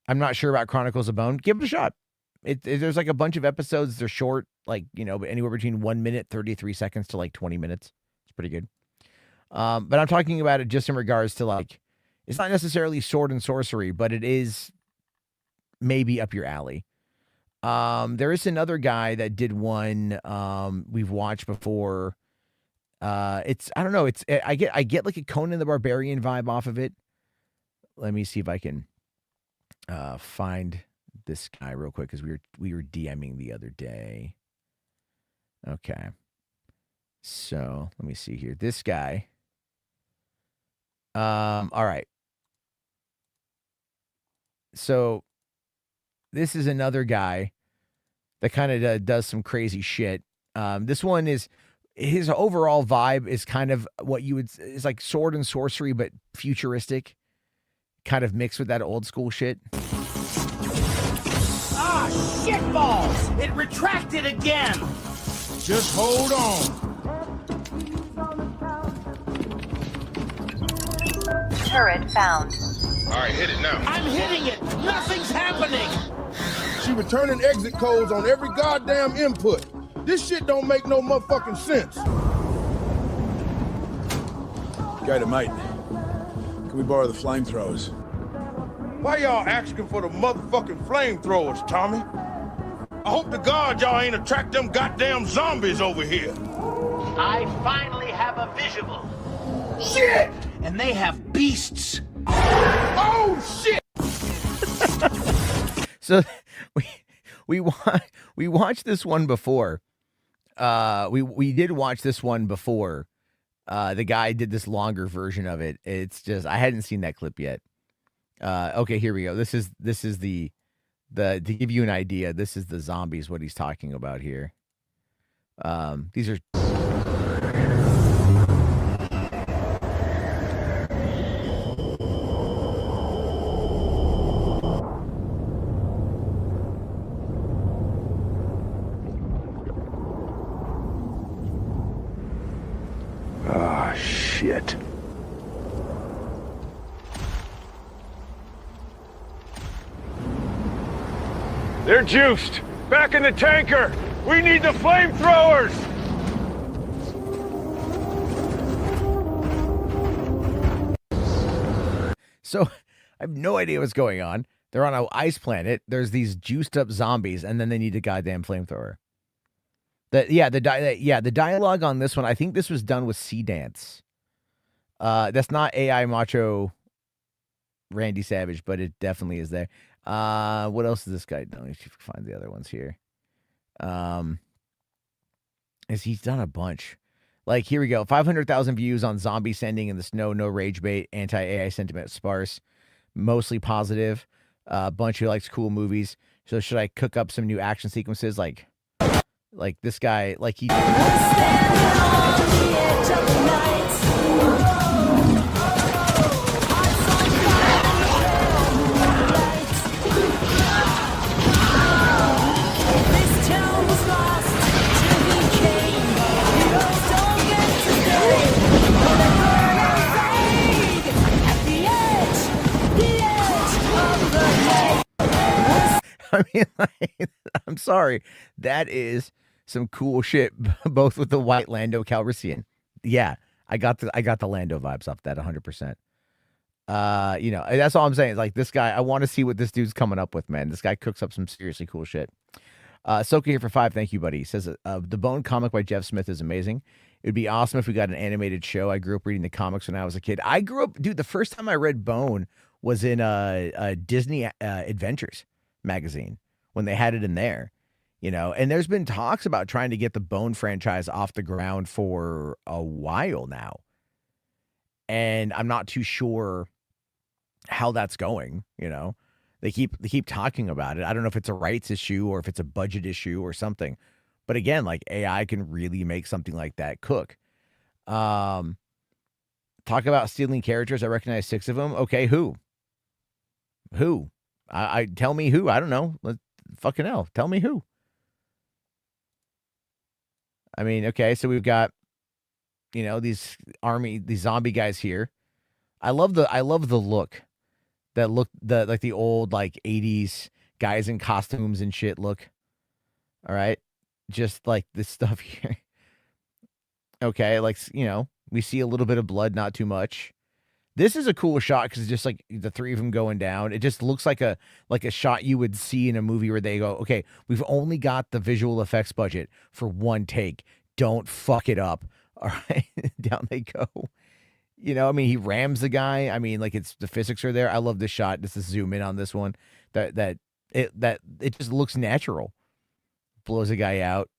I'm not sure about Chronicles of Bone. Give it a shot. There's like a bunch of episodes. They're short, like, anywhere between 1 minute, 33 seconds to like 20 minutes. It's pretty good. But I'm talking about it just in regards to like, it's not necessarily sword and sorcery, but it is maybe up your alley. There is another guy that did one we've watched before. I don't know. I get like a Conan the Barbarian vibe off of it. Let me see if I can find this guy real quick because we were DMing the other day. Okay. So let me see here. This guy. All right. So this is another guy that kind of does some crazy shit. This one is, his overall vibe is kind of what you would, it's like sword and sorcery, but futuristic, kind of mixed with that old school shit. Ah, shitballs! It retracted again! Just hold on. Turret found. All right, hit it now. I'm hitting it! Nothing's happening! She returning exit codes on every goddamn input. This shit don't make no motherfucking sense. Dynamite. Can we borrow the flamethrowers? Why y'all asking for the motherfucking flamethrowers, Tommy? I hope to God y'all ain't attract them goddamn zombies over here. I finally have a visual. Shit! And they have beasts. Oh, shit! So we watched this one before. We did watch this one before. The guy did this longer version of it. It's just, I hadn't seen that clip yet. Okay, here we go. This is the to give you an idea, this is the zombies, what he's talking about here. These are Shit. They're juiced. Back in the tanker. We need the flamethrowers. So I have no idea what's going on. They're on an ice planet. There's these juiced up zombies, and then they need a goddamn flamethrower. The dialogue on this one, I think this was done with Sea Dance. That's not AI Macho Randy Savage, but it definitely is there. What else is this guy doing? If you can find the other ones here. Is he's done a bunch. Like, here we go. 500,000 views on zombie sending in the snow, no rage bait, anti-AI sentiment sparse, mostly positive. A bunch who likes cool movies. So should I cook up some new action sequences? Like this guy, like he. I mean, like, I'm sorry. That is some cool shit, both with the white Lando Calrissian. Yeah, I got the Lando vibes off that 100%. That's all I'm saying. Like, this guy, I want to see what this dude's coming up with, man. This guy cooks up some seriously cool shit. Soka here for 5. Thank you, buddy. He says, the Bone comic by Jeff Smith is amazing. It would be awesome if we got an animated show. I grew up reading the comics when I was a kid. I grew up, dude, the first time I read Bone was in Disney Adventures magazine when they had it in there, and there's been talks about trying to get the Bone franchise off the ground for a while now. And I'm not too sure how that's going, They keep talking about it. I don't know if it's a rights issue or if it's a budget issue or something. But again, like AI can really make something like that cook. Talk about stealing characters. I recognize 6 of them. Okay, who? Who? I tell me who. I don't know. Fucking hell. Tell me who. I mean, okay, so we've got, these zombie guys here. I love the look. Like the old like 80s guys in costumes and shit look. All right. Just like this stuff here. Okay, like, we see a little bit of blood, not too much. This is a cool shot because it's just like the 3 of them going down. It just looks like a shot you would see in a movie where they go, okay, we've only got the visual effects budget for 1 take. Don't fuck it up. All right, down they go. I mean, he rams the guy. I mean, like the physics are there. I love this shot. Just to zoom in on this one. That it just looks natural. Blows a guy out.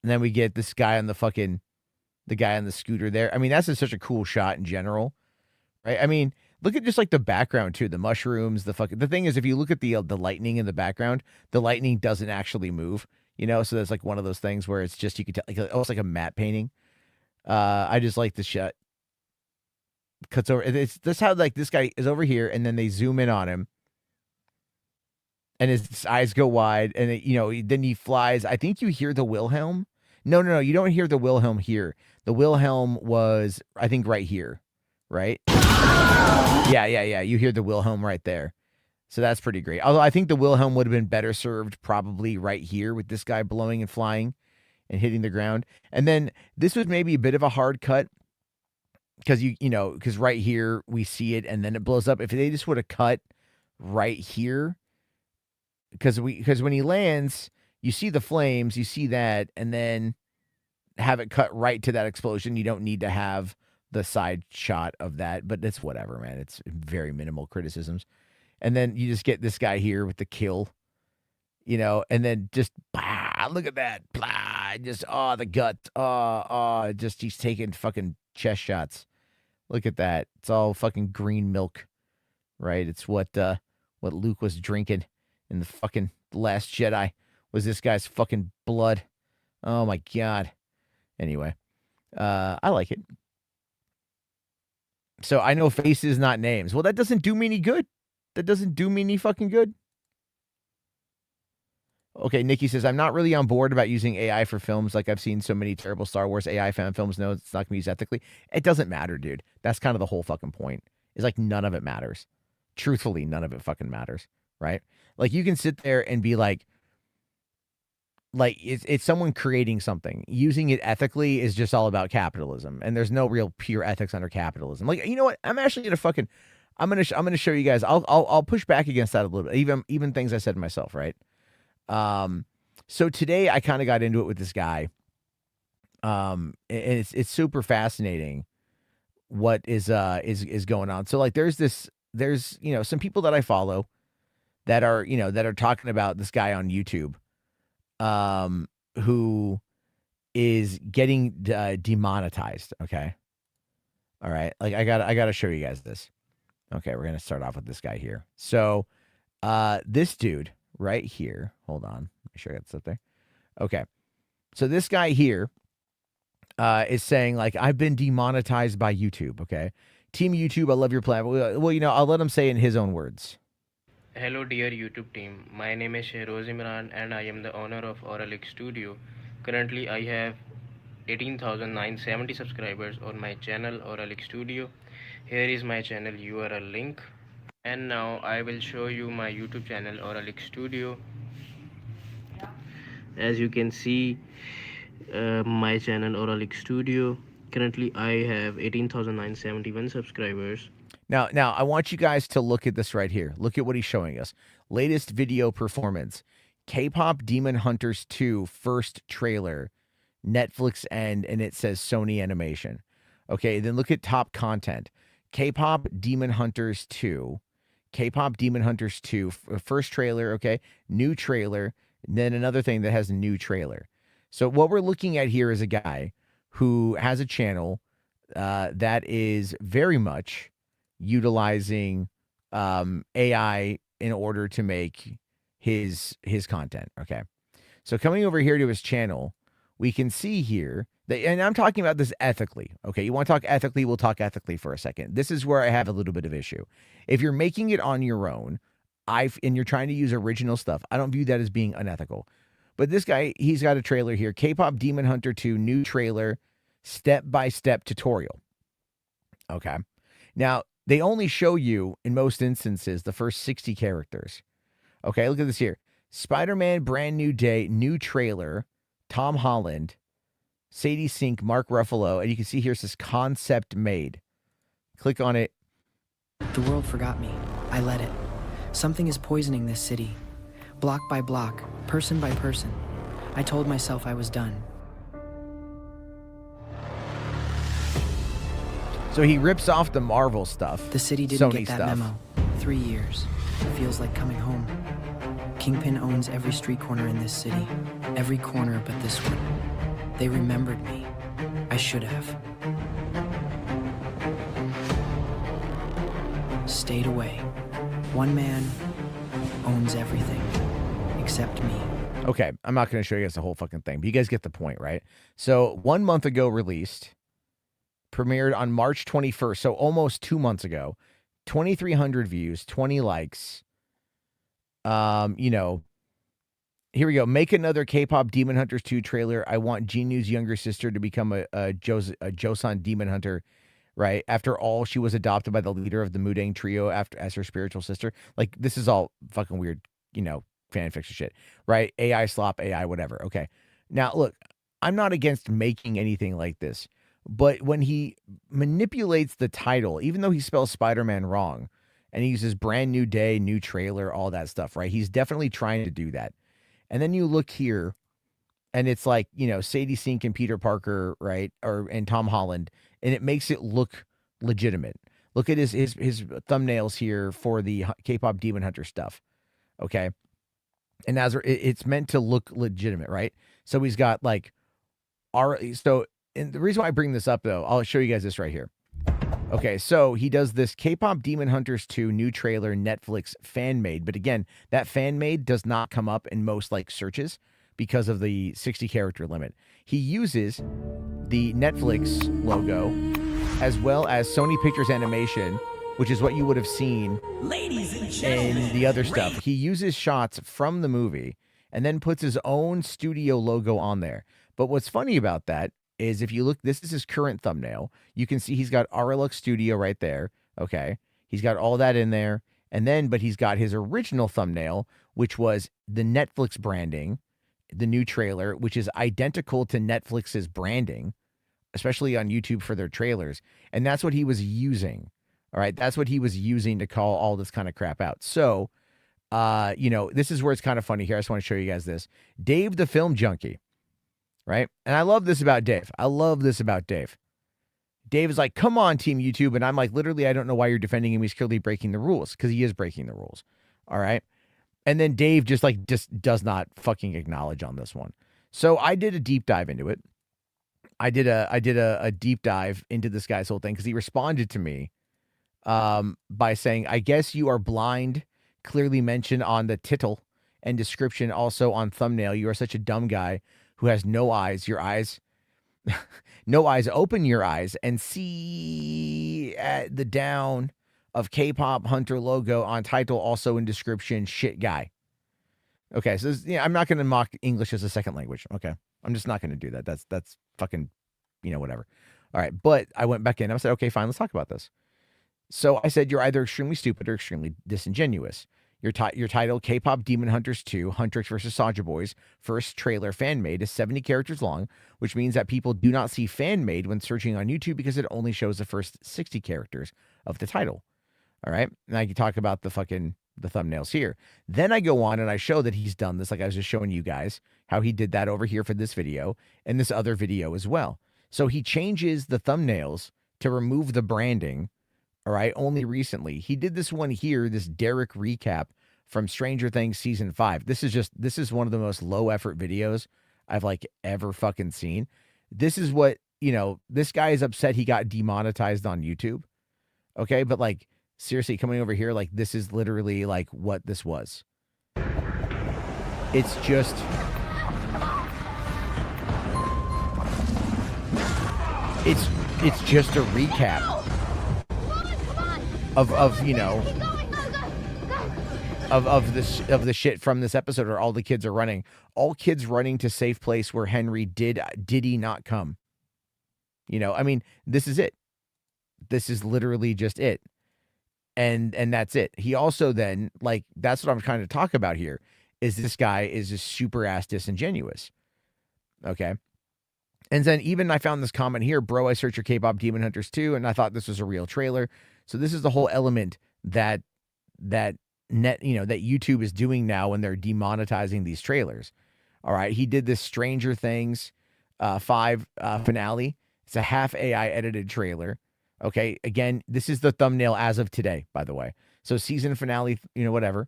And then we get this guy on the guy on the scooter there. I mean, that's just such a cool shot in general, right? I mean, look at just like the background too, the mushrooms, the thing is, if you look at the lightning in the background, the lightning doesn't actually move, so that's like one of those things where it's just, you can tell, like, almost like a matte painting. I just like the shot. Cuts over. That's how, like, this guy is over here, and then they zoom in on him, and his eyes go wide, and then he flies. I think you hear the Wilhelm. No, you don't hear the Wilhelm here. The Wilhelm was, I think, right here, right? Yeah. You hear the Wilhelm right there. So that's pretty great. Although I think the Wilhelm would have been better served probably right here with this guy blowing and flying and hitting the ground. And then this was maybe a bit of a hard cut because because right here we see it and then it blows up. If they just would have cut right here, because when he lands, you see the flames, you see that, and then have it cut right to that explosion. You don't need to have the side shot of that, but it's whatever, man. It's very minimal criticisms. And then you just get this guy here with the kill, and then just, bah, look at that. Blah, just, the gut. Just he's taking fucking chest shots. Look at that. It's all fucking green milk, right? It's what Luke was drinking in the fucking Last Jedi. Was this guy's fucking blood. Oh my God. Anyway, I like it. So I know faces, not names. Well, that doesn't do me any good. That doesn't do me any fucking good. Okay, Nikki says, I'm not really on board about using AI for films. Like, I've seen so many terrible Star Wars AI fan films. No, it's not going to be used ethically. It doesn't matter, dude. That's kind of the whole fucking point. It's like none of it matters. Truthfully, none of it fucking matters, right? Like, you can sit there and be like it's someone creating something. Using it ethically is just all about capitalism, and there's no real pure ethics under capitalism. Like, you know what? I'm actually gonna fucking I'm gonna show you guys. I'll push back against that a little bit. Even things I said myself, right? So today I kind of got into it with this guy. And it's super fascinating what is going on. So like there's some people that I follow that are talking about this guy on YouTube, who is getting demonetized. Okay. All right. Like I gotta show you guys this. Okay. We're going to start off with this guy here. So, this dude right here, hold on. Make sure I got this up there. Okay. So this guy here, is saying like, I've been demonetized by YouTube. Okay. Team YouTube, I love your plan. Well, I'll let him say in his own words. Hello dear YouTube team, my name is Shehroz Imran and I am the owner of Oralic Studio. Currently I have 18,970 subscribers on my channel Oralic Studio. Here is my channel URL link. And now I will show you my YouTube channel Oralic Studio. As you can see, my channel Oralic Studio. Currently I have 18,971 subscribers. Now, I want you guys to look at this right here. Look at what he's showing us. Latest video performance. K-pop Demon Hunters 2 first trailer. Netflix end, and it says Sony Animation. Okay, then look at top content. K-pop Demon Hunters 2. K-pop Demon Hunters 2 first trailer, okay? New trailer. And then another thing that has a new trailer. So what we're looking at here is a guy who has a channel that is very much utilizing AI in order to make his content. Okay. So coming over here to his channel, we can see here that, and I'm talking about this ethically. Okay. You want to talk ethically? We'll talk ethically for a second. This is where I have a little bit of issue. If you're making it on your own, and you're trying to use original stuff, I don't view that as being unethical. But this guy, he's got a trailer here. K-pop Demon Hunter 2 new trailer, step-by-step tutorial. Okay. Now, they only show you, in most instances, the first 60 characters. Okay, look at this here. Spider-Man Brand New Day, new trailer, Tom Holland, Sadie Sink, Mark Ruffalo, and you can see here it says concept made. Click on it. The world forgot me. I let it. Something is poisoning this city. Block by block, person by person. I told myself I was done. So he rips off the Marvel stuff. The city didn't Sony get that stuff. memo. 3 years. It feels like coming home. Kingpin owns every street corner in this city. Every corner but this one. They remembered me. I should have. Stayed away. One man owns everything. Except me. Okay, I'm not going to show you guys the whole fucking thing, but you guys get the point, right? So 1 month ago released, premiered on March 21st, so almost 2 months ago, 2,300 views, 20 likes. You know, here we go. Make another K-pop Demon Hunters 2 trailer. I want Jinu's younger sister to become a Joseon Demon Hunter, right? After all, she was adopted by the leader of the Mudang trio as her spiritual sister. Like, this is all fucking weird, you know, fan fiction shit, right? AI slop, AI whatever. Okay. Now, look, I'm not against making anything like this, but when he manipulates the title, even though he spells Spider-Man wrong, and he uses Brand New Day, new trailer, all that stuff, right? He's definitely trying to do that. And then you look here, and it's like, you know, Sadie Sink and Peter Parker, right? And Tom Holland, and it makes it look legitimate. Look at his thumbnails here for the K-pop Demon Hunter stuff. Okay. And it's meant to look legitimate, right? So he's got like and the reason why I bring this up though, I'll show you guys this right here. Okay, so he does this K-pop Demon Hunters 2 new trailer, Netflix fan made. But again, that fan made does not come up in most like searches because of the 60 character limit. He uses the Netflix logo as well as Sony Pictures Animation, which is what you would have seen in the other stuff. He uses shots from the movie and then puts his own studio logo on there. But what's funny about that is if you look, this is his current thumbnail. You can see he's got Auralux Studio right there. Okay. He's got all that in there. And then, but he's got his original thumbnail, which was the Netflix branding, the new trailer, which is identical to Netflix's branding, especially on YouTube for their trailers. And that's what he was using. All right. That's what he was using to call all this kind of crap out. So, you know, this is where it's kind of funny here. I just want to show you guys this. Dave, the film junkie. Right. And I love this about Dave. I love this about Dave. Dave is like, come on, Team YouTube. And I'm like, literally, I don't know why you're defending him. He's clearly breaking the rules because he is breaking the rules. All right. And then Dave just does not fucking acknowledge on this one. So I did a deep dive into it. I did a deep dive into this guy's whole thing because he responded to me by saying, I guess you are blind, clearly mentioned on the title and description, also on thumbnail. You are such a dumb guy who has no eyes. Your eyes, no eyes. Open your eyes and see at the down of K-pop Hunter logo on title, also in description. Shit guy. Okay, so yeah, I'm not going to mock English as a second language. Okay, I'm just not going to do that. That's fucking, you know, whatever. All right, but I went back in. I said, okay, fine, let's talk about this. So I said, you're either extremely stupid or extremely disingenuous. Your title, K-pop Demon Hunters 2, Huntrix vs. Soulja Boy's first trailer fan-made is 70 characters long, which means that people do not see fan-made when searching on YouTube because it only shows the first 60 characters of the title. All right? And I can talk about the thumbnails here. Then I go on and I show that he's done this, like I was just showing you guys, how he did that over here for this video and this other video as well. So he changes the thumbnails to remove the branding. All right, only recently. He did this one here, this Derek recap from Stranger Things season 5. This is one of the most low effort videos I've like ever fucking seen. This is what, you know, this guy is upset he got demonetized on YouTube. Okay, but like Seriously, coming over here, like, this is literally like what this was. It's just it's just a recap of you know of the shit from this episode where all the kids are running. All kids running to safe place where Henry did he not come? You know, I mean, this is it. This is literally just it. And that's it. He also then, like, that's what I'm trying to talk about here, is this guy is just super ass disingenuous. Okay. And then even I found this comment here, bro, I searched your K-pop Demon Hunters too, and I thought this was a real trailer. So this is the whole element that YouTube is doing now when they're demonetizing these trailers. All right. He did this Stranger Things 5 finale. It's a half AI edited trailer. Okay. Again, this is the thumbnail as of today, by the way. So season finale, whatever.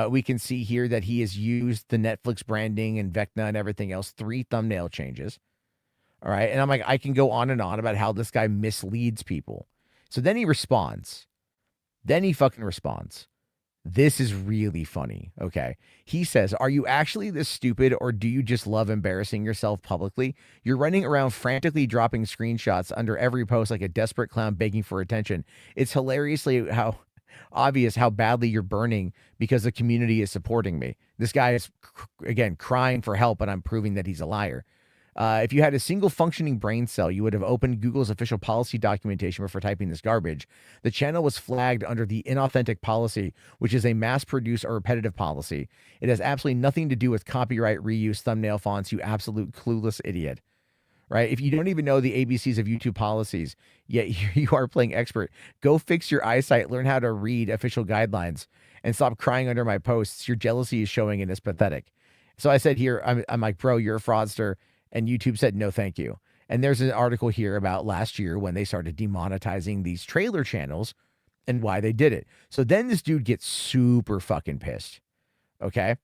We can see here that he has used the Netflix branding and Vecna and everything else. 3 thumbnail changes. All right. And I'm like, I can go on and on about how this guy misleads people. So then he responds. Then he fucking responds. This is really funny. Okay. He says, are you actually this stupid, or do you just love embarrassing yourself publicly? You're running around frantically dropping screenshots under every post like a desperate clown begging for attention. It's hilariously obvious how badly you're burning because the community is supporting me. This guy is, again, crying for help, and I'm proving that he's a liar. If you had a single functioning brain cell, you would have opened Google's official policy documentation before typing this garbage. The channel was flagged under the inauthentic policy, which is a mass-produced or repetitive policy. It has absolutely nothing to do with copyright reuse thumbnail fonts, you absolute clueless idiot. Right? If you don't even know the ABCs of YouTube policies, yet you are playing expert, go fix your eyesight, learn how to read official guidelines, and stop crying under my posts. Your jealousy is showing and it's pathetic. So I said here, I'm like, bro, you're a fraudster. And YouTube said, no, thank you. And there's an article here about last year when they started demonetizing these trailer channels and why they did it. So then this dude gets super fucking pissed. Okay.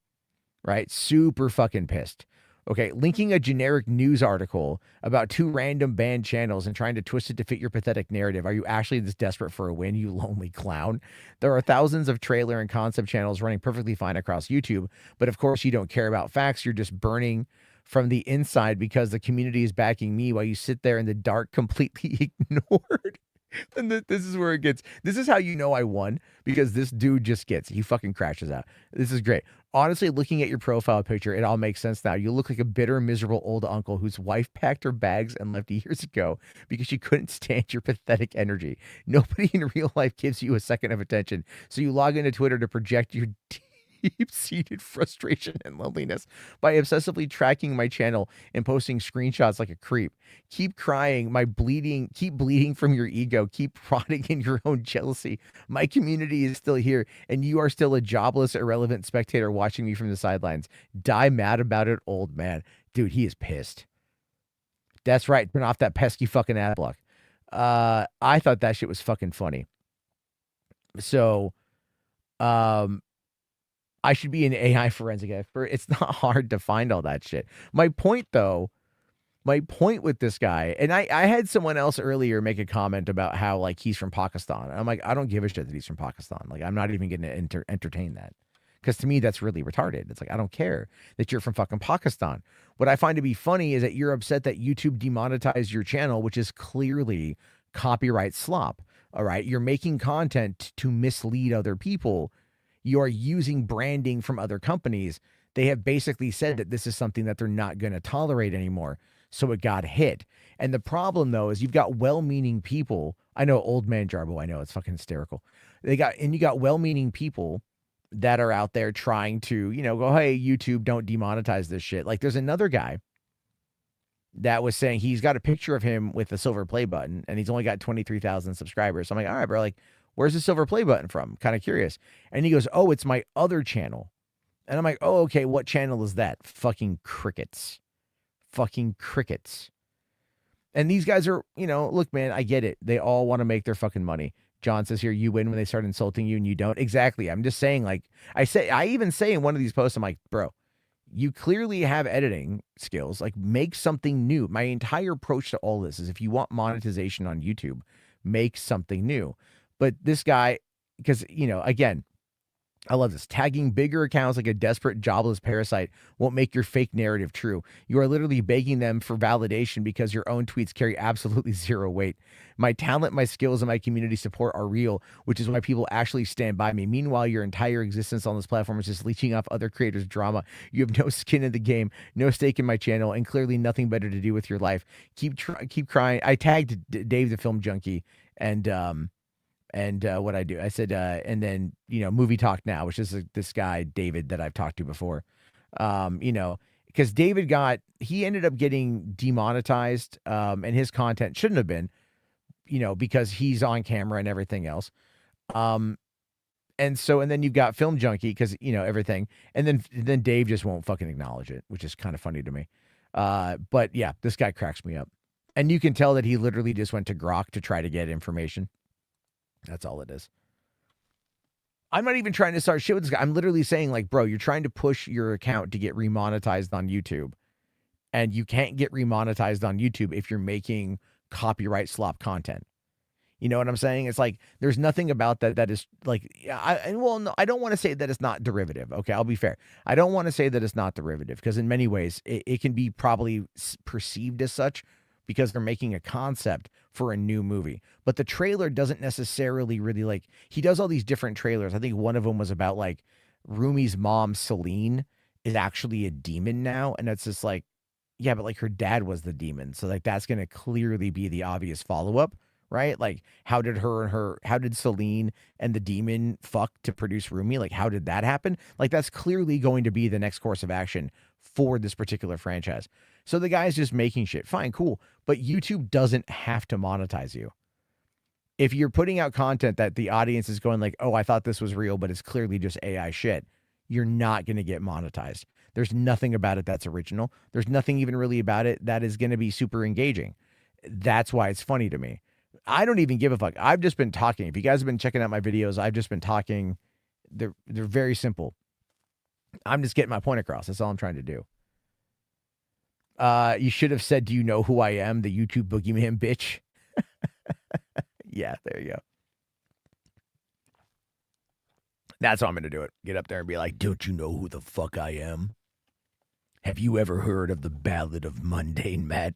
Right. Super fucking pissed. Okay. Linking a generic news article about 2 random banned channels and trying to twist it to fit your pathetic narrative. Are you actually this desperate for a win, you lonely clown? There are thousands of trailer and concept channels running perfectly fine across YouTube. But of course you don't care about facts. You're just burning from the inside because the community is backing me while you sit there in the dark, completely ignored. And this is where it gets, this is how you know I won, because this dude just he fucking crashes out. This is great. Honestly, looking at your profile picture, it all makes sense now. You look like a bitter, miserable old uncle whose wife packed her bags and left years ago because she couldn't stand your pathetic energy. Nobody in real life gives you a second of attention. So you log into Twitter to project your deep-seated frustration and loneliness by obsessively tracking my channel and posting screenshots like a creep. Keep crying, keep bleeding from your ego, keep rotting in your own jealousy. My community is still here, and you are still a jobless, irrelevant spectator watching me from the sidelines. Die mad about it, old man. Dude, he is pissed. That's right. Turn off that pesky fucking ad block. I thought that shit was fucking funny. So, I should be an AI forensic expert. It's not hard to find all that shit. My point with this guy, and I had someone else earlier make a comment about how, like, he's from Pakistan. And I'm like, I don't give a shit that he's from Pakistan. Like, I'm not even going to entertain that. Because to me, that's really retarded. It's like, I don't care that you're from fucking Pakistan. What I find to be funny is that you're upset that YouTube demonetized your channel, which is clearly copyright slop. All right. You're making content to mislead other people. You're using branding from other companies. They have basically said that this is something that they're not going to tolerate anymore. So it got hit. And the problem, though, is you've got well-meaning people. I know, old man Jarbo. I know, it's fucking hysterical. You got well-meaning people that are out there trying to, go, hey, YouTube, don't demonetize this shit. Like, there's another guy that was saying he's got a picture of him with the silver play button, and he's only got 23,000 subscribers. So I'm like, all right, bro, like, where's the silver play button from? Kind of curious. And he goes, oh, it's my other channel. And I'm like, oh, okay, what channel is that? Fucking crickets. Fucking crickets. And these guys are, look, man, I get it. They all want to make their fucking money. John says here, you win when they start insulting you and you don't. Exactly. I'm just saying, like, I even say in one of these posts, I'm like, bro, you clearly have editing skills. Like, make something new. My entire approach to all this is if you want monetization on YouTube, make something new. But this guy, because, you know, again, I love this. Tagging bigger accounts like a desperate, jobless parasite won't make your fake narrative true. You are literally begging them for validation because your own tweets carry absolutely zero weight. My talent, my skills, and my community support are real, which is why people actually stand by me. Meanwhile, your entire existence on this platform is just leeching off other creators' drama. You have no skin in the game, no stake in my channel, and clearly nothing better to do with your life. Keep crying. I tagged Dave the Film Junkie and what I do, I said, and then, you know, Movie Talk Now, which is this guy, David, that I've talked to before, you know, because David he ended up getting demonetized, and his content shouldn't have been, you know, because he's on camera and everything else. And then you've got Film Junkie because, you know, everything. And then Dave just won't fucking acknowledge it, which is kind of funny to me. But yeah, this guy cracks me up. And you can tell that he literally just went to Grok to try to get information. That's all it is. I'm not even trying to start shit with this guy. I'm literally saying, like, bro, you're trying to push your account to get remonetized on YouTube. And you can't get remonetized on YouTube if you're making copyright slop content. You know what I'm saying? It's like, there's nothing about that is like, no, I don't want to say that it's not derivative. Okay, I'll be fair. I don't want to say that it's not derivative because in many ways it can be probably perceived as such because they're making a concept for a new movie. But the trailer doesn't necessarily really, like, he does all these different trailers. I think one of them was about, like, Rumi's mom, Celine, is actually a demon now. And it's just like, yeah, but, like, her dad was the demon. So, like, that's going to clearly be the obvious follow-up, right? Like, how did Celine and the demon fuck to produce Rumi? Like, how did that happen? Like, that's clearly going to be the next course of action for this particular franchise. So the guy's just making shit. Fine, cool. But YouTube doesn't have to monetize you. If you're putting out content that the audience is going like, oh, I thought this was real, but it's clearly just AI shit, you're not going to get monetized. There's nothing about it that's original. There's nothing even really about it that is going to be super engaging. That's why it's funny to me. I don't even give a fuck. I've just been talking. If you guys have been checking out my videos, I've just been talking. They're very simple. I'm just getting my point across. That's all I'm trying to do. You should have said, do you know who I am? The YouTube boogeyman bitch. Yeah, there you go. That's how I'm going to do it. Get up there and be like, don't you know who the fuck I am? Have you ever heard of the Ballad of Mundane Matt?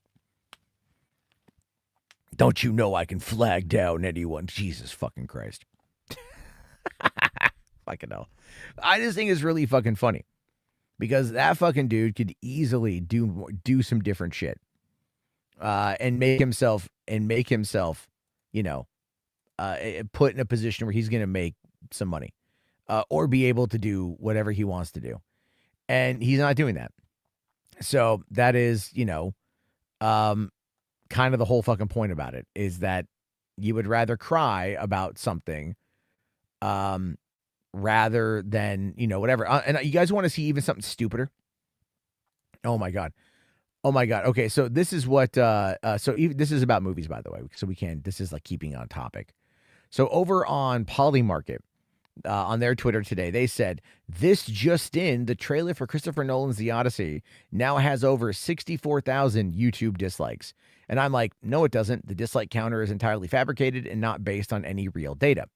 Don't you know I can flag down anyone? Jesus fucking Christ. Fucking hell. I just think it's really fucking funny. Because that fucking dude could easily do some different shit. And make himself, you know, put in a position where he's going to make some money. Or be able to do whatever he wants to do. And he's not doing that. So that is, you know, kind of the whole fucking point about it is that you would rather cry about something rather than, you know, whatever. And you guys want to see even something stupider? Oh my God. Okay. So this is what, this is about movies, by the way. So this is like keeping on topic. So over on Polymarket, on their Twitter today, they said, this just in, the trailer for Christopher Nolan's The Odyssey now has over 64,000 YouTube dislikes. And I'm like, no, it doesn't. The dislike counter is entirely fabricated and not based on any real data,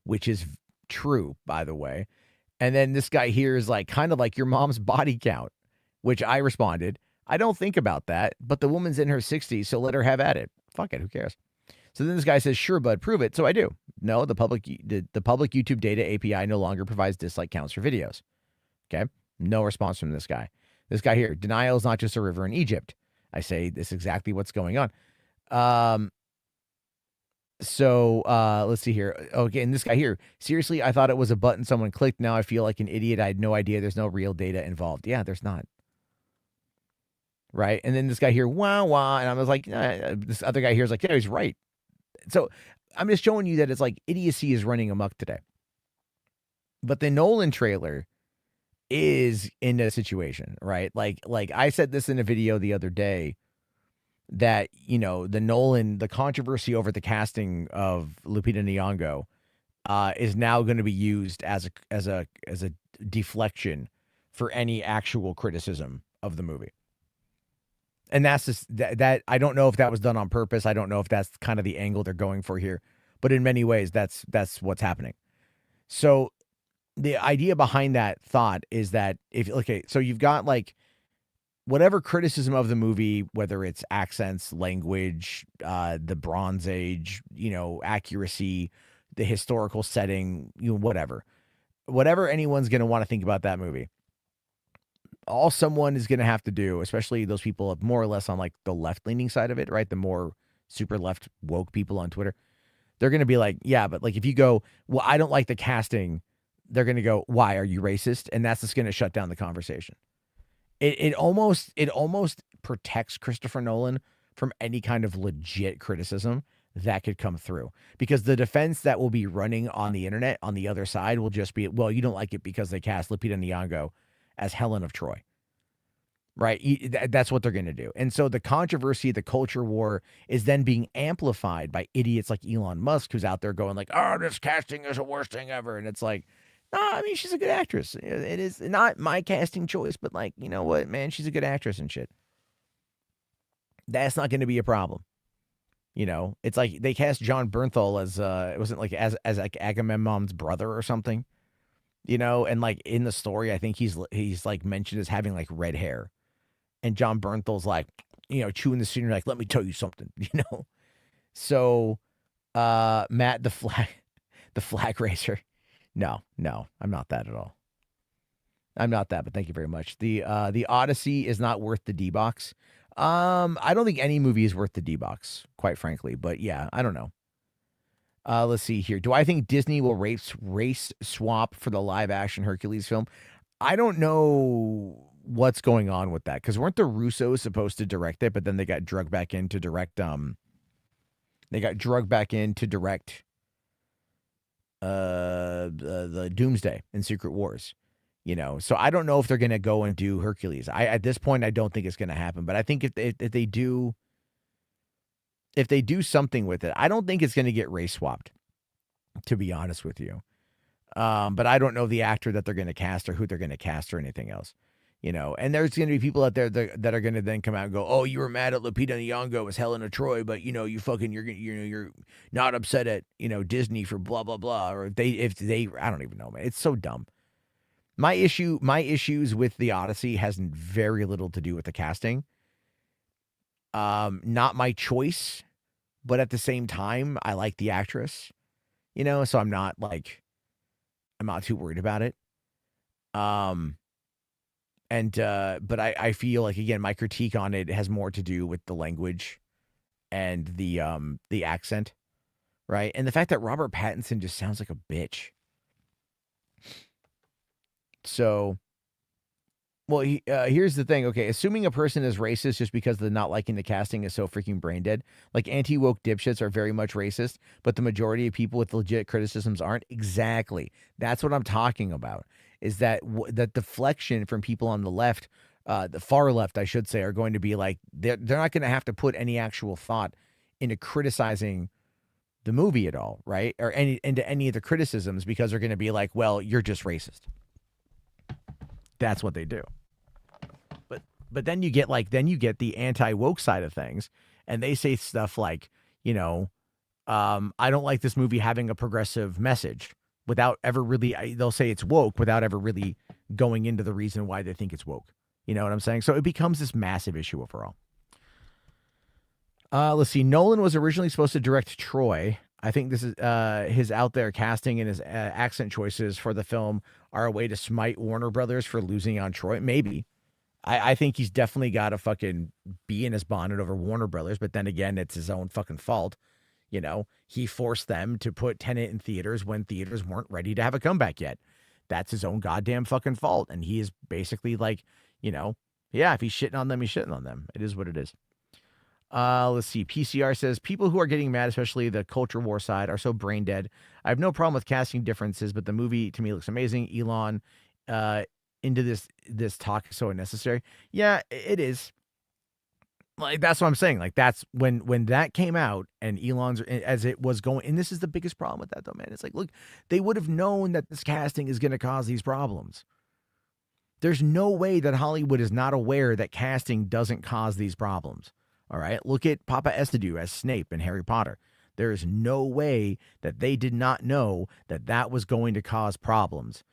which is true, by the way. And then this guy here is like, kind of like your mom's body count, which I responded, I don't think about that, but the woman's in her 60s, so let her have at it. Fuck it, who cares? So then this guy says, sure, bud, prove it. So I do. No, the public YouTube data API no longer provides dislike counts for videos. Okay. No response from this guy. This guy here, denial is not just a river in Egypt. I say this is exactly what's going on. Let's see here. Okay. And this guy here, seriously, I thought it was a button someone clicked. Now I feel like an idiot. I had no idea there's no real data involved. Yeah, there's not. Right. And then this guy here, wah. And I was like, this other guy here is like, yeah, he's right. So I'm just showing you that it's like idiocy is running amok today. But the Nolan trailer is in a situation, right? Like I said this in a video the other day that, you know, the controversy over the casting of Lupita Nyong'o is now going to be used as a deflection for any actual criticism of the movie. And that's just that I don't know if that was done on purpose. I don't know if that's kind of the angle they're going for here. but in many ways, that's what's happening. So the idea behind that thought is that so you've got like whatever criticism of the movie, whether it's accents, language, the Bronze Age, accuracy, the historical setting, whatever anyone's going to want to think about that movie. All someone is going to have to do, especially those people more or less on like the left-leaning side of it, right? The more super left woke people on Twitter, they're going to be like, yeah, but like if you go, well, I don't like the casting, they're going to go, why are you racist? And that's just going to shut down the conversation. It almost protects Christopher Nolan from any kind of legit criticism that could come through, because the defense that will be running on the internet on the other side will just be, well, you don't like it because they cast Lupita Nyong'o as Helen of Troy, right? That's what they're going to do. And so the controversy, the culture war is then being amplified by idiots like Elon Musk, who's out there going like, oh, this casting is the worst thing ever. And it's like, no, I mean, she's a good actress. It is not my casting choice, but like, you know what, man, she's a good actress and shit. That's not going to be a problem. It's like they cast John Bernthal as it wasn't like as like Agamemnon's brother or something, and like in the story, I think he's like mentioned as having like red hair, and John Bernthal's like, chewing the scenery, like, let me tell you something, So, Matt, the flag racer. No, I'm not that at all. I'm not that, but thank you very much. The Odyssey is not worth the D-Box. I don't think any movie is worth the D-Box, quite frankly, but yeah, I don't know. Let's see here. Do I think Disney will race swap for the live action Hercules film? I don't know what's going on with that, because weren't the Russos supposed to direct it, but then they got drugged back in to direct the Doomsday and Secret Wars, so I don't know if they're going to go and do Hercules. At this point, I don't think it's going to happen, but I think if they do something with it, I don't think it's going to get race swapped, to be honest with you. But I don't know the actor that they're going to cast or who they're going to cast or anything else, and there's going to be people out there that are going to then come out and go, oh, you were mad at Lupita Nyong'o as Helen of Troy, but you're not upset at, Disney for blah, blah, blah. Or if they, I don't even know, man. It's so dumb. My issues with the Odyssey has very little to do with the casting. Not my choice, but at the same time, I like the actress, so I'm not too worried about it. But I feel like, again, my critique on it has more to do with the language and the accent, right? And the fact that Robert Pattinson just sounds like a bitch. So, well, here's the thing. Okay, assuming a person is racist just because the not liking the casting is so freaking brain dead, like anti-woke dipshits are very much racist, but the majority of people with legit criticisms aren't. Exactly. That's what I'm talking about. Is that that deflection from people on the left, the far left, I should say, are going to be like, they're not going to have to put any actual thought into criticizing the movie at all, right? Or into any of the criticisms, because they're going to be like, well, you're just racist. That's what they do. But then you get the anti-woke side of things, and they say stuff like, I don't like this movie having a progressive message, without ever really, they'll say it's woke without ever really going into the reason why they think it's woke. You know what I'm saying? So it becomes this massive issue overall. Let's see. Nolan was originally supposed to direct Troy. I think this is his out there casting and his accent choices for the film are a way to smite Warner Brothers for losing on Troy. Maybe. I think he's definitely got to fucking be in his bonnet over Warner Brothers, but then again, it's his own fucking fault. He forced them to put Tenet in theaters when theaters weren't ready to have a comeback yet. That's his own goddamn fucking fault. And he is basically like, yeah, if he's shitting on them, he's shitting on them. It is what it is. Let's see. PCR says, people who are getting mad, especially the culture war side, are so brain dead. I have no problem with casting differences, but the movie to me looks amazing. Elon, into this talk is so unnecessary. Yeah, it is. Like, that's what I'm saying. Like, that's when that came out and Elon's, as it was going, and this is the biggest problem with that though, man. It's like, look, they would have known that this casting is going to cause these problems. There's no way that Hollywood is not aware that casting doesn't cause these problems. All right. Look at Papa Estudillo as Snape in Harry Potter. There is no way that they did not know that that was going to cause problems.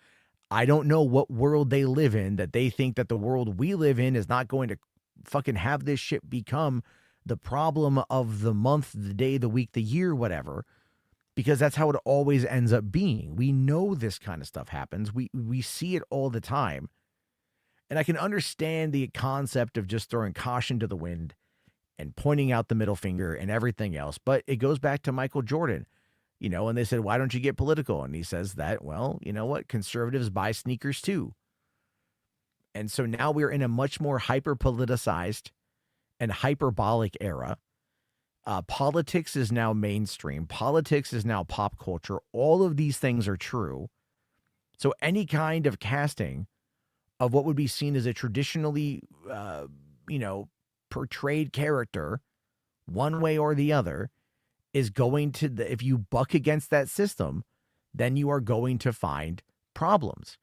I don't know what world they live in that they think that the world we live in is not going to fucking have this shit become the problem of the month, the day, the week, the year, whatever, because that's how it always ends up being. We know this kind of stuff happens. We see it all the time. And I can understand the concept of just throwing caution to the wind and pointing out the middle finger and everything else. But it goes back to Michael Jordan, and they said, why don't you get political? And he says that, well, you know what? Conservatives buy sneakers too. And so now we're in a much more hyper-politicized and hyperbolic era. Politics is now mainstream. Politics is now pop culture. All of these things are true. So any kind of casting of what would be seen as a traditionally, portrayed character, one way or the other, is going to, if you buck against that system, then you are going to find problems.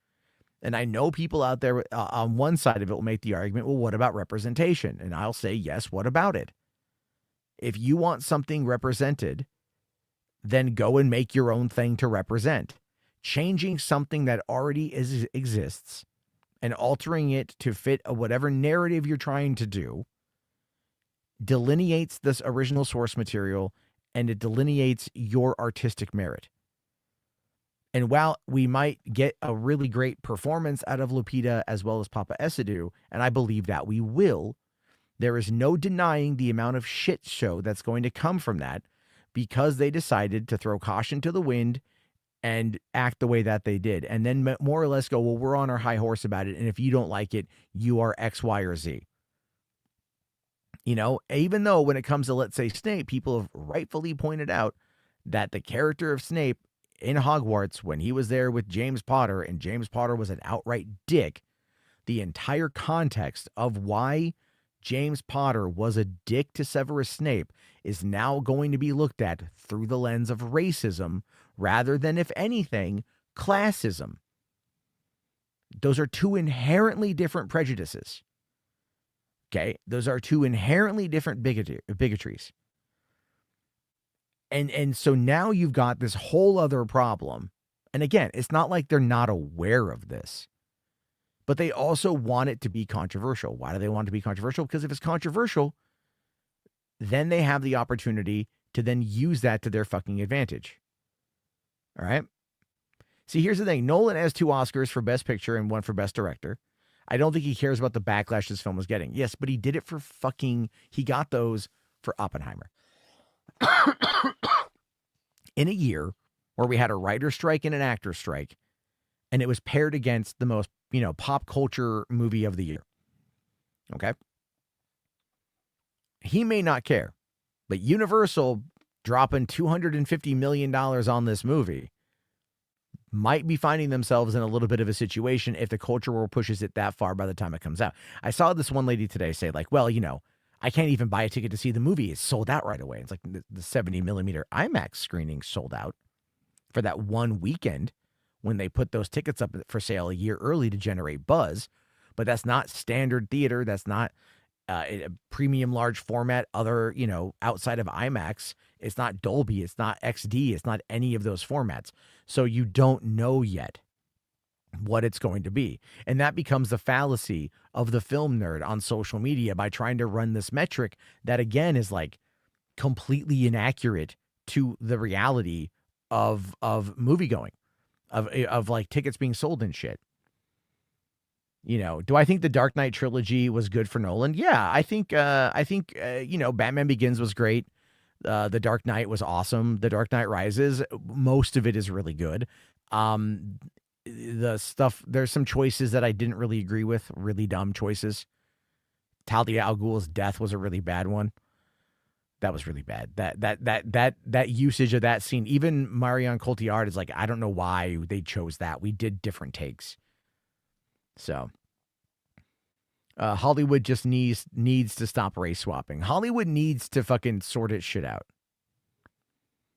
And I know people out there on one side of it will make the argument, well, what about representation? And I'll say, yes, what about it? If you want something represented, then go and make your own thing to represent. Changing something that already exists and altering it to fit whatever narrative you're trying to do delineates this original source material, and it delineates your artistic merit. And while we might get a really great performance out of Lupita as well as Papa Esidu, and I believe that we will, there is no denying the amount of shit show that's going to come from that, because they decided to throw caution to the wind and act the way that they did. And then more or less go, well, we're on our high horse about it, and if you don't like it, you are X, Y, or Z. Even though when it comes to, let's say, Snape, people have rightfully pointed out that the character of Snape in Hogwarts, when he was there with James Potter, and James Potter was an outright dick, the entire context of why James Potter was a dick to Severus Snape is now going to be looked at through the lens of racism rather than, if anything, classism. Those are two inherently different prejudices. Okay? Those are two inherently different bigotries. And so now you've got this whole other problem. And again, it's not like they're not aware of this, but they also want it to be controversial. Why do they want it to be controversial? Because if it's controversial, then they have the opportunity to then use that to their fucking advantage. All right? See, here's the thing. Nolan has 2 Oscars for Best Picture and 1 for Best Director. I don't think he cares about the backlash this film was getting. Yes, but he did it for he got those for Oppenheimer. In a year where we had a writer's strike and an actor's strike, and it was paired against the most, pop culture movie of the year. Okay? He may not care, but Universal dropping $250 million on this movie might be finding themselves in a little bit of a situation if the culture war pushes it that far by the time it comes out. I saw this one lady today say, like, well, I can't even buy a ticket to see the movie. It's sold out right away. It's like the 70 millimeter IMAX screening sold out for that one weekend when they put those tickets up for sale a year early to generate buzz. But that's not standard theater. That's not a premium large format, other, outside of IMAX. It's not Dolby. It's not XD. It's not any of those formats. So you don't know yet what it's going to be. And that becomes the fallacy of the film nerd on social media by trying to run this metric that, again, is like completely inaccurate to the reality of moviegoing, of like tickets being sold and shit. Do I think the Dark Knight trilogy was good for Nolan? Yeah, I think Batman Begins was great. The Dark Knight was awesome. The Dark Knight Rises, most of it is really good. The stuff, there's some choices that I didn't really agree with, really dumb choices. Talia al Ghul's death was a really bad one. That was really bad. That usage of that scene, even Marion Cotillard is like, I don't know why they chose that. We did different takes. So Hollywood just needs to stop race swapping. Hollywood needs to fucking sort its shit out.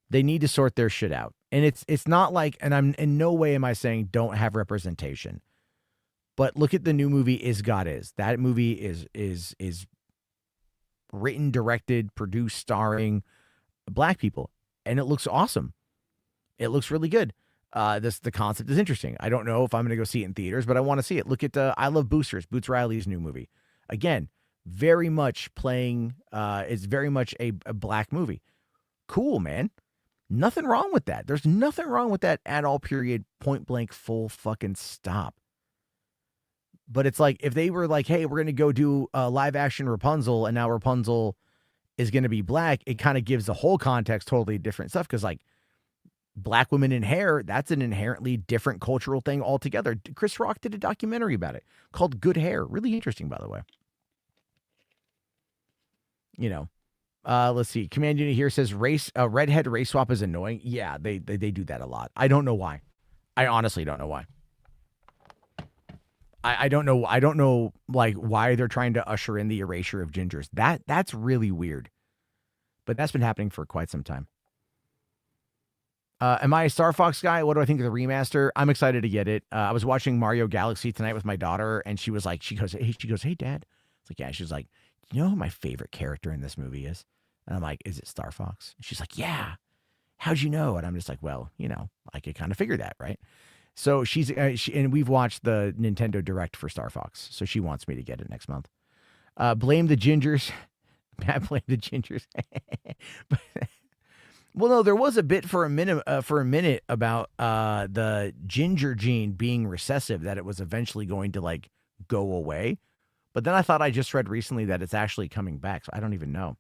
They need to sort their shit out. And it's not like, and I'm in no way am I saying don't have representation. But look at the new movie Is God Is. That movie is written, directed, produced, starring Black people. and it looks awesome. It looks really good. The concept is interesting. I don't know if I'm going to go see it in theaters, but I want to see it. Look at I Love Boosters, Boots Riley's new movie. Again, very much playing. It's very much a black movie. Cool, man. Nothing wrong with that. There's nothing wrong with that at all. Period. Point blank. Full fucking stop. But it's like if they were like, hey, we're going to go do a live action Rapunzel, and now Rapunzel is going to be black, it kind of gives the whole context totally different stuff. Because like black women in hair, that's an inherently different cultural thing altogether. Chris Rock did a documentary about it called Good Hair. Really interesting, by the way. You know, let's see. Command Unit here says redhead race swap is annoying. Yeah, they do that a lot. I don't know why. I honestly don't know why. I don't know. I don't know like why they're trying to usher in the erasure of gingers. That's really weird. But that's been happening for quite some time. Am I a Star Fox guy? What do I think of the remaster? I'm excited to get it. I was watching Mario Galaxy tonight with my daughter, and she was like, she goes, hey, Dad. It's like, yeah. She's like, you know who my favorite character in this movie is? And I'm like, is it Star Fox? She's like, yeah. How'd you know? And I'm just like, well, you know, I could kind of figure that, right? So and we've watched the Nintendo Direct for Star Fox, so she wants me to get it next month. Blame the gingers. Matt, blame the gingers. Well, no, there was a bit for a minute about the ginger gene being recessive, that it was eventually going to like go away. But then I thought I just read recently that it's actually coming back, so I don't even know.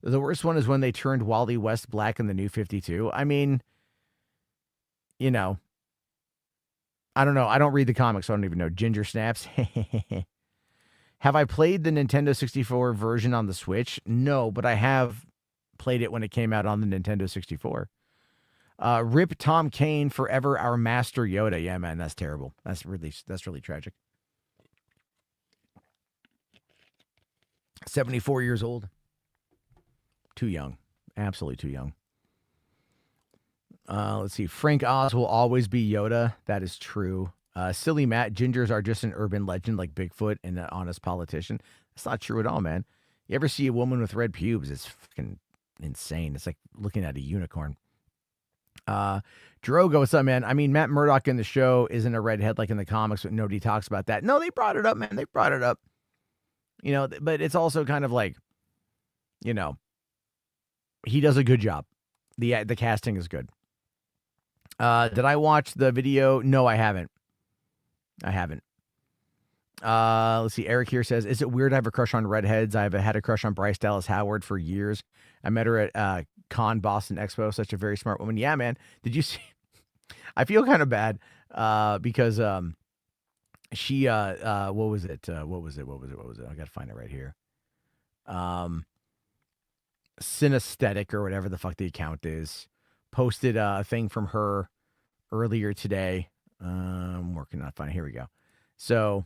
The worst one is when they turned Wally West black in the New 52. I mean, you know, I don't know. I don't read the comics, so I don't even know. Ginger snaps. Have I played the Nintendo 64 version on the Switch? No, but I have played it when it came out on the Nintendo 64. Rip Tom Kane, forever our master Yoda. Yeah, man, that's terrible. That's really tragic. 74 years old. Too young. Absolutely too young. Let's see. Frank Oz will always be Yoda. That is true. Silly Matt, gingers are just an urban legend like Bigfoot and an honest politician. That's not true at all, man. You ever see a woman with red pubes? It's fucking insane. It's like looking at a unicorn. Drogo, what's up, man? I mean, Matt Murdock in the show isn't a redhead like in the comics, but nobody talks about that. No, they brought it up, man. They brought it up. You know, but it's also kind of like, you know, he does a good job. The casting is good. Did I watch the video? No, I haven't. Let's see. Eric here says, is it weird I have a crush on redheads? I've had a crush on Bryce Dallas Howard for years. I met her at Con Boston Expo. Such a very smart woman. Yeah, man. Did you see? I feel kind of bad because she what was it? I got to find it right here. Synesthetic or whatever the fuck the account is, posted a thing from her earlier today. I'm working on finding. Here we go. So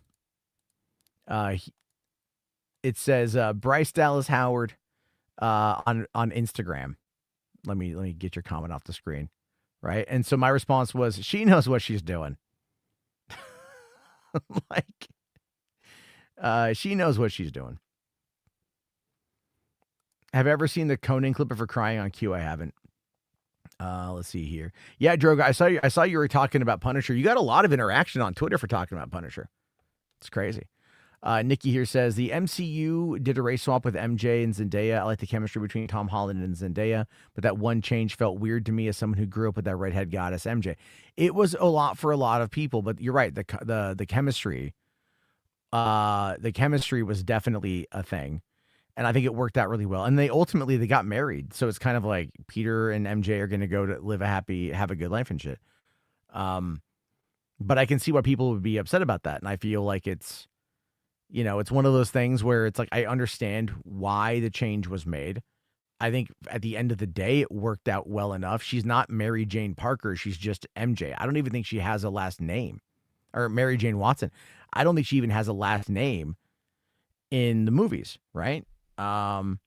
it says Bryce Dallas Howard on Instagram. Let me get your comment off the screen, right? And so my response was, she knows what she's doing. Like, she knows what she's doing. Have I ever seen the Conan clip of her crying on cue? I haven't. Let's see here. Yeah, Droga, I saw you were talking about Punisher. You got a lot of interaction on Twitter for talking about Punisher. It's crazy. Nikki here says, the MCU did a race swap with MJ and Zendaya. I like the chemistry between Tom Holland and Zendaya, but that one change felt weird to me as someone who grew up with that redhead goddess MJ. It was a lot for a lot of people, but you're right. The chemistry was definitely a thing. And I think it worked out really well. And they got married. So it's kind of like Peter and MJ are going to go to have a good life and shit. But I can see why people would be upset about that. And I feel like it's, you know, it's one of those things where it's like, I understand why the change was made. I think at the end of the day, it worked out well enough. She's not Mary Jane Parker. She's just MJ. I don't even think she has a last name, or Mary Jane Watson. I don't think she even has a last name in the movies, right? I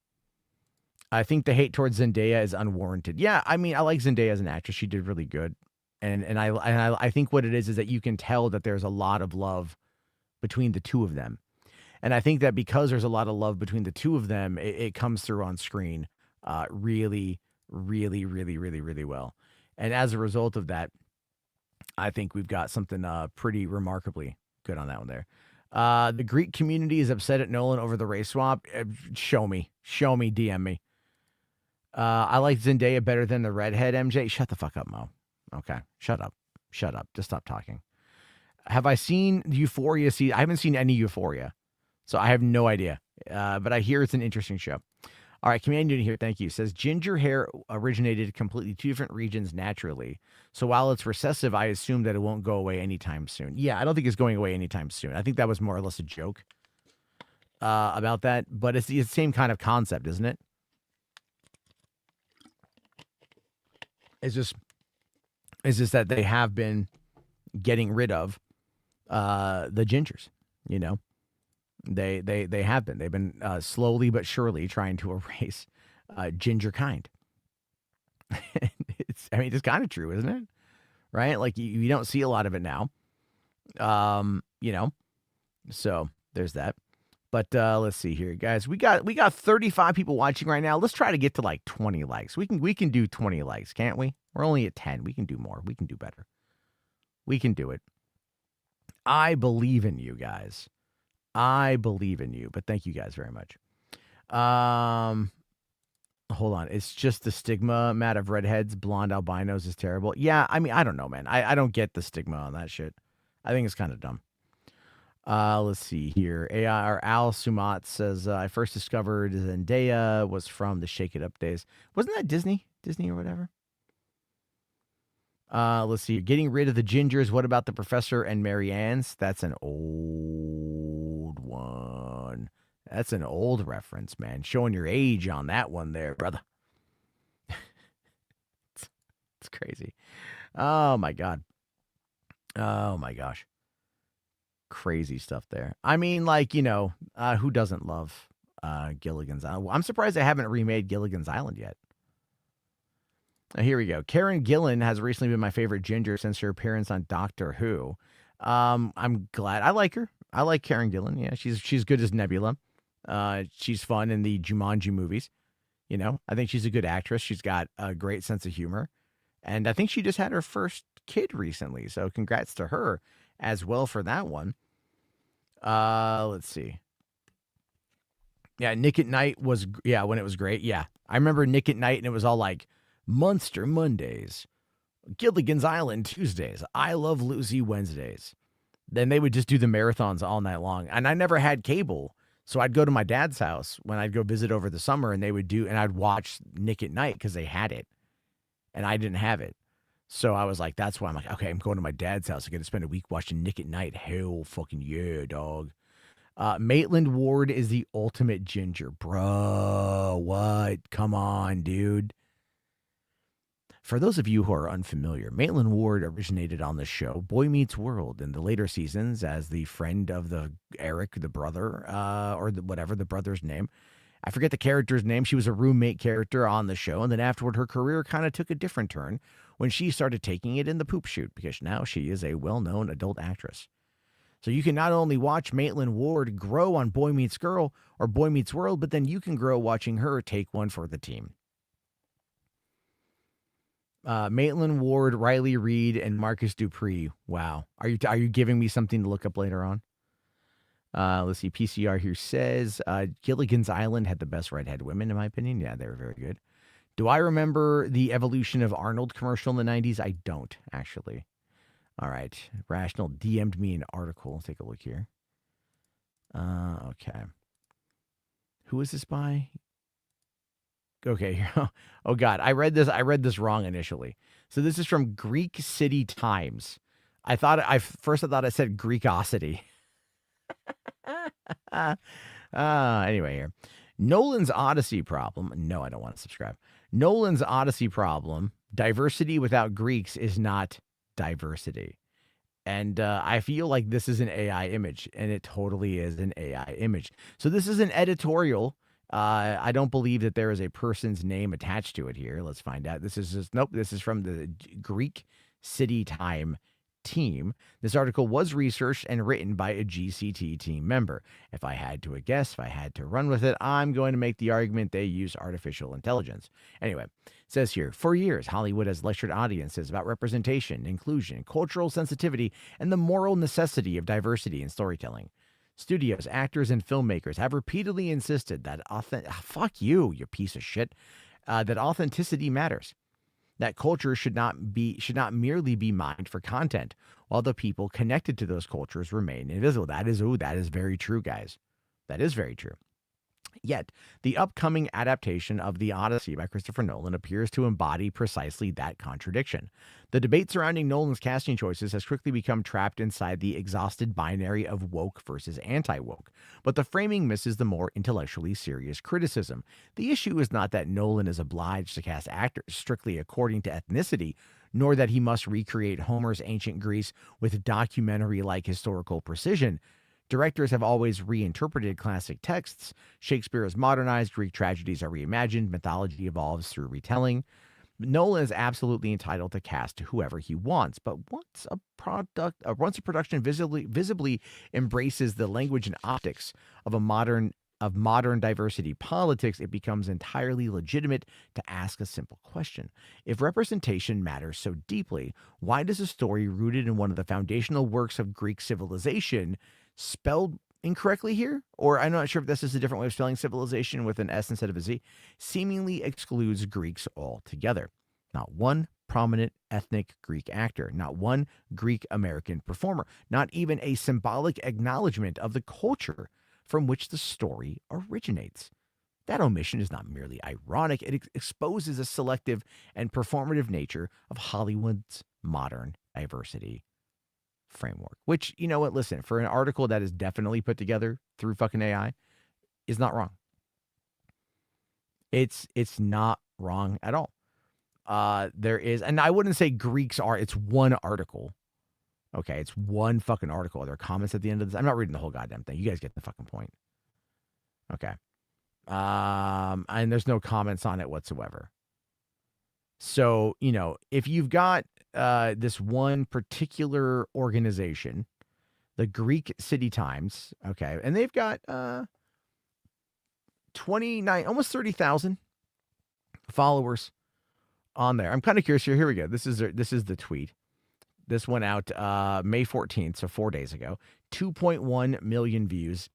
think the hate towards Zendaya is unwarranted. Yeah, I mean, I like Zendaya as an actress. She did really good. And I think what it is that you can tell that there's a lot of love between the two of them. And I think that because there's a lot of love between the two of them, it comes through on screen really, really, really, really, really well. And as a result of that, I think we've got something pretty remarkably good on that one there. The Greek community is upset at Nolan over the race swap. Show me, DM me. I like Zendaya better than the redhead MJ. Shut the fuck up, Mo. Okay, shut up. Just stop talking. Have I seen Euphoria? I haven't seen any Euphoria, so I have no idea. But I hear it's an interesting show. All right, Command Unit here, thank you. Says ginger hair originated completely 2 different regions naturally. So while it's recessive, I assume that it won't go away anytime soon. Yeah, I don't think it's going away anytime soon. I think that was more or less a joke about that. But it's the same kind of concept, isn't it? It's just that they have been getting rid of the gingers, you know. They have been. They've been slowly but surely trying to erase ginger kind. It's kind of true, isn't it? Right? Like you don't see a lot of it now. You know. So there's that. But let's see here, guys. We got 35 people watching right now. Let's try to get to like 20 likes. We can do 20 likes, can't we? We're only at 10. We can do more. We can do better. We can do it. I believe in you guys. I believe in you, but thank you guys very much. Hold on. It's just the stigma, Matt, of redheads, blonde albinos is terrible. Yeah, I mean, I don't know, man. I don't get the stigma on that shit. I think it's kind of dumb. Let's see here. AI or Al Sumat says, I first discovered Zendaya was from the Shake It Up days. Wasn't that Disney? Disney or whatever? Let's see. Getting rid of the gingers. What about the Professor and Mary Ann's? That's an old one. That's an old reference, man. Showing your age on that one there, brother. It's crazy. Oh, my God. Oh, my gosh. Crazy stuff there. I mean, like, you know, who doesn't love Gilligan's Island? I'm surprised they haven't remade Gilligan's Island yet. Here we go. Karen Gillan has recently been my favorite ginger since her appearance on Doctor Who. I'm glad. I like her. I like Karen Gillan. Yeah, she's good as Nebula. She's fun in the Jumanji movies. You know, I think she's a good actress. She's got a great sense of humor. And I think she just had her first kid recently. So congrats to her as well for that one. Let's see. Yeah, Nick at Night was, when it was great. Yeah, I remember Nick at Night and it was all like, Monster Mondays, Gilligan's Island Tuesdays, I Love Lucy Wednesdays. Then they would just do the marathons all night long. And I never had cable. So I'd go to my dad's house when I'd go visit over the summer and I'd watch Nick at Night because they had it. And I didn't have it. So I was like, that's why I'm like, okay, I'm going to my dad's house. I got to spend a week watching Nick at Night. Hell fucking yeah, dog. Maitland Ward is the ultimate ginger. Bro, what? Come on, dude. For those of you who are unfamiliar, Maitland Ward originated on the show Boy Meets World in the later seasons as the friend of Eric, the brother, or whatever the brother's name. I forget the character's name. She was a roommate character on the show, and then afterward, her career kind of took a different turn when she started taking it in the poop shoot, because now she is a well-known adult actress. So you can not only watch Maitland Ward grow on Boy Meets Girl or Boy Meets World, but then you can grow watching her take one for the team. Maitland Ward, Riley Reid, and Marcus Dupree. Wow. Are you giving me something to look up later on? Let's see. PCR here says Gilligan's Island had the best redhead women, in my opinion. Yeah, they were very good. Do I remember the Evolution of Arnold commercial in the 90s? I don't, actually. All right. Rational DM'd me an article. Take a look here. Okay. Who is this by? Okay. Oh God, I read this wrong initially. So this is from Greek City Times. I thought I said Greekosity. Anyway, here. Nolan's Odyssey problem. No, I don't want to subscribe. Nolan's Odyssey problem. Diversity without Greeks is not diversity. And I feel like this is an AI image, and it totally is an AI image. So this is an editorial. I don't believe that there is a person's name attached to it here. Let's find out. This is from the Greek City Time team. This article was researched and written by a GCT team member. If I had to guess, if I had to run with it, I'm going to make the argument they use artificial intelligence. Anyway, it says here, for years, Hollywood has lectured audiences about representation, inclusion, cultural sensitivity, and the moral necessity of diversity in storytelling. Studios, actors, and filmmakers have repeatedly insisted that fuck you, you piece of shit, that authenticity matters. That culture should not merely be mined for content, while the people connected to those cultures remain invisible. That is very true, guys. That is very true. Yet, the upcoming adaptation of The Odyssey by Christopher Nolan appears to embody precisely that contradiction. The debate surrounding Nolan's casting choices has quickly become trapped inside the exhausted binary of woke versus anti-woke, but the framing misses the more intellectually serious criticism. The issue is not that Nolan is obliged to cast actors strictly according to ethnicity, nor that he must recreate Homer's ancient Greece with documentary-like historical precision. Directors have always reinterpreted classic texts. Shakespeare is modernized, Greek tragedies are reimagined, mythology evolves through retelling. Nolan is absolutely entitled to cast whoever he wants, but once a production visibly embraces the language and optics of modern diversity politics, it becomes entirely legitimate to ask a simple question. If representation matters so deeply, why does a story rooted in one of the foundational works of Greek civilization, spelled incorrectly here, or I'm not sure if this is a different way of spelling civilization with an S instead of a Z, seemingly excludes Greeks altogether? Not one prominent ethnic Greek actor, not one Greek American performer, not even a symbolic acknowledgement of the culture from which the story originates. That omission is not merely ironic, it exposes a selective and performative nature of Hollywood's modern diversity framework. Which, you know what, listen, for an article that is definitely put together through fucking AI, is not wrong. It's not wrong at all. There is, and I wouldn't say Greeks are, it's one article. Okay, it's one fucking article. There are comments at the end of this. I'm not reading the whole goddamn thing. You guys get the fucking point. Okay. And there's no comments on it whatsoever. So, you know, if you've got this one particular organization, the Greek City Times, okay, and they've got 29, almost 30,000 followers on there. I'm kind of curious here. Here we go. This is the tweet. This went out May 14th, so 4 days ago. 2.1 million views.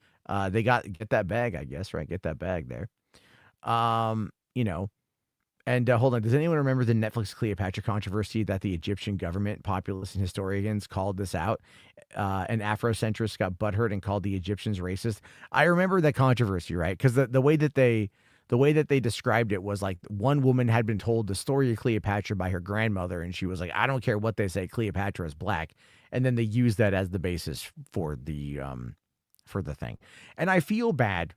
They get that bag, I guess, right? Get that bag there. You know, and hold on. Does anyone remember the Netflix Cleopatra controversy that the Egyptian government, populace, and historians called this out? And Afrocentrists got butthurt and called the Egyptians racist. I remember that controversy, right? Because the way that they described it was like one woman had been told the story of Cleopatra by her grandmother, and she was like, I don't care what they say, Cleopatra is black. And then they used that as the basis for the thing. And I feel bad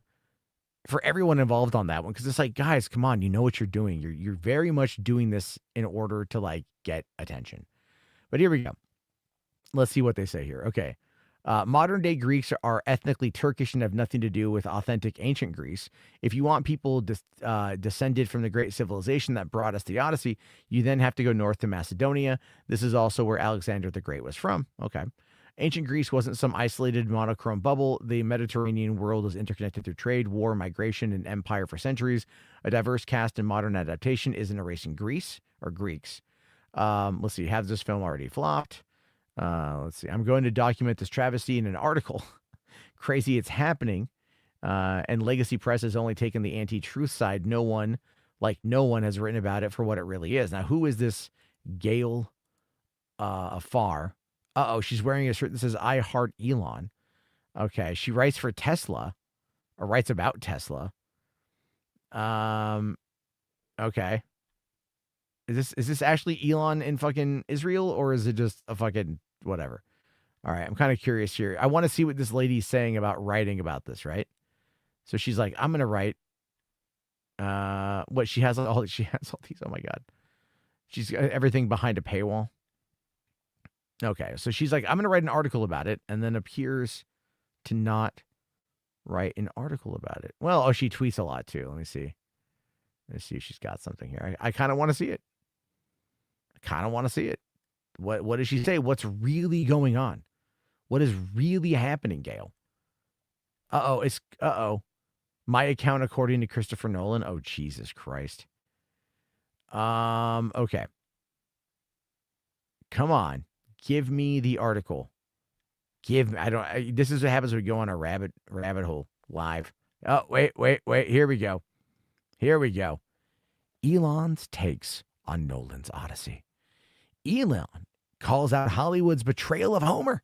for everyone involved on that one, because it's like, guys, come on, you know what you're doing. You're very much doing this in order to like get attention. But here we go. Let's see what they say here. Okay. Modern day Greeks are ethnically Turkish and have nothing to do with authentic ancient Greece. If you want people descended from the great civilization that brought us the Odyssey, you then have to go north to Macedonia. This is also where Alexander the Great was from. Okay. Ancient Greece wasn't some isolated monochrome bubble. The Mediterranean world was interconnected through trade, war, migration, and empire for centuries. A diverse cast and modern adaptation isn't erasing Greece or Greeks. Let's see. Has this film already flopped? Let's see. I'm going to document this travesty in an article. Crazy it's happening. And Legacy Press has only taken the anti-truth side. No one has written about it for what it really is. Now, who is this Gail Afar? She's wearing a shirt that says I heart Elon. Okay. She writes for Tesla, or writes about Tesla. Okay. Is this actually Elon in fucking Israel, or is it just a fucking whatever? All right, I'm kind of curious here. I want to see what this lady's saying about writing about this, right? So she's like, I'm gonna write. What she has all these. Oh my god, she's got everything behind a paywall. Okay, so she's like, I'm gonna write an article about it, and then appears to not write an article about it. Well, she tweets a lot too. Let me see. Let's see if she's got something here. I kind of want to see it. What does she say? What's really going on? What is really happening, Gail? Uh-oh. My account according to Christopher Nolan. Oh, Jesus Christ. Okay. Come on. Give me the article. This is what happens when we go on a rabbit hole live. Oh, wait. Here we go. Elon's takes on Nolan's Odyssey. Elon calls out Hollywood's betrayal of Homer.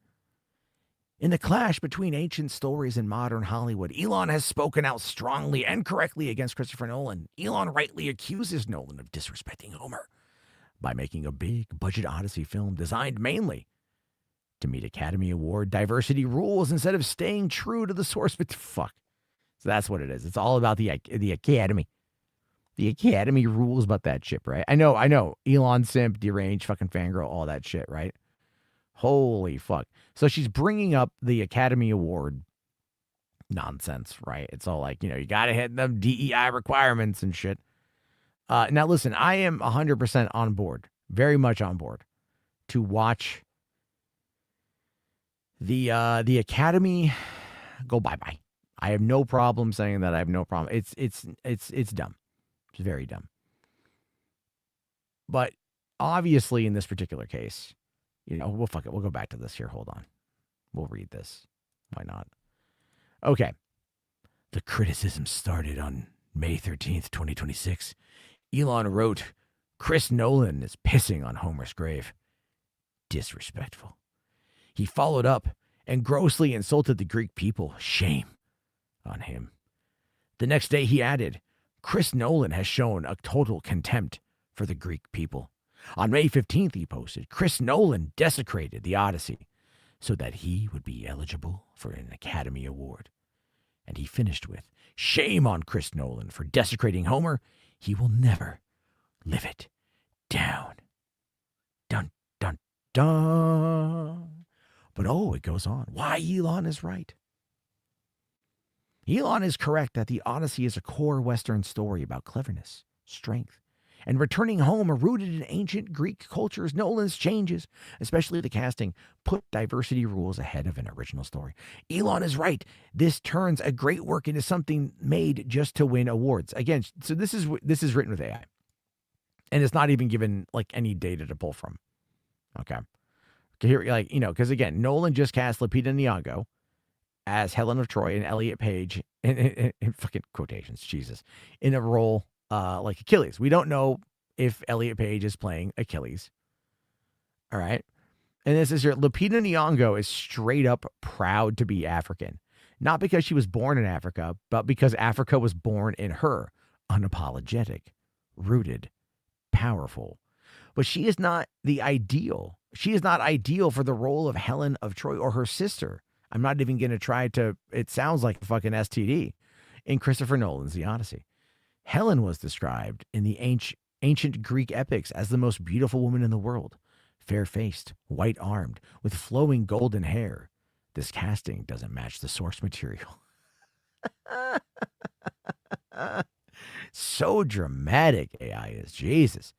In the clash between ancient stories and modern Hollywood, Elon has spoken out strongly and correctly against Christopher Nolan. Elon rightly accuses Nolan of disrespecting Homer by making a big budget Odyssey film designed mainly to meet Academy Award diversity rules instead of staying true to the source. But fuck. So that's what it is. It's all about the Academy. The Academy rules about that shit, right? I know. Elon simp, deranged, fucking fangirl, all that shit, right? Holy fuck. So she's bringing up the Academy Award nonsense, right? It's all like, you got to hit them DEI requirements and shit. Now, listen, I am 100% on board, very much on board, to watch the Academy go bye-bye. I have no problem saying that. I have no problem. It's dumb. It's very dumb. But obviously, in this particular case, well, fuck it. We'll go back to this here. Hold on. We'll read this. Why not? Okay. The criticism started on May 13th, 2026. Elon wrote, Chris Nolan is pissing on Homer's grave. Disrespectful. He followed up and grossly insulted the Greek people. Shame on him. The next day he added, Chris Nolan has shown a total contempt for the Greek people. On May 15th, he posted, Chris Nolan desecrated the Odyssey so that he would be eligible for an Academy Award. And he finished with, shame on Chris Nolan for desecrating Homer. He will never live it down. Dun, dun, dun. But it goes on. Why Elon is right. Elon is correct that the Odyssey is a core Western story about cleverness, strength, and returning home are rooted in ancient Greek cultures. Nolan's changes, especially the casting, put diversity rules ahead of an original story. Elon is right. This turns a great work into something made just to win awards. Again, so this is written with AI. And it's not even given like any data to pull from. Okay. Here, because again, Nolan just cast Lupita Nyong'o as Helen of Troy and Elliot Page in fucking quotations, Jesus, in a role like Achilles. We don't know if Elliot Page is playing Achilles. All right. And this is here. Lupita Nyong'o is straight up proud to be African. Not because she was born in Africa, but because Africa was born in her. Unapologetic, rooted, powerful. But she is not the ideal. She is not ideal for the role of Helen of Troy or her sister. I'm not even going to try to, it sounds like a fucking STD, in Christopher Nolan's The Odyssey. Helen was described in the ancient Greek epics as the most beautiful woman in the world, fair-faced, white-armed, with flowing golden hair. This casting doesn't match the source material. So dramatic AI is, Jesus.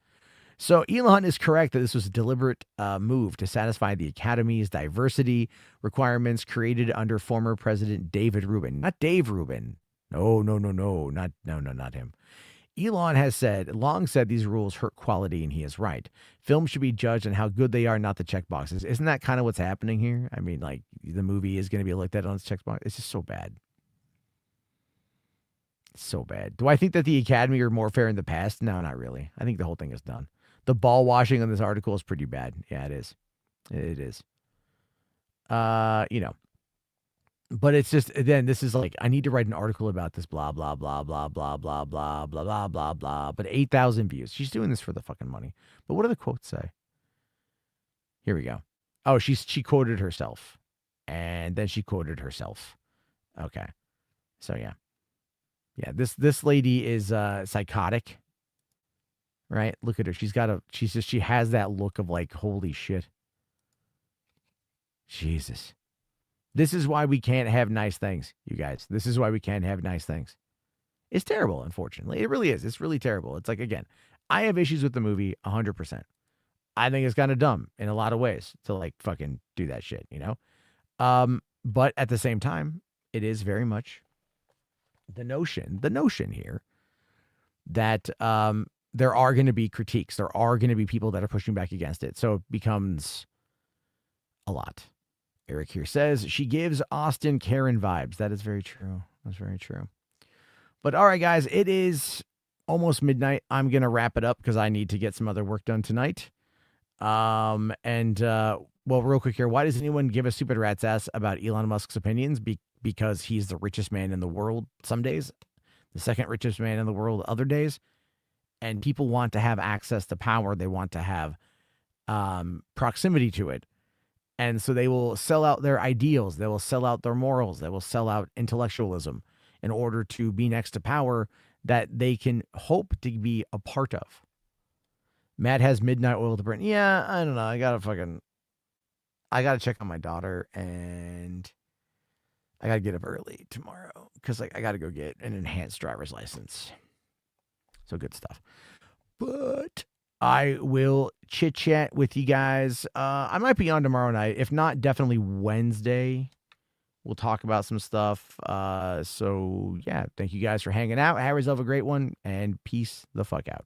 So Elon is correct that this was a deliberate move to satisfy the Academy's diversity requirements created under former President David Rubin. Not Dave Rubin. No, not him. Elon has long said these rules hurt quality, and he is right. Films should be judged on how good they are, not the checkboxes. Isn't that kind of what's happening here? I mean, like, the movie is going to be looked at on its checkbox. It's just so bad. It's so bad. Do I think that the Academy are more fair in the past? No, not really. I think the whole thing is done. The ball washing on this article is pretty bad. Yeah, it is. It is. But it's just, then this is like, I need to write an article about this, blah, blah, blah, blah, blah, blah, blah, blah, blah, blah, blah. But 8,000 views. She's doing this for the fucking money. But what do the quotes say? Here we go. Oh, she quoted herself. And then she quoted herself. Okay. So yeah. Yeah, this lady is psychotic. Right? Look at her. She has that look of like, holy shit. Jesus. This is why we can't have nice things, you guys. This is why we can't have nice things. It's terrible, unfortunately. It really is. It's really terrible. It's like, again, I have issues with the movie 100%. I think it's kind of dumb in a lot of ways to like fucking do that shit, you know? But at the same time, it is very much the notion here that there are going to be critiques. There are going to be people that are pushing back against it. So it becomes a lot. Eric here says, she gives Austin Karen vibes. That is very true. That's very true. But all right, guys, it is almost midnight. I'm going to wrap it up because I need to get some other work done tonight. Well, real quick here, why does anyone give a stupid rat's ass about Elon Musk's opinions? Because he's the richest man in the world some days, the second richest man in the world other days, and people want to have access to power. They want to have proximity to it. And so they will sell out their ideals. They will sell out their morals. They will sell out intellectualism in order to be next to power that they can hope to be a part of. Matt has midnight oil to burn. Yeah, I don't know. I got to check on my daughter, and I got to get up early tomorrow because I got to go get an enhanced driver's license. So good stuff. But I will chit chat with you guys. I might be on tomorrow night. If not, definitely Wednesday. We'll talk about some stuff. So yeah, thank you guys for hanging out. Have yourself a great one, and peace the fuck out.